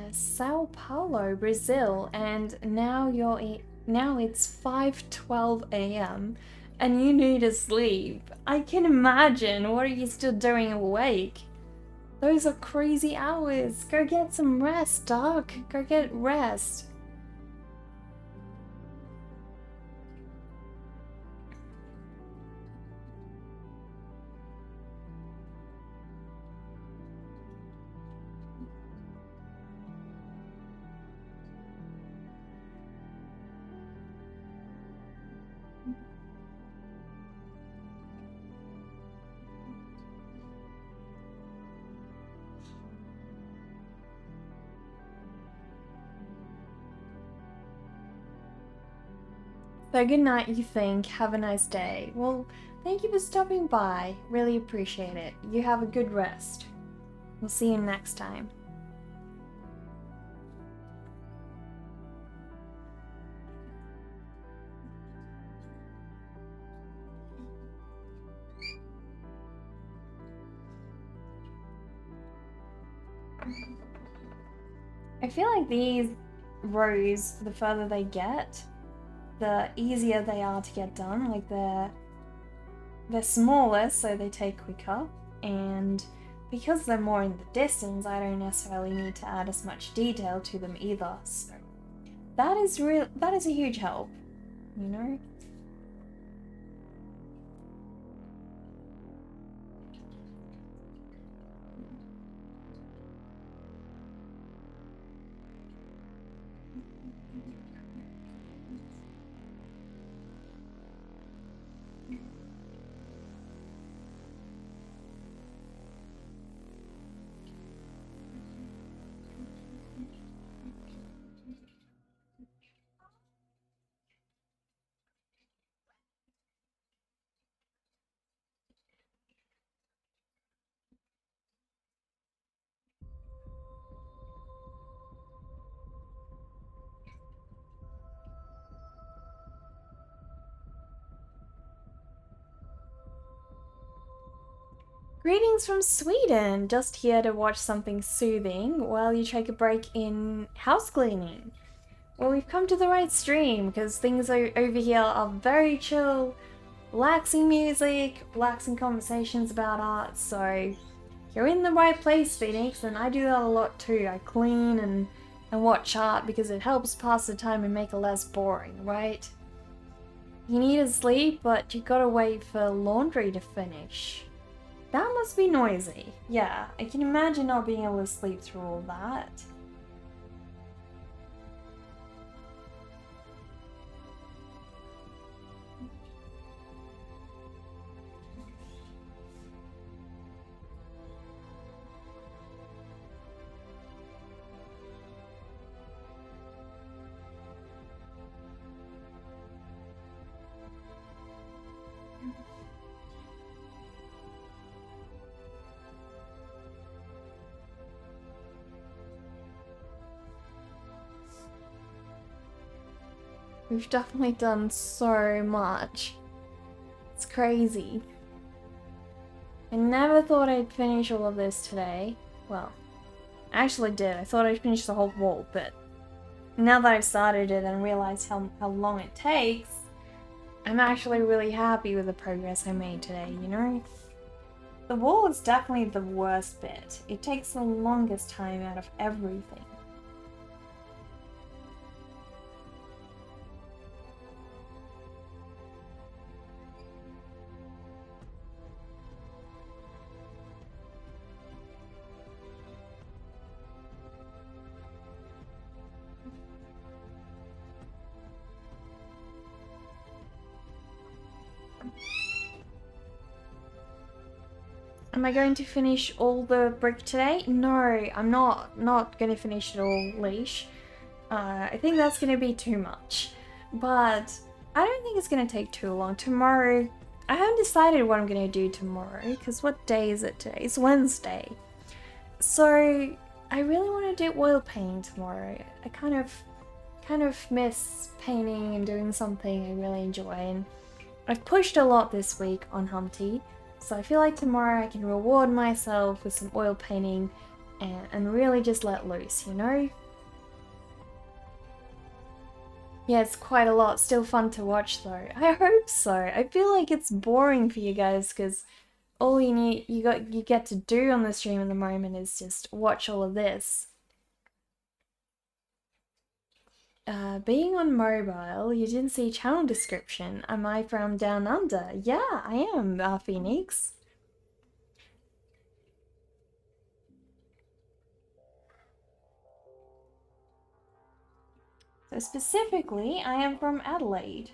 Speaker 1: Sao Paulo, Brazil, and now now it's 5:12 a.m. and you need to sleep. I can imagine. What are you still doing awake? Those are crazy hours. Go get some rest, Doc. Go get rest. So good night, you think. Have a nice day. Well, thank you for stopping by. Really appreciate it. You have a good rest. We'll see you next time. I feel like these rows, the further they get, the easier they are to get done. Like they're smaller, so they take quicker, and because they're more in the distance, I don't necessarily need to add as much detail to them either. So that is a huge help, you know? Greetings from Sweden! Just here to watch something soothing while you take a break in house cleaning. Well, we've come to the right stream because things over here are very chill, relaxing music, relaxing conversations about art, so you're in the right place, Phoenix, and I do that a lot too. I clean and watch art because it helps pass the time and make it less boring, right? You need to sleep, but you gotta wait for laundry to finish. That must be noisy. Yeah, I can imagine not being able to sleep through all that. We've definitely done so much. It's crazy. I never thought I'd finish all of this today. Well, I actually did. I thought I'd finish the whole wall, but now that I've started it and realized how long it takes, I'm actually really happy with the progress I made today, you know? The wall is definitely the worst bit. It takes the longest time out of everything. Am I going to finish all the brick today? No, I'm not going to finish it all, Leash. I think that's going to be too much. But I don't think it's going to take too long. Tomorrow, I haven't decided what I'm going to do tomorrow, because what day is it today? It's Wednesday. So I really want to do oil painting tomorrow. I kind of miss painting and doing something I really enjoy, and I've pushed a lot this week on Humpty. So I feel like tomorrow I can reward myself with some oil painting and really just let loose, you know? Yeah, it's quite a lot. Still fun to watch though. I hope so. I feel like it's boring for you guys because all you get to do on the stream at the moment is just watch all of this. Being on mobile, you didn't see channel description. Am I from Down Under? Yeah, I am, Phoenix. So specifically, I am from Adelaide,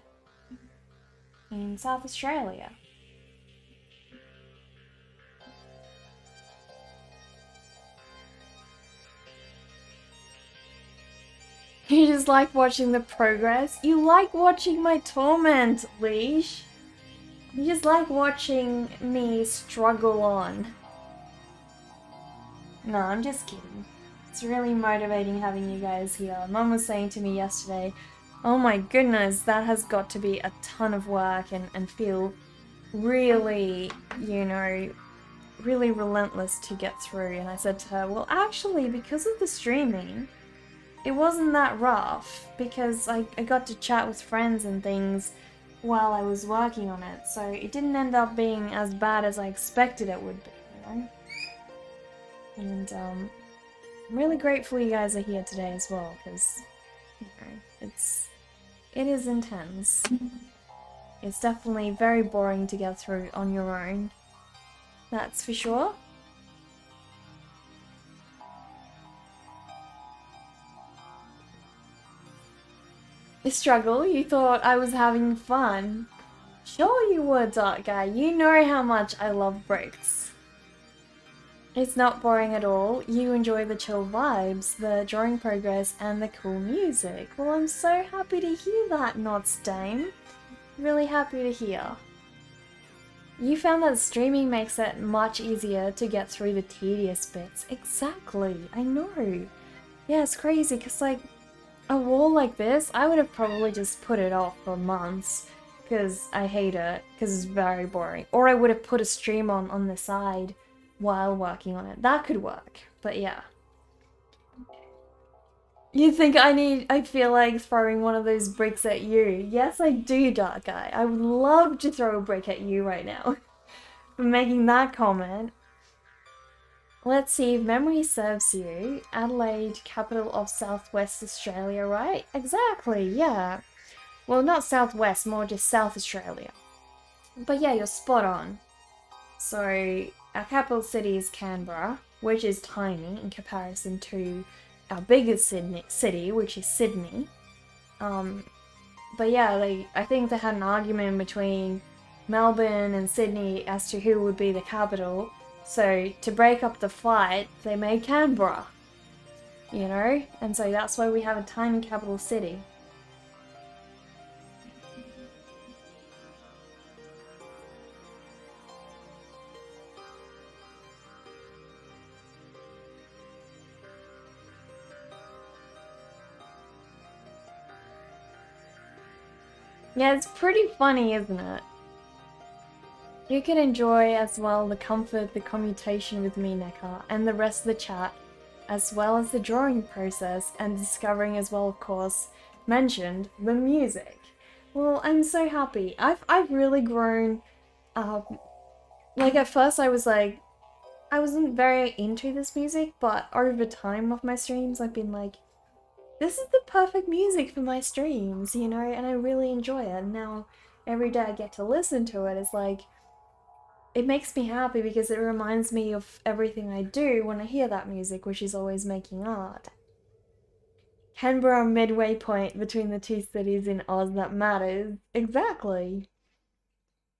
Speaker 1: in South Australia. You just like watching the progress? You like watching my torment, Leash. You just like watching me struggle on. No, I'm just kidding. It's really motivating having you guys here. Mum was saying to me yesterday, oh my goodness, that has got to be a ton of work and feel really, you know, really relentless to get through. And I said to her, well, actually, because of the streaming, it wasn't that rough because I got to chat with friends and things while I was working on it. So it didn't end up being as bad as I expected it would be, you know? And I'm really grateful you guys are here today as well, because you know, it is intense. It's definitely very boring to get through on your own. That's for sure. A struggle? You thought I was having fun? Sure you were, Dark Guy. You know how much I love bricks. It's not boring at all. You enjoy the chill vibes, the drawing progress, and the cool music. Well, I'm so happy to hear that, Knots Dame. Really happy to hear. You found that streaming makes it much easier to get through the tedious bits. Exactly, I know. Yeah, it's crazy, because like, a wall like this, I would have probably just put it off for months, because I hate it, because it's very boring. Or I would have put a stream on the side while working on it. That could work, but yeah. You think I feel like throwing one of those bricks at you? Yes, I do, Dark Guy. I would love to throw a brick at you right now for making that comment. Let's see, if memory serves you, Adelaide, capital of Southwest Australia, right? Exactly, yeah. Well, not Southwest, more just South Australia. But yeah, you're spot on. So, our capital city is Canberra, which is tiny in comparison to our biggest city, which is Sydney. But yeah, I think they had an argument between Melbourne and Sydney as to who would be the capital. So to break up the fight, they made Canberra. You know? And so that's why we have a tiny capital city. Yeah, it's pretty funny, isn't it? You can enjoy as well the comfort, the commutation with me, Nekka, and the rest of the chat, as well as the drawing process, and discovering as well, of course, mentioned the music. Well, I'm so happy. I've really grown. Like at first I was like, I wasn't very into this music, but over time of my streams, I've been like, this is the perfect music for my streams, you know, and I really enjoy it. And now every day I get to listen to it. It's like, it makes me happy because it reminds me of everything I do when I hear that music, which is always making art. Canberra, midway point between the two cities in Oz that matters. Exactly.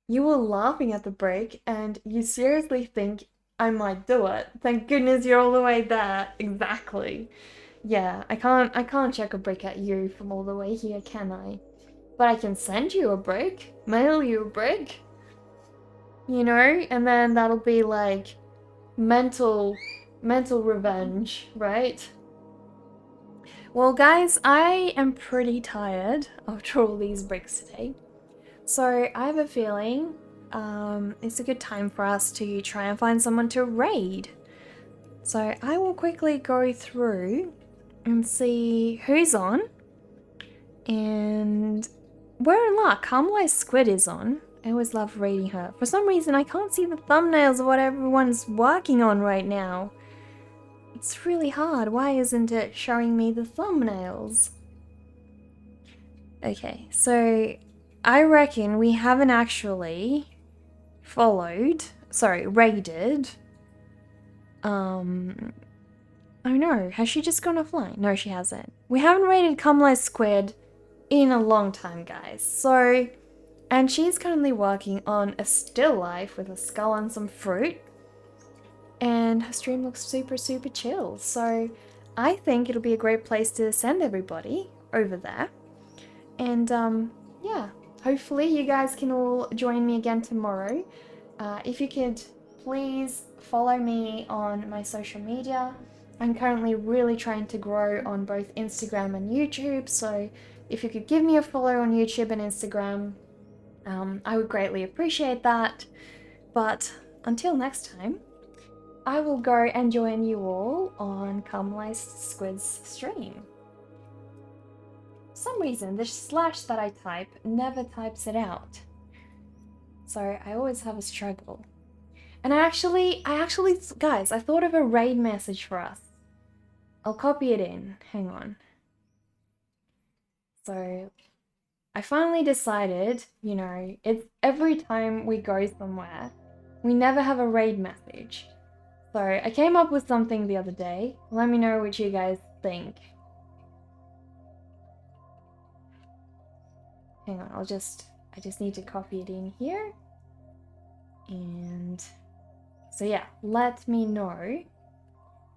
Speaker 1: You were laughing at the break, and you seriously think I might do it. Thank goodness you're all the way there. Exactly. Yeah, I can't check a brick at you from all the way here, can I? But I can send you a brick, mail you a brick, you know, and then that'll be like mental revenge, right? Well, guys, I am pretty tired after all these bricks today, so I have a feeling it's a good time for us to try and find someone to raid. So I will quickly go through and see who's on. And we're in luck. Carmelite Squid is on. I always love reading her. For some reason, I can't see the thumbnails of what everyone's working on right now. It's really hard. Why isn't it showing me the thumbnails? Okay, so I reckon we haven't actually raided. Oh no, has she just gone offline? No, she hasn't. We haven't raided Carmelite Squid in a long time, guys. So, and she's currently working on a still life with a skull and some fruit. And her stream looks super chill. So, I think it'll be a great place to send everybody over there. And yeah, hopefully you guys can all join me again tomorrow. If you could please follow me on my social media. I'm currently really trying to grow on both Instagram and YouTube, so if you could give me a follow on YouTube and Instagram, I would greatly appreciate that. But until next time, I will go and join you all on Caramelized Squid's stream. For some reason, the slash that I type never types it out. So I always have a struggle. And I actually, guys, I thought of a raid message for us. I'll copy it in. Hang on. So I finally decided, you know, it's every time we go somewhere, we never have a raid message. So I came up with something the other day. Let me know what you guys think. Hang on, I just need to copy it in here. And so yeah, let me know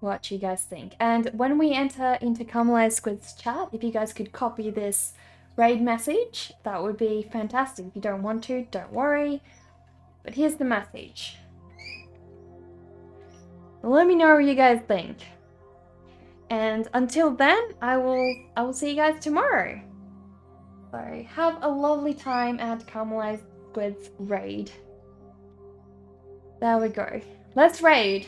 Speaker 1: what you guys think. And when we enter into Caramelized Squid's chat, if you guys could copy this raid message, that would be fantastic. If you don't want to, don't worry. But here's the message. Let me know what you guys think. And until then, I will see you guys tomorrow. So have a lovely time at Caramelized Squid's raid. There we go. Let's raid.